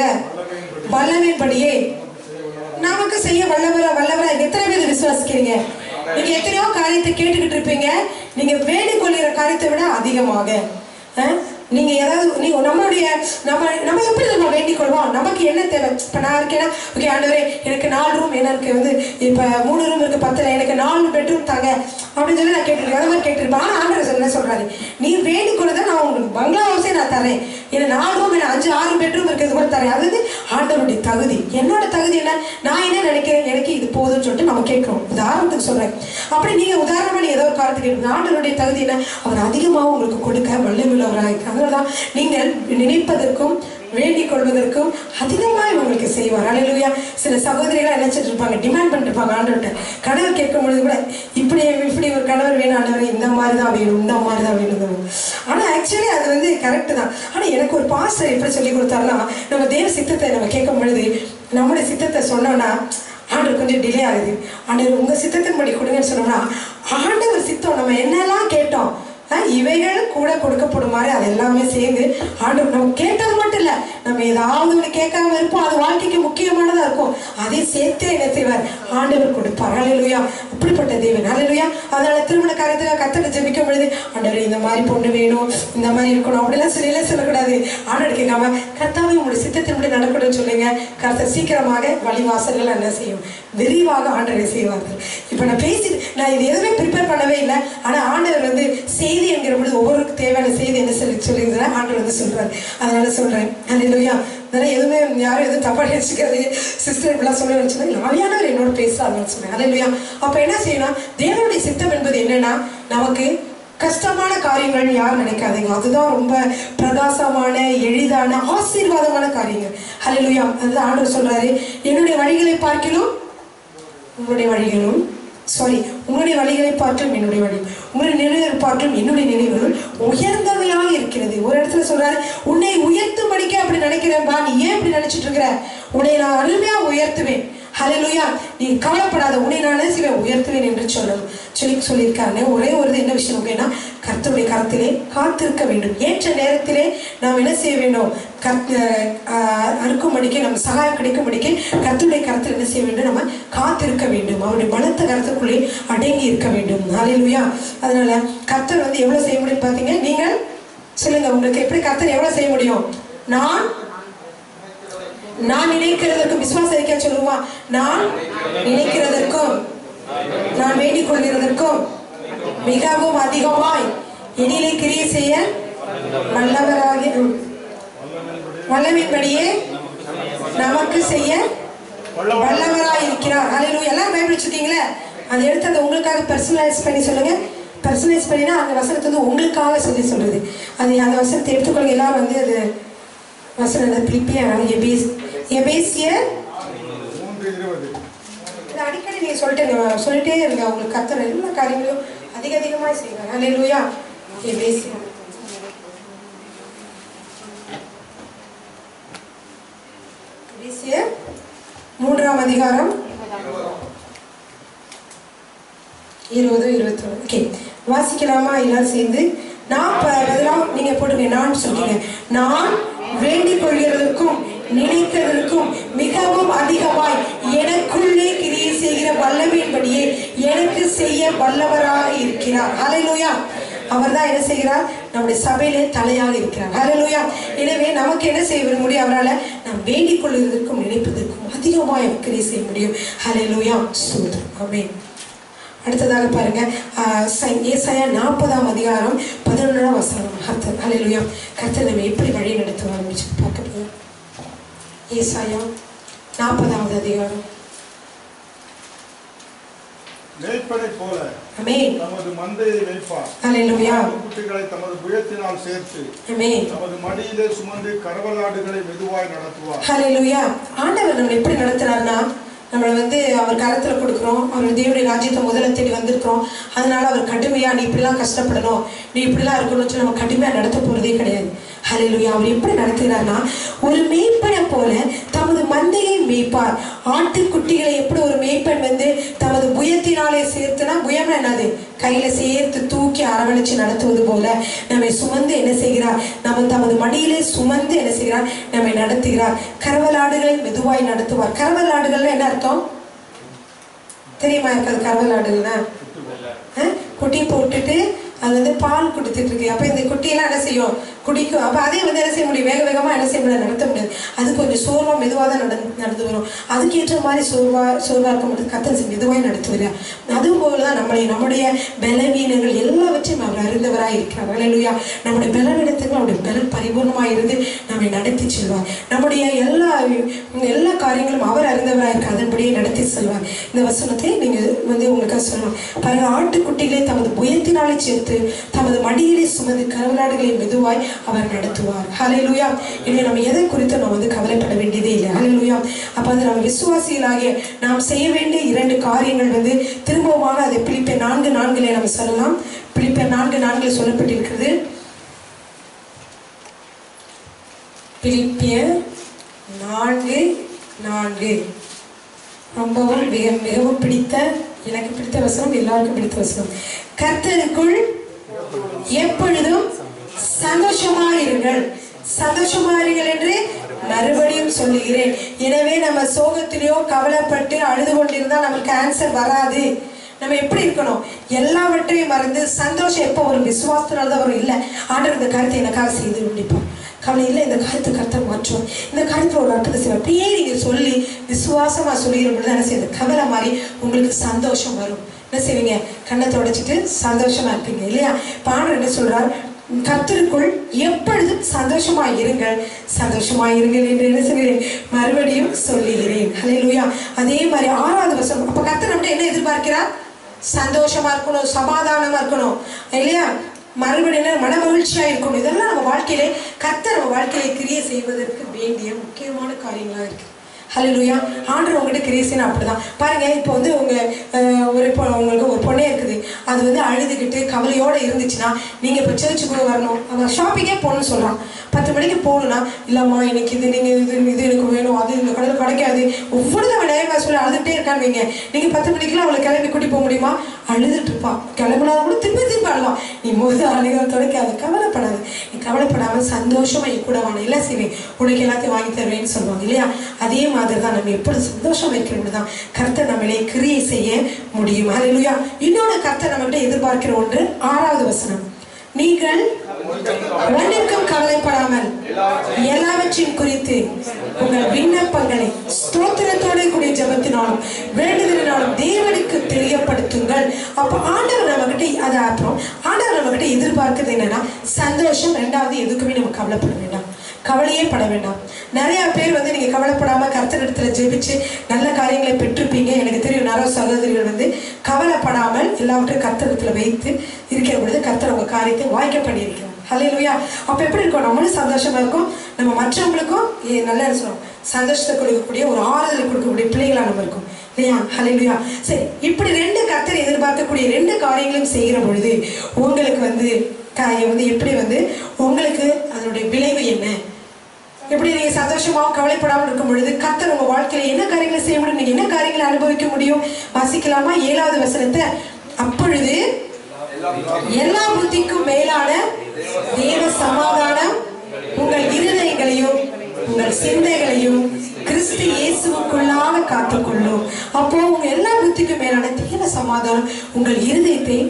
வல்லமையின்படியே நமக்கு செய்ய வல்லவரா எத்தனை பேர் விசுவாசிக்கிறீங்க? நீங்க எத்தனையோ காரியத்தை கேட்டுக்கிட்டு இருப்பீங்க. நீங்க வேண்டிக் கொள்கிற காரியத்தை விட அதிகமாக நீங்க ஏதாவது நீங்க நம்மளுடைய நம்ம எப்படி நம்ம வேண்டிக் கொள்வோம், நமக்கு என்ன தேவை. இப்ப நான் இருக்கேன்னா, ஓகே ஆண்டவரே எனக்கு 4 ரூம், எனக்கு வந்து இப்ப 3 ரூம் இருக்கு, 10 எனக்கு 4 பெட்ரூம் தாங்க அப்படின்னு சொல்லி நான் கேட்டிருக்கேன். அது மாதிரி கேட்டிருப்பேன். ஆனா ஆண்டவர் என்ன சொல்றாரு, நீ வேண்டிக் கொள்ளுதான் நான் உங்களுக்கு பங்களா ஹவுஸே நான் தரேன். எனக்கு 4 ரூம், எனக்கு 5-6 பெட்ரூம் இருக்கிறது கூட தரேன். அது வந்து ஆண்டவருடைய தகுதி. என்னோட தகுதி என்ன, நான் என்ன நினைக்கிறேன், எனக்கு இது போதும்னு சொல்லிட்டு நம்ம கேட்கிறோம். உதாரணத்துக்கு சொல்றேன். அப்படி நீங்க உதாரணமா நீங்க ஏதோ ஒரு காரியத்தை கேட்பீங்க. ஆண்டவருடைய தகுதி என்ன, அவர் அதிகமாக உங்களுக்கு கொடுக்க வல்லமையுள்ளவராக. அதனாலதான் நீங்கள் நினைப்பதற்கும் வேண்டிக் கொள்வதற்கும் அதிகமாக உங்களுக்கு செய்வார். அல்லேலூயா. சில சகோதரிகள் நினைச்சிட்டு இருப்பாங்க, டிமாண்ட் பண்ணிட்டு இருப்பாங்க ஆண்டவர்கிட்ட. கணவர் கேட்கும் பொழுது கூட இப்படி ஒரு கணவர் வேணும் ஆண்டவர், இந்த மாதிரி தான் வேணும், இந்த மாதிரி தான் வேணும். ஆனா ஆக்சுவலி அது வந்து கரெக்ட் தான். ஆனா எனக்கு ஒரு பாஸ்டர் எப்படி சொல்லி கொடுத்தாருன்னா, நம்ம தேவ சித்தத்தை நம்ம கேட்கும் பொழுது நம்முடைய சித்தத்தை சொன்னோம்னா ஆண்டவர் கொஞ்சம் டிலே ஆகுது. ஆண்டவர் உங்க சித்தத்தின்படி கொடுங்கன்னு சொன்னோம்னா ஆண்டவர் சித்தம் நம்ம என்னெல்லாம் கேட்டோம் இவைகள் கூட கொடுக்கப்படுமாறு அது எல்லாமே சேர்ந்து ஆண்டவர் நம்ம கேட்டது மட்டும் இல்ல, நம்ம ஏதாவது ஒன்று கேட்காம இருப்போம், அது வாழ்க்கைக்கு முக்கியமானதா இருக்கும், அதை சேர்த்தே என்ன செய்வார், ஆண்டவர் கொடுப்பார். அல்லேலூயா. அப்படிப்பட்ட தேவன். அல்லேலூயா. அதனால திருமண காரியத்துல கர்த்தரை ஜெபிக்கும் பொழுது ஆண்டவர் இந்த மாதிரி பொண்ணு வேணும், இந்த மாதிரி இருக்கணும் அப்படிலாம் சொல்லக்கூடாது. ஆண்டவர் கேட்காம கர்த்தாவே உங்களுடைய சித்தத்தின்படி நடக்கணும்னு சொல்லுங்க. கர்த்தர் சீக்கிரமாக வழிவாசல்கள் என்ன செய்யும், விரிவாக ஆண்டவரை செய்வார்கள். இப்ப நான் இது எதுவுமே ப்ரிப்பேர் பண்ணவே இல்லை. ஆனா ஆண்டவர் வந்து செய்தி என்கிற பொழுது ஒவ்வொருக்கு தேவையான செய்தி என்ன சொல்லியிருந்தா ஆண்டவர் வந்து சொல்றாரு. அதனால சொல்றேன். அல்லேலூயா. அதனால எதுவுமே யாரும் எதுவும் தப்பா நினைச்சுக்காது. சிஸ்டர் இப்படிலாம் சொல்ல நினைச்சுன்னா ஆவியானவர் என்னோட பேசுறாங்கன்னு சொன்னேன். அல்லேலூயா. அப்ப என்ன செய்யணும், தேவனுடைய சித்தம் என்பது என்னன்னா, நமக்கு கஷ்டமான காரியங்கள் யாரும் நினைக்காதீங்க, அதுதான் ரொம்ப பிரகாசமான எளிதான ஆசீர்வாதமான காரியங்கள். அல்லேலூயா. அதுதான் ஆண்டவர் சொல்றாரு, என்னுடைய வழிகளை பார்க்கிலும் உங்களுடைய வழிகளும் உங்களுடைய வழிகளை பார்த்தும் என்னுடைய வழி, உங்களுடைய நினைவுகள் பார்த்தும் என்னுடைய நினைவுகள் உயர்ந்தவையாக இருக்கிறது. ஒரு இடத்துல சொல்றாரு, உன்னை உயர்த்தும்படிக்க அப்படி நினைக்கிறேன்பா, நீ ஏன் இப்படி நினைச்சிட்டு இருக்கிற, உன்னை நான் அருமையா உயர்த்துவேன். ஹல்லேலூயா. நீ கவலைப்படாத, உன்னை நான் உயர்த்துவேன் என்று சொல்லியிருக்காங்க. ஒரே ஒரு என்ன விஷயம் அப்படின்னா, கர்த்தருடைய கரத்திலே காத்திருக்க வேண்டும். ஏற்ற நேரத்திலே நாம் என்ன செய்ய வேண்டும், அறுக்கும்படிக்கு நம்ம சகாயம் கிடைக்கும்படிக்கு கர்த்தருடைய கரத்தில் என்ன செய்ய வேண்டும், நம்ம காத்திருக்க வேண்டும். அவருடைய பலத்த கருத்துக்குள்ளே அடங்கி இருக்க வேண்டும். ஹல்லேலூயா. அதனால கர்த்தர் வந்து எவ்வளவு செய்ய முடியும் பாத்தீங்க, நீங்கள் சொல்லுங்க, உங்களுக்கு எப்படி கர்த்தர் எவ்வளவு செய்ய முடியும். நான் நினைக்கிறதற்கும் விசுவாசம் இருக்க சொல்லுமா, நான் நினைக்கிறதற்கும் நான் வேண்டிக் கொள்கிறதற்கும் மிகவும் அதிகமாய் எனிலே கிரியை செய்ய வல்லமையின்படியே நமக்கு செய்ய வல்லவராய் இருக்கிறார். அல்லேலூயா. எல்லாரும் பைபிள் வச்சிருக்கீங்களே, அதை எடுத்து அதை உங்களுக்காக பர்சனலைஸ் பண்ணி சொல்லுங்க. பர்சனலைஸ் பண்ணினா அந்த வசனத்தை வந்து உங்களுக்காக சொல்றது. அது அந்த வசனத்தை எடுத்துக்கொள்ளுங்க. எல்லாரும் வந்து அது வசனம் எபேசியர் 3:20. அடிக்கடி நீங்க சொல்லிட்டே இருங்க. உங்களுக்கு கர்த்தர் எல்லா காரியங்களும் அதிகமாய் செய்வார். அல்லேலூயா. எபேசியர் 3ஆம் அதிகாரம் 20-21. ஓகே, வாசிக்கலாமா எல்லாரும் சேர்ந்து? நான் நீங்க போடுங்க, நான் சொல்றீங்க. நான் வேண்டிக் கொள்கிறதற்கும் நினைக்கிறதற்கும் மிகவும் அதிகமாய் எனக்குள்ளே கிரியை செய்கிற வல்லமையின்படியே எனக்கு செய்ய வல்லவராக இருக்கிறார். ஹல்லேலூயா. அவர் தான் என்ன செய்கிறார்? நம்முடைய சபையிலே தலையாக இருக்கிறார். ஹல்லேலூயா. எனவே நமக்கு என்ன செய்ய முடியும்? அவரால் நாம் வேண்டிக் கொள்வதற்கும் நினைப்பதற்கும் அதிகமாக கிரியை செய்ய முடியும். ஹல்லேலூயா. ஸ்தோத்திரம். ஆமென். அடுத்ததாக பாருங்க, ஏசாயா 40ஆம் அதிகாரம் 11ஆம் வசனம். ஹல்லேலூயா. கர்த்தர் நம்மை எப்படி வழி நடத்துவார் ஆரம்பிச்சு பார்க்க போகிறோம். ஏசாயா 40ஆவது அதிகாரம். மேய்ப்பனை போல ஆமென் நமது மந்தையை மேய்ப்பார். ஹல்லேலூயா. குட்டிகளை தமது புயத்தினால் சேர்த்து ஆமென் நமது மடியிலே சுமந்து கரவலாடுகளை மெதுவாய் நடத்துவார். ஹல்லேலூயா. ஆண்டவர் நம்மை எப்படி நடத்துறாருன்னா, நம்மளை அவர் கரத்தில் கொடுக்குறோம். அவர் தேவனுடைய ராஜ்யத்தை முதல்ல தேடி வந்திருக்கிறோம். அதனால அவர் கடுமையாக நீ இப்படிலாம் கஷ்டப்படணும், நீ இப்படிலாம் இருக்கணும்னு சொல்லி நம்ம கடுமையாக நடத்த போகிறதே கிடையாது. ஹல்லேலூயா. அவர் எப்படி நடத்துகிறார்னா, ஒரு மேய்ப்பனை போல தமது மந்தையை மேய்ப்பார். ஆட்டுக்குட்டிகளை எப்படி ஒரு மேய்ப்பன் தமது புயத்தினாலே சேர்த்துனா, புயம்னா என்னது? கையில சேர்த்து தூக்கி அரவணைச்சு நடத்துவது போல நம்மை சுமந்து என்ன செய்கிறார்? நம்ம தமது மடியிலே சுமந்து என்ன செய்கிறார்? நம்மை நடத்துகிறார். கரவலாடுகளை மெதுவாய் நடத்துவார். கரவலாடுகள் என்ன அர்த்தம் தெரியுமா? இருக்காது கரவலாடுகள்னா குட்டி போட்டுட்டு அது பால் கொடுத்துட்டு இருக்கு. அப்ப இந்த குட்டியெல்லாம் என்ன செய்யும்? குடிக்கும். அப்ப அதே என்ன செய்ய முடியும்? வேக வேகமா என்ன செய்ய முடியாது? நடத்த முடியாது. அது கொஞ்சம் சோர்வா மெதுவாக தான் நடந்து வரும். அதுக்கேற்ற மாதிரி சோர்வா இருக்க முடியாது. கர்த்தர் மெதுவாய் நடத்துவார். அதுவும் போலதான் நம்முடைய பலவீனங்கள் எல்லாவற்றையும் அவர் அறிந்தவராக இருக்கிறார். ஹல்லேலூயா. நம்முடைய பலவீனத்துக்கு அவருடைய பலன் பரிபூர்ணமாக இருந்து நம்மை நடத்தி செல்வார். நம்முடைய எல்லா காரியங்களும் அவர் அறிந்தவராக இருக்க அதன்படியே நடத்தி செல்வார். இந்த வசனத்தை நீங்க உங்களுக்கு சொல்லலாம் பாருங்க. ஆட்டுக்குட்டிகளை தமது புயத்தினாலே சேர்த்து தமது மடியிலே சுமந்து கரவலாடுகளை மெதுவாய் அவர் நடத்துவார். ஹல்லேலூயா. இனி நம்ம எதை குறித்து நம்ம கவலைப்பட வேண்டியதே இல்லை. ஹல்லேலூயா. அப்ப நம்ம விசுவாசிகளாகிய நாம் செய்ய வேண்டிய 2 காரியங்கள் திரும்பமாக அதை பிலிப்பியர் 4:4 நம்ம சொல்லலாம். பிலிப்பியர் 4:4 சொல்லப்பட்டிருக்கிறது. பிலிப்பியர் 4:4 ரொம்பவும் மிகவும் எனக்கு பிடித்த வசனம், எல்லாருக்கும் பிடித்த வசனம். கர்த்தருக்குள் எப்பொழுதும் சந்தோஷமாயிருங்கள் என்று மறுபடியும் சொல்லுகிறேன். எனவே நம்ம சோகத்திலேயோ கவலைப்பட்டு அழுது கொண்டிருந்தால் நமக்கு ஆன்சர் வராது. நம்ம எப்படி இருக்கணும்? எல்லாவற்றையும் மறந்து சந்தோஷம் எப்போ வரும்? விசுவாசத்தினால தான் வரும். இல்லை ஆண்டவர் இந்த காரியத்தை எனக்காக செய்து முடிப்பார், கவலை இல்லை, இந்த காரியத்தை கர்த்தர் மாற்றுவோம், இந்த காரியத்தில் ஒரு அற்புதம் செய்வோம். அப்படியே நீங்கள் சொல்லி விசுவாசமாக சொல்லிக்கிற பொழுது என்ன செய்யுது? கவலை மாதிரி உங்களுக்கு சந்தோஷம் வரும். என்ன செய்வீங்க? கண்ணை தொடச்சிட்டு சந்தோஷமா இருப்பீங்க இல்லையா? பாடல் என்ன சொல்றார்? கர்த்தருக்குள் எப்பொழுதும் சந்தோஷமாயிருங்கள் என்று என்ன சொல்கிறேன்? மறுபடியும் சொல்லுகிறேன். ஹல்லேலூயா. அதே மாதிரி 6வது வசனம். அப்ப கர்த்தர் நம்மகிட்ட என்ன எதிர்பார்க்கிறார்? சந்தோஷமா இருக்கணும், சமாதானமா இருக்கணும் இல்லையா? மறுபடியும் மன மகிழ்ச்சியா இருக்கணும். இதெல்லாம் நம்ம வாழ்க்கையிலே கர்த்தர் நம்ம வாழ்க்கையிலே கிரியை செய்வதற்கு வேண்டிய முக்கியமான காரியங்களா இருக்கு. ஹல்லேலூயா. ஆண்டவர் உங்ககிட்ட கிரியேஷன் அப்படிதான் பாருங்க. இப்போ உங்களுக்கு ஒரு பொண்ணே இருக்குது, அது அழுதுகிட்டு கவலையோட இருந்துச்சுன்னா நீங்க இப்போ சர்ச்சுக்கு வரணும், அவன் ஷாப்பிங்கே போகணும்னு சொல்றான். 10 மணிக்கு போகணும்னா இல்லம்மா இன்னைக்கு இது எனக்கு வேணும், அது இந்த கடையில் கிடைக்காது, ஒவ்வொரு விநாயகா சொல்லி அழுதுகிட்டே இருக்கான்னு வைங்க. நீங்க 10 மணிக்கெல்லாம் அவளை கிளம்பி கூட்டி போக முடியுமா? அழுதுட்டு இருப்பா. கிளம்புனா கூட திருப்பி அழுவா. நீ அழுகிறதோட கவலைப்படாது. நீ கவலைப்படாம சந்தோஷமா என் கூட வாங்க, எல்லாம் செய்வேன், உனக்கு எல்லாத்தையும் வாங்கி தருவேன்னு சொல்லுவாங்க இல்லையா? அதே மாதிரி தான் நம்ம எப்பொழுது சந்தோஷம் வைக்கிறோம் தான் கர்த்தர் நம்மளே கிரியை செய்ய முடியும். ஹல்லேலூயா. இன்னொரு கர்த்தர் நம்மகிட்ட எதிர்பார்க்கிற ஒன்று 6வது வசனம். நீங்கள் ஒன்றிற்கும் கவலைப்படாமல் எல்லாவற்றையும் குறித்து உங்கள் விண்ணப்பங்களை ஸ்தோத்திரத்தோட கூடிய ஜெபத்தினாலும் வேண்டுதலினாலும் தேவனுக்கு தெரியப்படுத்துங்கள். அப்போ ஆண்டவர் நம்மகிட்ட அப்புறம் ஆண்டவர் நம்மகிட்ட எதிர்பார்க்கிறது என்னன்னா சந்தோஷம். 2வது எதுக்குமே நம்ம கவலைப்பட வேண்டாம், கவலையே பட வேண்டாம். நிறைய பேர் நீங்க கவலைப்படாம கர்த்தரிடத்துல ஜெபிச்சு நல்ல காரியங்களை பெற்றிருப்பீங்க. எனக்கு தெரியும் நிறைய சகோதரிகள் கவலைப்படாமல் எல்லாவற்றையும் கர்த்தரிடத்துல வைத்து இருக்கிற பொழுது கர்த்தர் உங்க காரியத்தை வாய்க்க பண்ணியிருக்கிறார். ஹல்லேலூயா. அப்ப எப்படி இருக்கும்? நம்மளும் சந்தோஷமா இருக்கும், நம்ம மற்றவங்களுக்கும் நல்லா சொல்லணும் சந்தோஷத்தை கொடுக்கக்கூடிய ஒரு ஆறுதலை கொடுக்கக்கூடிய பிள்ளைகளா நம்ம இருக்கும் இல்லையா? ஹல்லேலூயா. சரி, இப்படி 2 கர்த்தர் எதிர்பார்க்கக்கூடிய 2 காரியங்களையும் செய்கிற பொழுது உங்களுக்கு எப்படி உங்களுக்கு அதனுடைய விளைவு என்ன? எப்படி நீங்க சந்தோஷமாகவும் கவலைப்படாமல் இருக்கும் பொழுது கர்த்தர் உங்க வாழ்க்கையில என்ன காரியங்களை செய்ய முடியும்? நீங்க என்ன காரியங்களை அனுபவிக்க முடியும்? வாசிக்கலாமா? 7வது வசனத்தை. அப்பொழுது எல்லா புத்திக்கும் மேலான தேவ சமாதானம் உங்கள் இருதயங்களையும் உங்கள் உங்கள் சிந்தைகளையும் கிறிஸ்து இயேசுவுக்குள்ளாக காத்துக்கொள்ளும். அப்போ உங்க எல்லா புத்திக்கும் மேலான தேவ சமாதானம் உங்கள் இருதயத்தை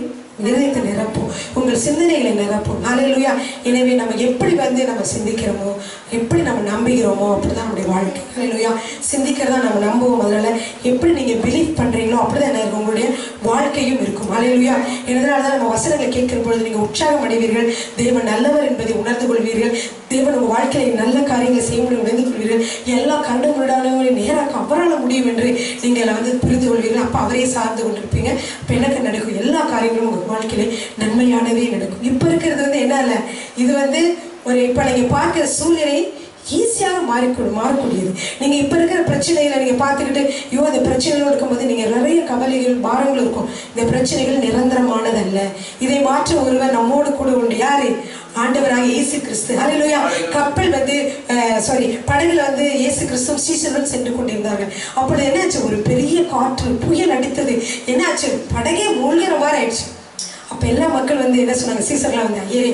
நிரப்பும், உங்கள் சிந்தனைகளை நிரப்பும். ஹல்லேலூயா. எனவே நம்ம எப்படி நம்ம சிந்திக்கிறோமோ, எப்படி நம்ம நம்புகிறோமோ அப்படிதான் நம்முடைய வாழ்க்கை. ஹல்லேலூயா. சிந்திக்கிறதா நம்ம நம்புவோம். அதனால எப்படி நீங்க பிலீவ் பண்றீங்களோ அப்படிதான் என்ன இருக்கும், உங்களுடைய வாழ்க்கையும் இருக்கும். ஹல்லேலூயா. இதனாலதான் நம்ம வசனங்களை கேட்கிற பொழுது நீங்க உற்சாகம் அடைவீர்கள், தேவன் நல்லவர் என்பதை உணர்ந்து கொள்வீர்கள், தேவன் உங்க வாழ்க்கையில நல்ல காரியங்களை செய்ய முடியும் உணர்ந்து கொள்வீர்கள், எல்லா கண்டு முரடானவரை நேராக அவரால் முடியும் என்று நீங்கள் புரிந்து கொள்வீர்கள். அப்ப அவரே சார்ந்து கொண்டிருப்பீங்க. அப்ப எனக்கு நடக்கும் எல்லா காரியங்களும் உங்க வாழ்க்கையில நன்மையானதே நடக்கும். இப்ப இருக்கிறது என்ன இல்ல, இது ஒரு இப்ப நீங்க பார்க்கிற சூழ்நிலை ஈஸியாக மாறக்கூடியது. நீங்க இப்ப இருக்கிற பிரச்சனைகளை நீங்க பார்த்துக்கிட்டு இந்த பிரச்சனைகள் இருக்கும்போது நீங்க நிறைய கவலைகள் பாரங்கள் இருக்கும். இந்த பிரச்சனைகள் நிரந்தரமானதல்ல. இதை மாற்ற ஒருவர் நம்மோடு கூட உண்டு. யாரு? ஆண்டவராக இயேசு கிறிஸ்து. ஹல்லேலூயா. கப்பல் படகுல இயேசு கிறிஸ்துவும் சீஷர்களும் சென்று கொண்டிருந்தார்கள். அப்பொழுது என்னாச்சு, ஒரு பெரிய காற்று புயல் அடித்தது. என்னாச்சு, படகே மூழ்கிற மாதிரி ஆயிடுச்சு. அப்ப எல்லா மக்கள் என்ன சொன்னாங்க, சீசர்லாம் ஐயே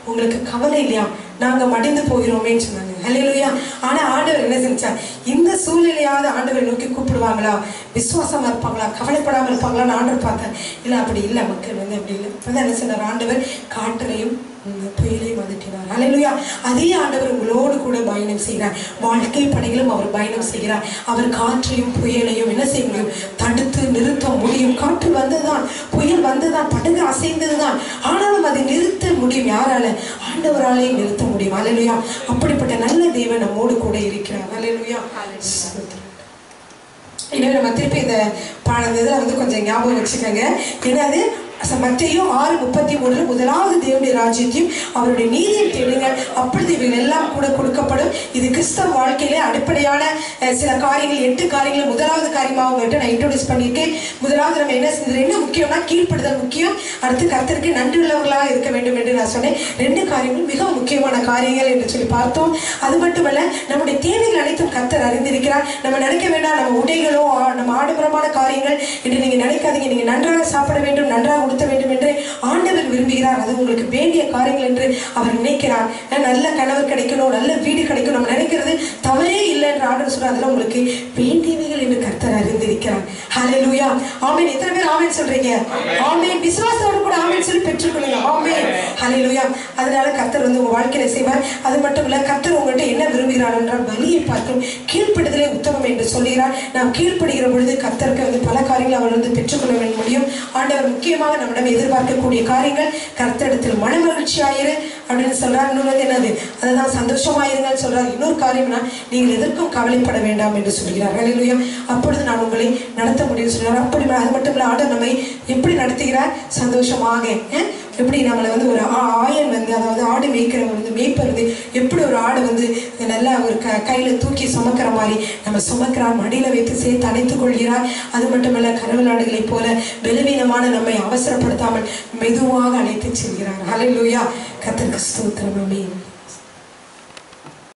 உங்களுக்கு கவலை இல்லையா, நாங்க மடிந்து போகிறோமேன்னு சொன்னாங்க. ஹல்லேலூயா. ஆனா ஆண்டவர் என்ன செஞ்சார், இந்த சூழ்நிலையாவது ஆண்டவரை நோக்கி கூப்பிடுவாங்களா, விசுவாசமா இருப்பாங்களா, கவலைப்படாமல் இருப்பாங்களான்னு ஆண்டவர் பார்த்தார். இல்ல அப்படி இல்லை, மக்கள் அப்படி இல்லை. இப்பதான் என்ன சொன்னார், ஆண்டவர் காற்றையும் புயலையும் அதட்டினார். ஹல்லேலூயா. அதே ஆண்டவர் உங்களோடு கூட பயணம் செய்கிறார். வாழ்க்கை படையிலும் அவர் பயணம் செய்கிறார். அவர் காற்றையும் புயலையும் என்ன செய்ய முடியும், தடுத்து நிறுத்த முடியும். காற்று வந்ததுதான், புயல் வந்ததுதான், படகு அசைந்ததுதான், ஆனாலும் அதை நிறுத்த முடியும். யாரால? ஆண்டவராலே நிறுத்த முடியும். ஹல்லேலூயா. அப்படிப்பட்ட நல்ல தேவன் நம்மோடு கூட இருக்கிறார். ஹல்லேலூயா. எனவே நம்ம திருப்பி இந்த இதில் கொஞ்சம் ஞாபகம் வச்சுக்கோங்க. என்னது, மத்தேயு 6:33 முதலாவது தேவனுடைய ராஜ்யத்தையும் அவருடைய நீதியை தேடுங்கள், அப்பொழுது இவைகள் எல்லாம் கூட கொடுக்கப்படும். இது கிறிஸ்தவ வாழ்க்கையிலே அடிப்படையான சில காரியங்கள், 8 காரியங்கள் முதலாவது காரியமாக உங்கள்கிட்ட நான் இன்ட்ரோடியூஸ் பண்ணியிருக்கேன். முதலாவது நம்ம என்ன முக்கியம்னா கீழ்ப்படுதல் முக்கியம். அடுத்து கர்த்தருக்கு நன்றி உள்ளவர்களாக இருக்க வேண்டும் என்று நான் சொன்னேன். 2 காரியங்கள் மிக முக்கியமான காரியங்கள் என்று சொல்லி பார்த்தோம். அது மட்டுமல்ல, நம்முடைய தேவைகள் அனைத்தும் கர்த்தர் அறிந்திருக்கிறார். நம்ம நினைக்க வேண்டாம் நம்ம உடைகளோ நம்ம ஆடம்பரமான காரியங்கள் என்று நீங்க நினைக்காதீங்க. நீங்க நன்றாக சாப்பிட வேண்டும், நன்றாக உடுத்த வேண்டும் என்று ஆண்டவர் விரும்புகிறார். அது உங்களுக்கு வேண்டிய காரியங்கள் என்று அவர் நினைக்கிறார். நல்ல கணவர் கிடைக்கணும், நல்ல வீடு கிடைக்கணும், நம்ம நினைக்கிறது தவறே இல்லை என்று ஆண்டவர் சொல்றார். அதெல்லாம் உங்களுக்கு வேண்டியவைகள் என்று கர்த்தர் அறிந்திருக்கிறார். ஹல்லேலூயா. ஆமென். எத்தனை பேர் ஆமென் சொல்றீங்க? ஆமென். விசுவாசத்தோடு கூட ஆமென் சொல்லி பெற்றுக்கொள்ளுங்க. ஆமென். ஹல்லேலூயா. அதனால கர்த்தர் உங்க வாழ்க்கையில செய்வார். அது மட்டும் இல்ல, கர்த்தர் உங்கள்கிட்ட என்ன விரும்புகிறார் என்றால் பலியை பார்க்கும் கீழ்ப்படுதலே உத்தமம் என்று சொல்கிறார். நாம் கீழ்ப்படுகிற பொழுது கர்த்தருக்கு பல காரியங்கள் அவர் பெற்றுக்கொள்ள முடியும். ஆண்டவர் முக்கியமாக நம்மிடம் எதிர்பார்க்கக்கூடிய காரியங்கள், கர்த்தரிடத்தில் மன மகிழ்ச்சியாயிரு அப்படின்னு சொல்றார். இன்னொரு என்னது, அதுதான் சந்தோஷமாயிருங்கள் சொல்றார். இன்னொரு காரியம்னா நீங்கள் எதற்கும் கவலைப்பட வேண்டாம் என்று சொல்கிறார். ஹல்லேலூயா. அப்பொழுது நான் உங்களை நடத்த முடியும் சொல்றார். அப்படி அது மட்டும் இல்ல, ஆண்டவர் நம்மை எப்படி நடத்துகிறார், சந்தோஷமாக. எப்படி நம்மளை ஒரு ஆயன் அதாவது ஆடு மேய்க்கிறவங்க மேய்ப்பர் எப்படி ஒரு ஆடு நல்லா ஒரு கையில தூக்கி சுமக்கிற மாதிரி நம்ம சுமக்கிறார், மடியில வைத்து சேர்த்து அணைத்துக் கொள்கிறார். அது மட்டுமல்ல, கனவு நாடுகளை போல பலவீனமான நம்மை அவசரப்படுத்தாமல் மெதுவாக அழைத்து செல்கிறார். ஹல்லேலூயா. கர்த்தருக்கு ஸ்தோத்திரம். ஆமென்.